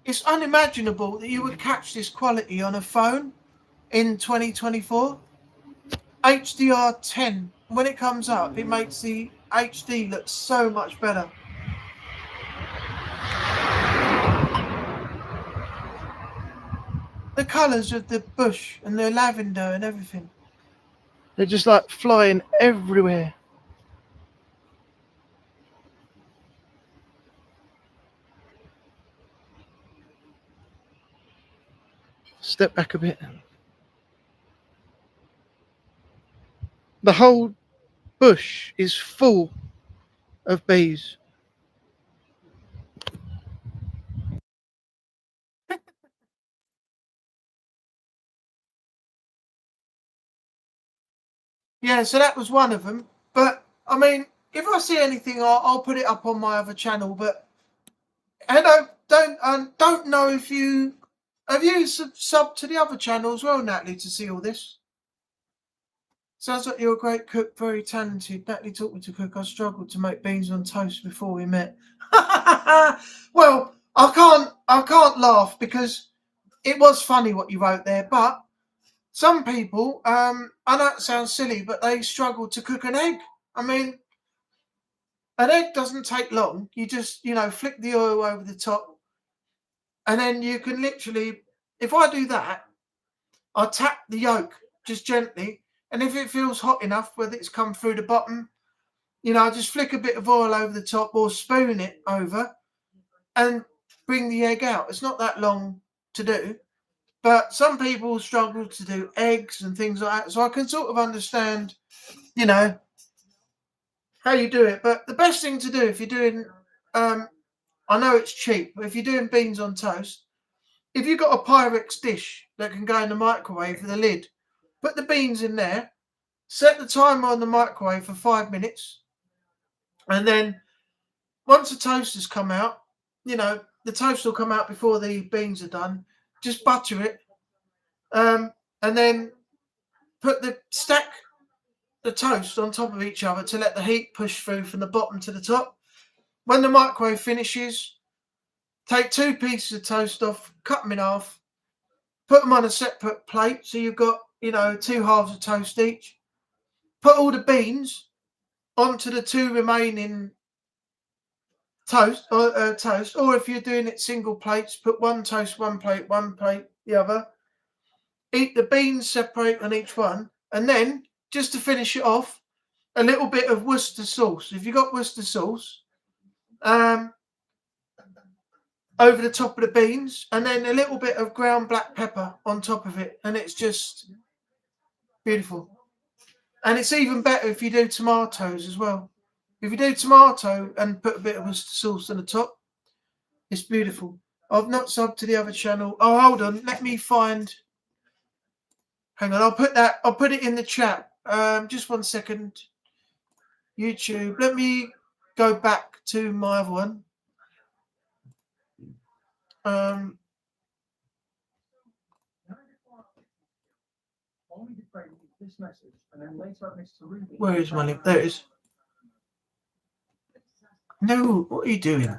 It's unimaginable that you would catch this quality on a phone in 2024. HDR10, when it comes up, it makes the HD look so much better. The colours of the bush and the lavender and everything. They're just like flying everywhere. Step back a bit. The whole bush is full of bees. Yeah, so that was one of them. But I mean, if I see anything, I'll put it up on my other channel. But I don't know if you have you subbed to the other channel as well, Natalie, to see all this. Sounds like you're a great cook, very talented. Natalie taught me to cook. I struggled to make beans on toast before we met. Well, I can't laugh because it was funny what you wrote there, but some people, I know it sounds silly, but they struggle to cook an egg. I mean, an egg doesn't take long. You just, flick the oil over the top, and then you can literally, if I do that, I tap the yolk just gently, and if it feels hot enough, whether it's come through the bottom, I just flick a bit of oil over the top or spoon it over and bring the egg out. It's not that long to do. But some people struggle to do eggs and things like that. So I can sort of understand, how you do it. But the best thing to do if you're doing, I know it's cheap, but if you're doing beans on toast, if you've got a Pyrex dish that can go in the microwave with a lid, put the beans in there, set the timer on the microwave for 5 minutes. And then once the toast has come out, the toast will come out before the beans are done. Just butter it, and then stack the toast on top of each other to let the heat push through from the bottom to the top. When the microwave finishes, take 2 pieces of toast off, cut them in half, put them on a separate plate so you've got 2 halves of toast each. Put all the beans onto the 2 remaining toast, or if you're doing it single plates, put 1 toast, 1 plate the other. Eat the beans separate on each one, and then just to finish it off, a little bit of Worcester sauce. If you've got Worcester sauce, over the top of the beans, and then a little bit of ground black pepper on top of it, and it's just beautiful. And it's even better if you do tomatoes as well. If you do tomato and put a bit of Worcester sauce on the top, it's beautiful. I've not subbed to the other channel. Oh, hold on. Let me find. Hang on. I'll put it in the chat. Just 1 second. YouTube. Let me go back to my other one. Where is my link? There it is. No, what are you doing?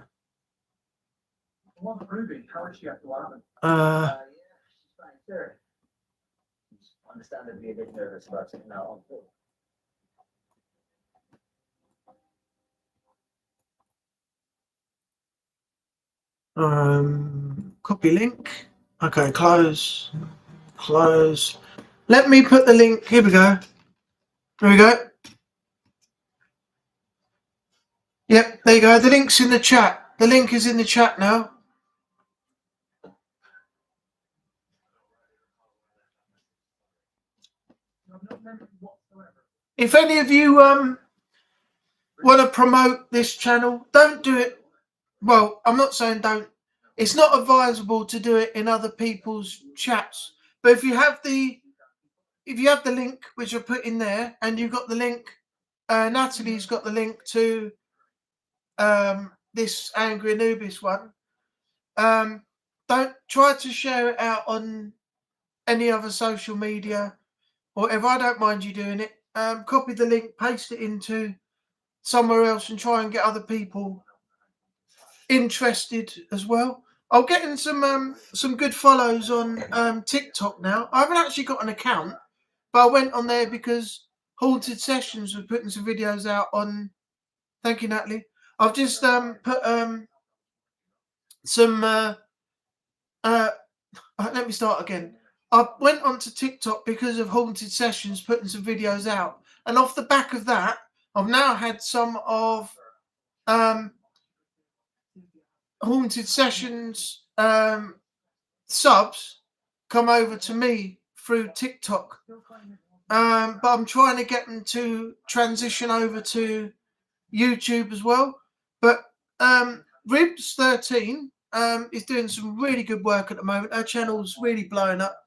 Ruby, how is she after what happened? Yeah, she's fine, sure. Understandably a bit nervous about it now. Copy link. Okay, close. Let me put the link. Here we go. There we go. Yep, there you go. The link's in the chat. The link is in the chat now. If any of you want to promote this channel, don't do it. Well, I'm not saying don't. It's not advisable to do it in other people's chats. But if you have the link, which I put in there, and you've got the link, Natalie's got the link to this Angry Anubis one. Don't try to share it out on any other social media or whatever. I don't mind you doing it. Copy the link, paste it into somewhere else, and try and get other people interested as well. I'm getting some good follows on TikTok now. I haven't actually got an account, but I went on there because Haunted Sessions were putting some videos out on. Thank you, Natalie. I've just put some. Let me start again. I went onto TikTok because of Haunted Sessions putting some videos out, and off the back of that, I've now had some of Haunted Sessions subs come over to me through TikTok. But I'm trying to get them to transition over to YouTube as well. But Ribs13 is doing some really good work at the moment. Her channel's really blowing up.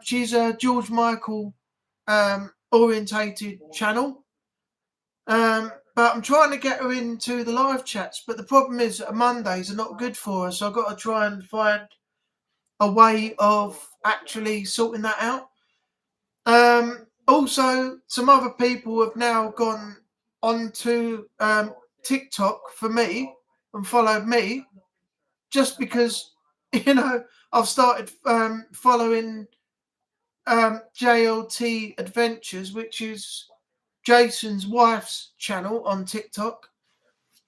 She's a George Michael orientated channel. But I'm trying to get her into the live chats. But the problem is that Mondays are not good for her. So I've got to try and find a way of actually sorting that out. Also, some other people have now gone onto TikTok for me and followed me just because, I've started following JLT Adventures, which is Jason's wife's channel on TikTok.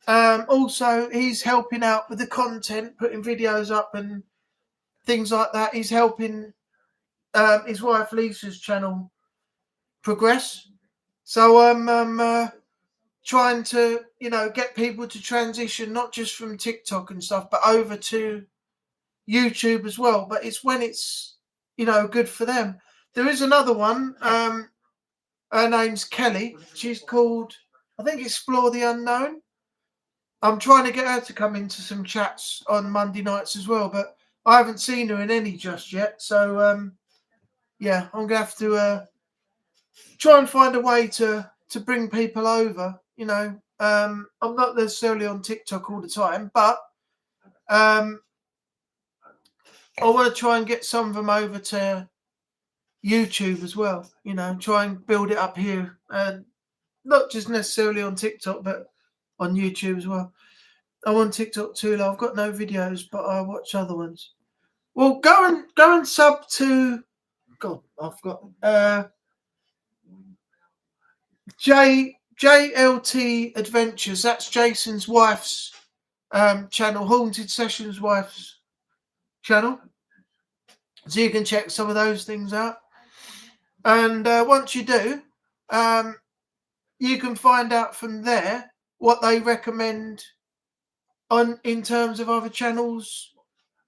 Also, he's helping out with the content, putting videos up and things like that. He's helping his wife Lisa's channel progress. So I'm trying to, get people to transition not just from TikTok and stuff, but over to YouTube as well. But it's when it's, good for them. There is another one. Her name's Kelly. She's called, I think, Explore the Unknown. I'm trying to get her to come into some chats on Monday nights as well, but I haven't seen her in any just yet. So, yeah, I'm going to have to try and find a way to bring people over. I'm not necessarily on TikTok all the time, but I want to try and get some of them over to YouTube as well. Try and build it up here, and not just necessarily on TikTok, but on YouTube as well. I'm on TikTok too. I've got no videos, but I watch other ones. Well, go and sub to. God, I've got JLT Adventures. That's Jason's wife's channel, Haunted Sessions wife's channel. So you can check some of those things out. And once you do, you can find out from there what they recommend in terms of other channels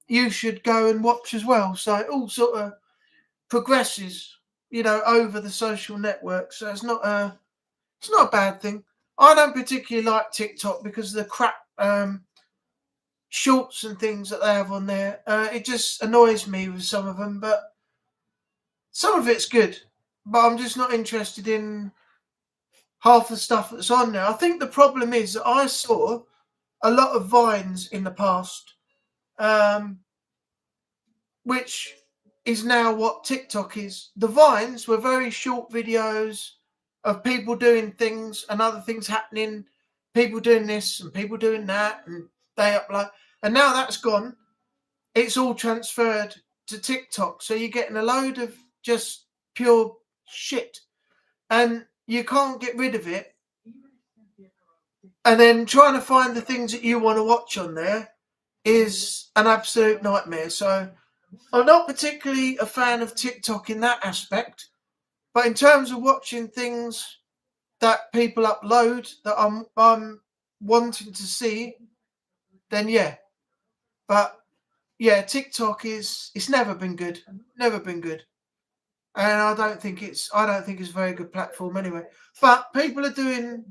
you should go and watch as well. So it all sort of progresses, over the social networks. So it's not a bad thing. I don't particularly like TikTok because of the crap shorts and things that they have on there. It just annoys me with some of them, but some of it's good. But I'm just not interested in half the stuff that's on there. I think the problem is that I saw a lot of Vines in the past, which is now what TikTok is. The Vines were very short videos of people doing things and other things happening, people doing this and people doing that, and they upload. And now that's gone. It's all transferred to TikTok. So you're getting a load of just pure shit. And you can't get rid of it. And then trying to find the things that you want to watch on there is an absolute nightmare. So I'm not particularly a fan of TikTok in that aspect. But in terms of watching things that people upload that I'm wanting to see, then yeah. But yeah, TikTok it's never been good. Never been good. And I don't think it's a very good platform anyway. But people are doing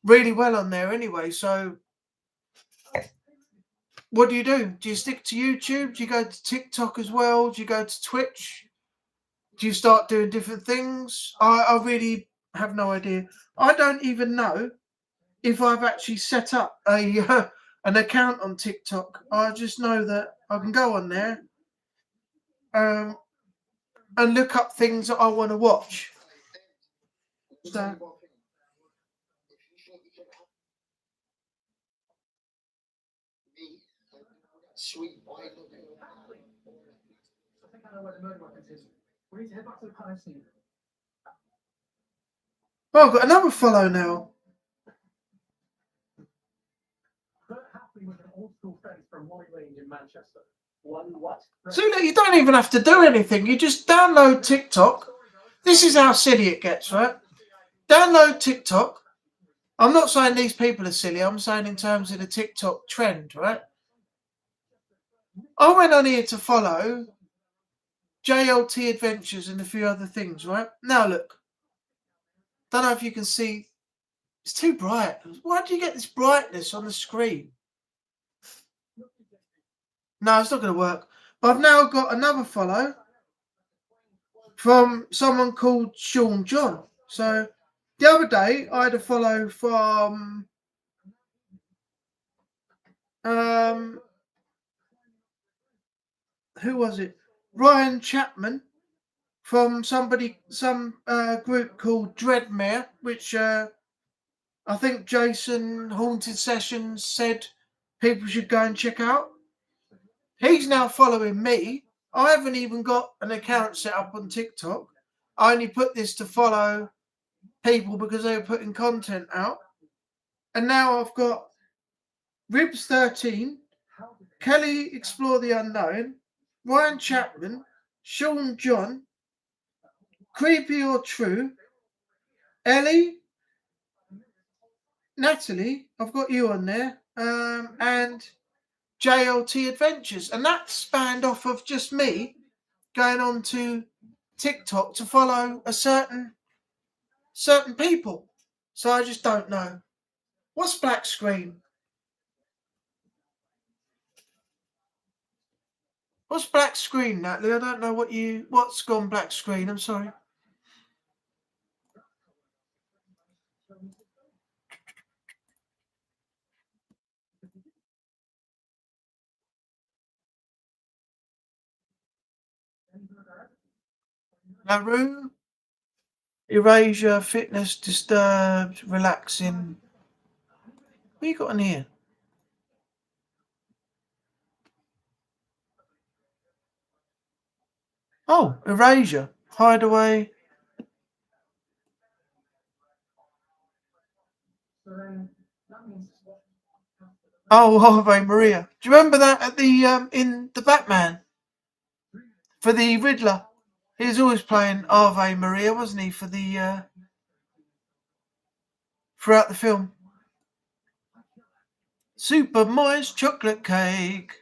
really well on there anyway. So what do? Do you stick to YouTube? Do you go to TikTok as well? Do you go to Twitch? Do you start doing different things? I really have no idea. I don't even know if I've actually set up an account on TikTok. I just know that I can go on there and look up things that I want to watch. So, I think I know where the murder weapon is. We need to head back to the crime scene. Oh, I've got another follow now. Bert Hapley was an old school friend from White Range in Manchester. One what? See, look, you don't even have to do anything. You just download TikTok. This is how silly it gets, right? Download TikTok. I'm not saying these people are silly. I'm saying in terms of the TikTok trend, right? I went on here to follow JLT Adventures and a few other things, right? Now look. Don't know if you can see. It's too bright. Why do you get this brightness on the screen? No, it's not going to work. But I've now got another follow from someone called Sean John. So the other day I had a follow from who was it? Ryan Chapman from some group called Dreadmare, which I think Jason Haunted Sessions said people should go and check out. He's now following me. I haven't even got an account set up on TikTok. I only put this to follow people because they were putting content out. And now I've got Ribs13, Kelly Explore the Unknown, Ryan Chapman, Sean John, Creepy or True, Ellie, Natalie, I've got you on there, and JLT Adventures. And that spanned off of just me going on to TikTok to follow a certain people. So I just don't know. What's black screen? What's black screen, Natalie? I don't know what's gone black screen. I'm sorry. Naru, Erasure, Fitness, Disturbed, Relaxing. What you got in here? Oh, Erasure, Hideaway. Oh, Ave Maria. Do you remember that at the in the Batman for the Riddler? He was always playing Ave Maria, wasn't he, for the throughout the film? Super moist chocolate cake.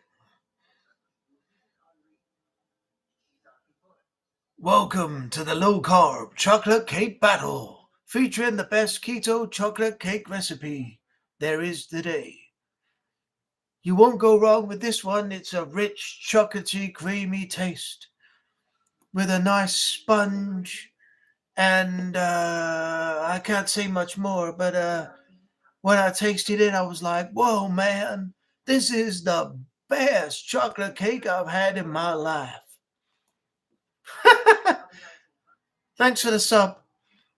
Welcome to the low carb chocolate cake battle, featuring the best keto chocolate cake recipe there is today. You won't go wrong with this one. It's a rich, chocolatey, creamy taste with a nice sponge, and I can't say much more, but when I tasted it, I was like, whoa, man, this is the best chocolate cake I've had in my life. Thanks for the sub.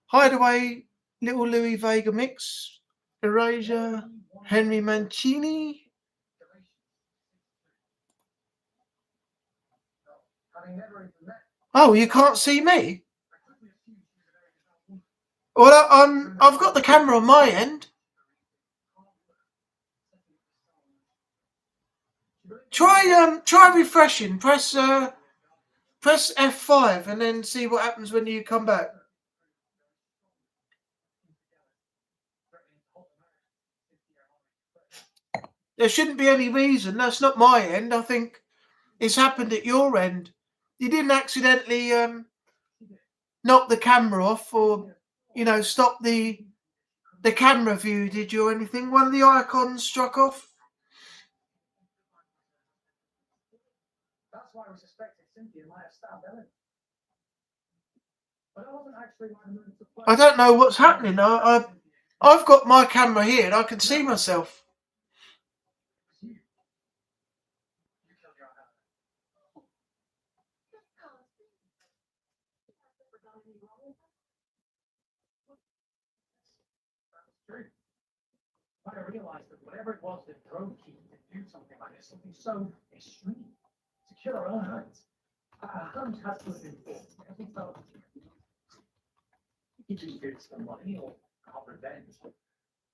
Hideaway, Little Louis Vega Mix, Erasure, Henry Mancini. Oh, you can't see me? Well, I've got the camera on my end. Try refreshing. Press F5 and then see what happens when you come back. There shouldn't be any reason. That's not my end. I think it's happened at your end. You didn't accidentally knock the camera off or, stop the camera view, did you, or anything? One of the icons struck off? That's why we suspected Cynthia might have stabbed Ellen. But I wasn't actually to play. I don't know what's happening. I've got my camera here and I can see myself. I realized that whatever it was that drove Keith to do something like this, something so extreme to kill our own eyes. Our hunt has to have been forced. I think so. You just do this for money or have revenge.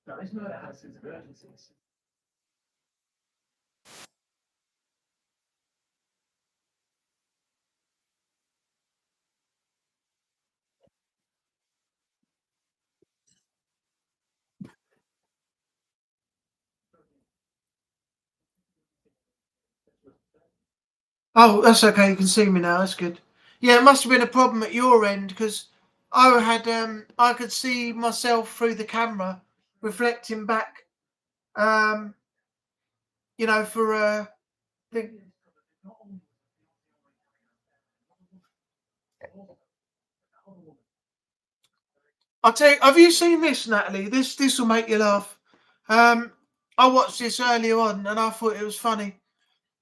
Now, this murder has a sense of urgency. Oh, that's okay. You can see me now. That's good. Yeah, it must have been a problem at your end because I could see myself through the camera reflecting back. You know, for I'll tell you. Have you seen this, Natalie? This will make you laugh. I watched this earlier on and I thought it was funny.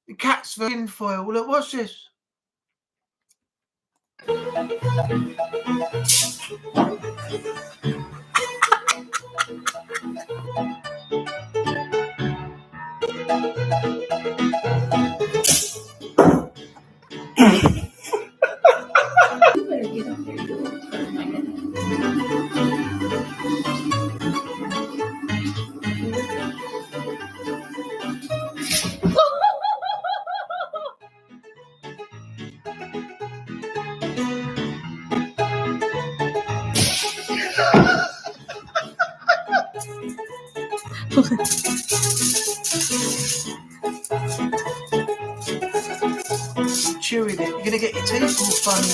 The cat's for tinfoil. Look, what's this? Chewing it. You're gonna get your teeth all funny.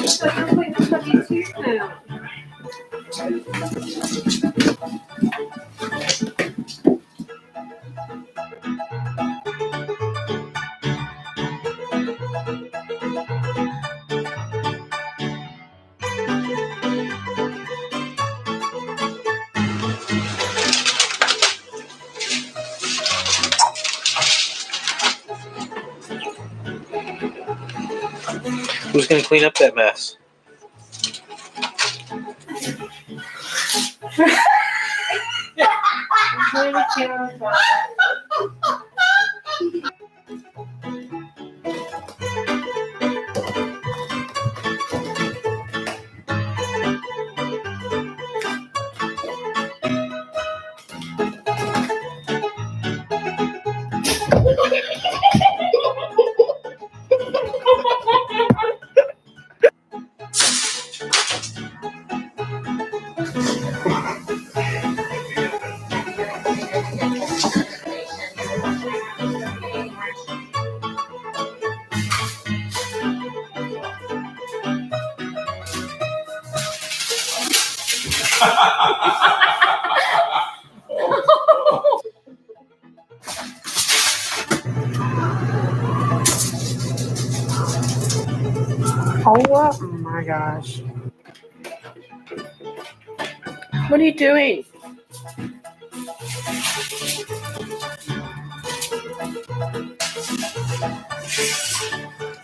So you're waiting for somebody to now. Who's going to clean up that mess? Really terrified. Oh my gosh. What are you doing?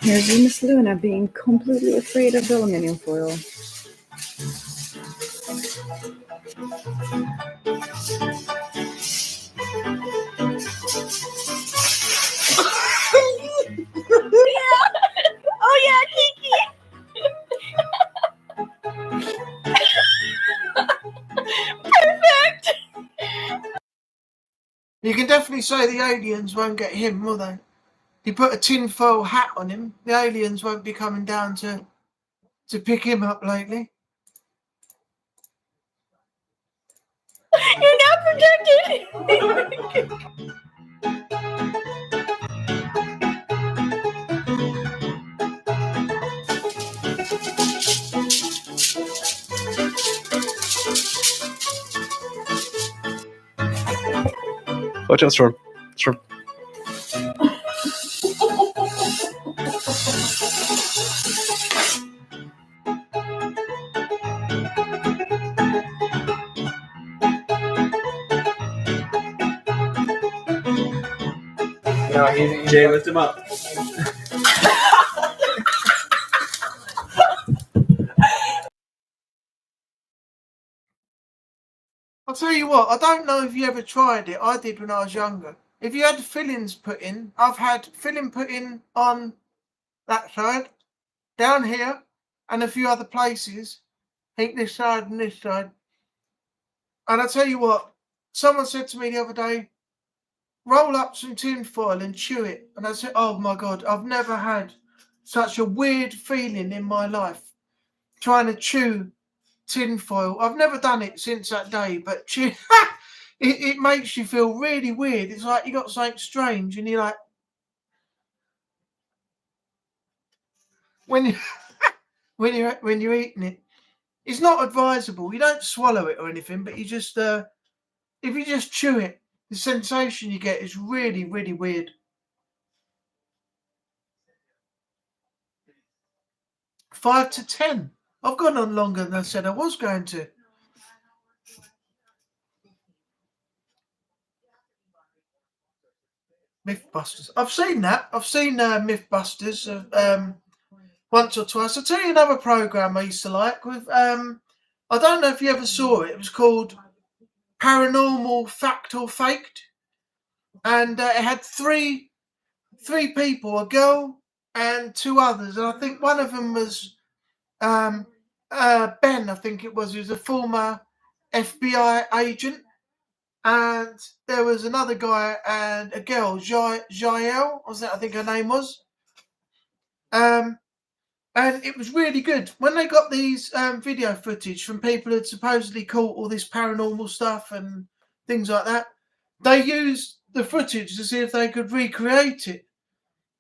Here's Miss Luna being completely afraid of the aluminum foil. Oh yeah, Kiki. Perfect. You can definitely say the aliens won't get him, will they? You put a tinfoil hat on him, the aliens won't be coming down to pick him up lately. You're not protected. Watch out, Storm. Storm. No, Jay, lift him up. tell you what, I don't know if you ever tried it. I did when I was younger. If you had fillings put in, I've had filling put in on that side, down here, and a few other places. I think this side and this side. And I tell you what, someone said to me the other day, roll up some tin foil and chew it. And I said, oh my God, I've never had such a weird feeling in my life trying to chew tin foil. I've never done it since that day, but chew, it makes you feel really weird. It's like you got something strange and you're like, when you when you're eating it, it's not advisable. You don't swallow it or anything, but you just if you just chew it, the sensation you get is really, really weird. 5 to 10. I've gone on longer than I said I was going to. Mythbusters. I've seen that. I've seen Mythbusters once or twice. I'll tell you another program I used to like with I don't know if you ever saw it. It was called Paranormal Fact or Faked, and it had three people, a girl and two others, and I think one of them was Ben. I think it was. He was a former FBI agent, and there was another guy and a girl, Jael, was that? I think her name was. And it was really good. When they got these video footage from people who had supposedly caught all this paranormal stuff and things like that, they used the footage to see if they could recreate it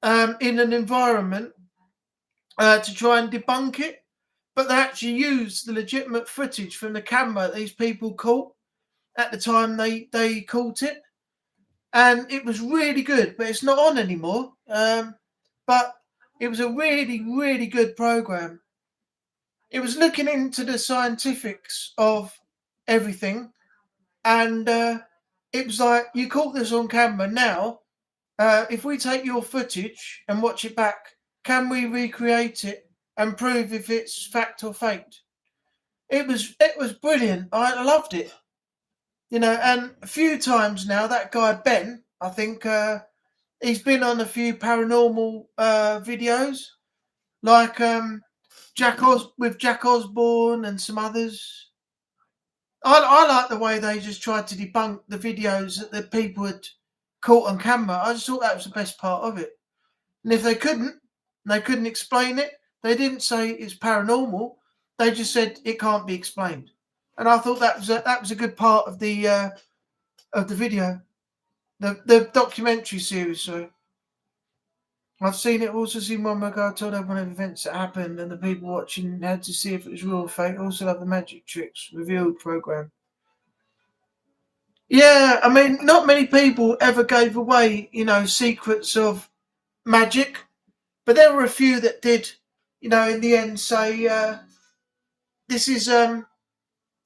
in an environment to try and debunk it. But they actually used the legitimate footage from the camera that these people caught at the time they caught it. And it was really good, but it's not on anymore. But it was a really, really good program. It was looking into the scientifics of everything. And it was like, you caught this on camera. Now, if we take your footage and watch it back, can we recreate it and prove if it's fact or faked? It was brilliant. I loved it. You know, and a few times now, that guy Ben, I think he's been on a few paranormal videos, like Jack Osborne and some others. I like the way they just tried to debunk the videos that the people had caught on camera. I just thought that was the best part of it. And if they couldn't explain it, they didn't say it's paranormal. They just said it can't be explained. And I thought that was a good part of the video, the documentary series. So I've seen it. Also seen one where I told everyone of events that happened, and the people watching had to see if it was real or fake. Also love the Magic Tricks Revealed program. Yeah, I mean, not many people ever gave away, secrets of magic, but there were a few that did, in the end say, this is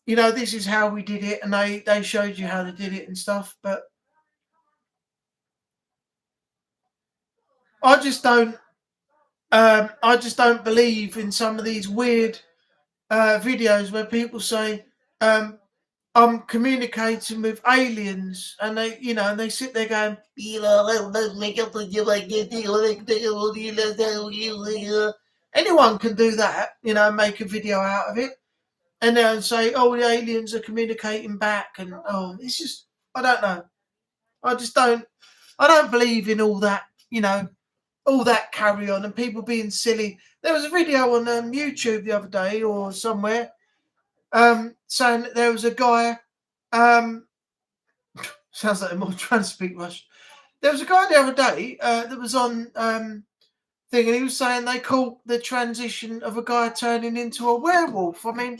this is how we did it, and they showed you how they did it and stuff. But I just don't believe in some of these weird videos where people say, I'm communicating with aliens, and they sit there going, anyone can do that, make a video out of it. And then say, oh, the aliens are communicating back, and it's just, I don't know. I don't believe in all that, all that carry on and people being silly. There was a video on YouTube the other day or somewhere saying that there was a guy, sounds like I'm more trying to speak Russian. There was a guy the other day that was on thing, and he was saying they caught the transition of a guy turning into a werewolf. I mean,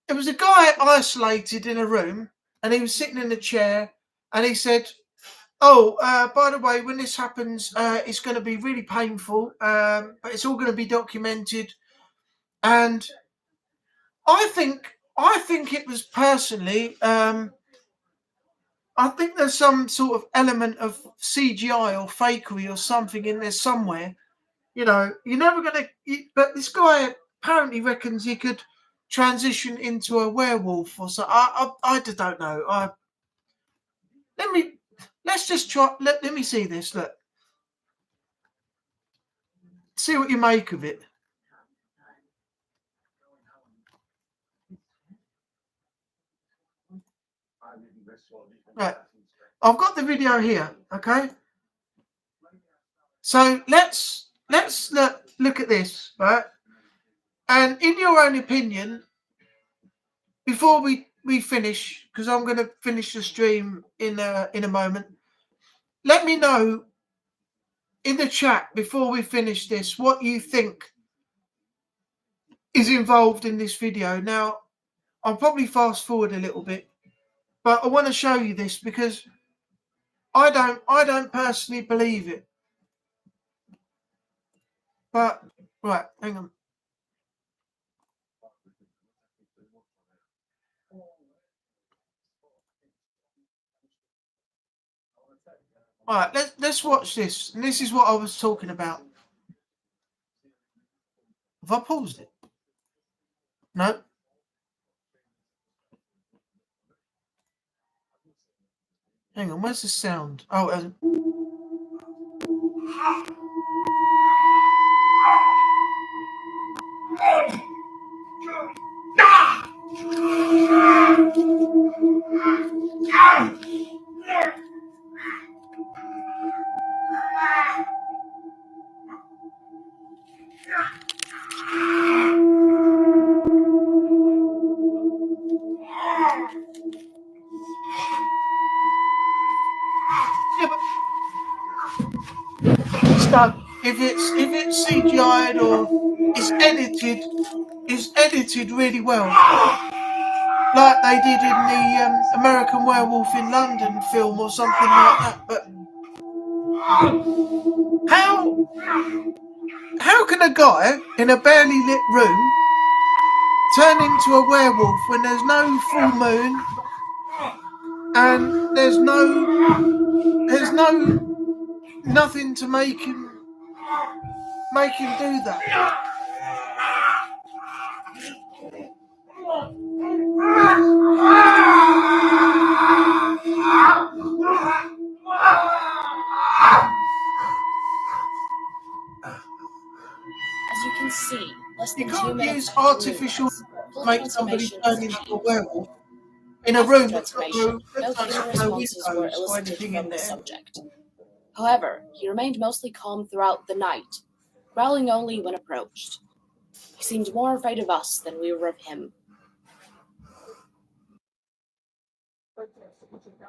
it was a guy isolated in a room, and he was sitting in a chair, and he said, by the way, when this happens, it's going to be really painful, but it's all going to be documented. And I think it was personally, I think there's some sort of element of CGI or fakery or something in there somewhere. You're never going to, but this guy apparently reckons he could transition into a werewolf or so. I just don't know. Let's just try. Let me see this. Look, see what you make of it. Right, I've got the video here. Okay, so let's look at this, right? And in your own opinion, before we finish, because I'm going to finish the stream in a moment, let me know in the chat before we finish this what you think is involved in this video. Now, I'll probably fast forward a little bit, but I want to show you this because I don't personally believe it. But right, hang on. All right, let's watch this. And this is what I was talking about. Have I paused it? No. Hang on, where's the sound? Oh, so if it's CGI'd or it's edited really well, like they did in the American Werewolf in London film or something like that. But how can a guy in a barely lit room turn into a werewolf when there's no full moon and there's nothing to make him do that? As you can see, less You than 2 can't minutes use after artificial full to make somebody transformation turn was into a achieved. werewolf in a After room that's got transformation, no no human responses were windows or elicited anything from in the there. subject. However, he remained mostly calm throughout the night, growling only when approached. He seemed more afraid of us than we were of him.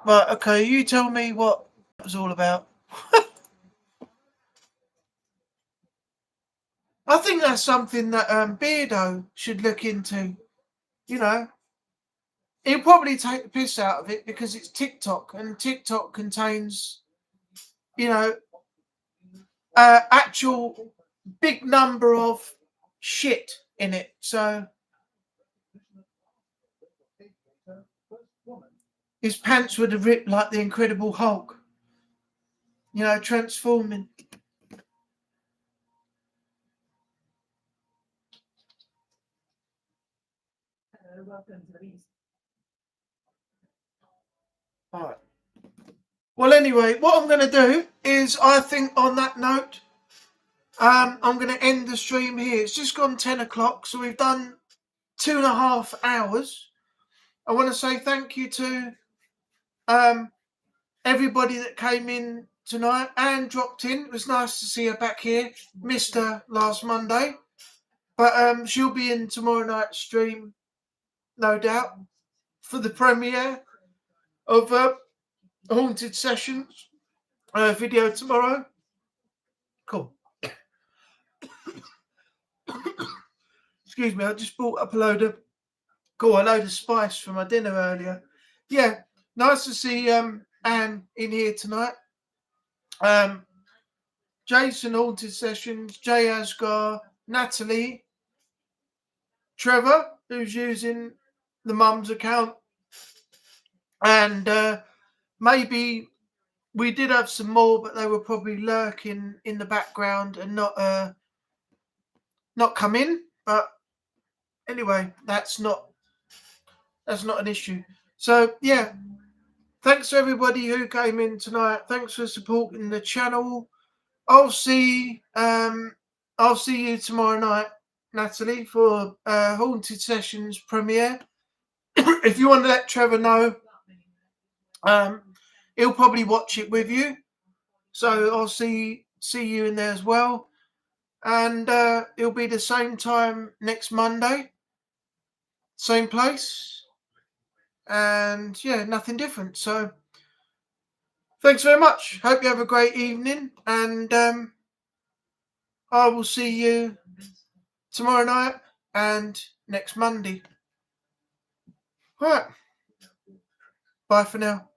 Right, okay, you tell me what it was all about. I think that's something that Beardo should look into. You know, he'll probably take the piss out of it because it's TikTok, and TikTok contains, actual big number of shit in it. So his pants would have ripped like the Incredible Hulk. Transforming. Welcome to the Beast. All right. Well, anyway, what I'm going to do is, I think on that note, I'm going to end the stream here. It's just gone 10 o'clock, so we've done 2.5 hours. I want to say thank you to everybody that came in tonight and dropped in. It was nice to see her back here. Missed her last Monday, but she'll be in tomorrow night's stream, no doubt, for the premiere of Haunted Sessions video tomorrow. Cool. Excuse me, I just brought up a load of spice for my dinner earlier. Yeah, nice to see Anne in here tonight. Jason, Haunted Sessions, Jay Asgar, Natalie, Trevor, who's using the mum's account, and maybe we did have some more, but they were probably lurking in the background and not come in. But anyway, that's not an issue. So yeah, thanks to everybody who came in tonight. Thanks for supporting the channel. I'll see you tomorrow night, Natalie, for Haunted Sessions premiere. If you want to let Trevor know, he'll probably watch it with you. So I'll see you in there as well. And it'll be the same time next Monday. Same place. And yeah, nothing different. So thanks very much. Hope you have a great evening. And I will see you tomorrow night and next Monday. All right. Bye for now.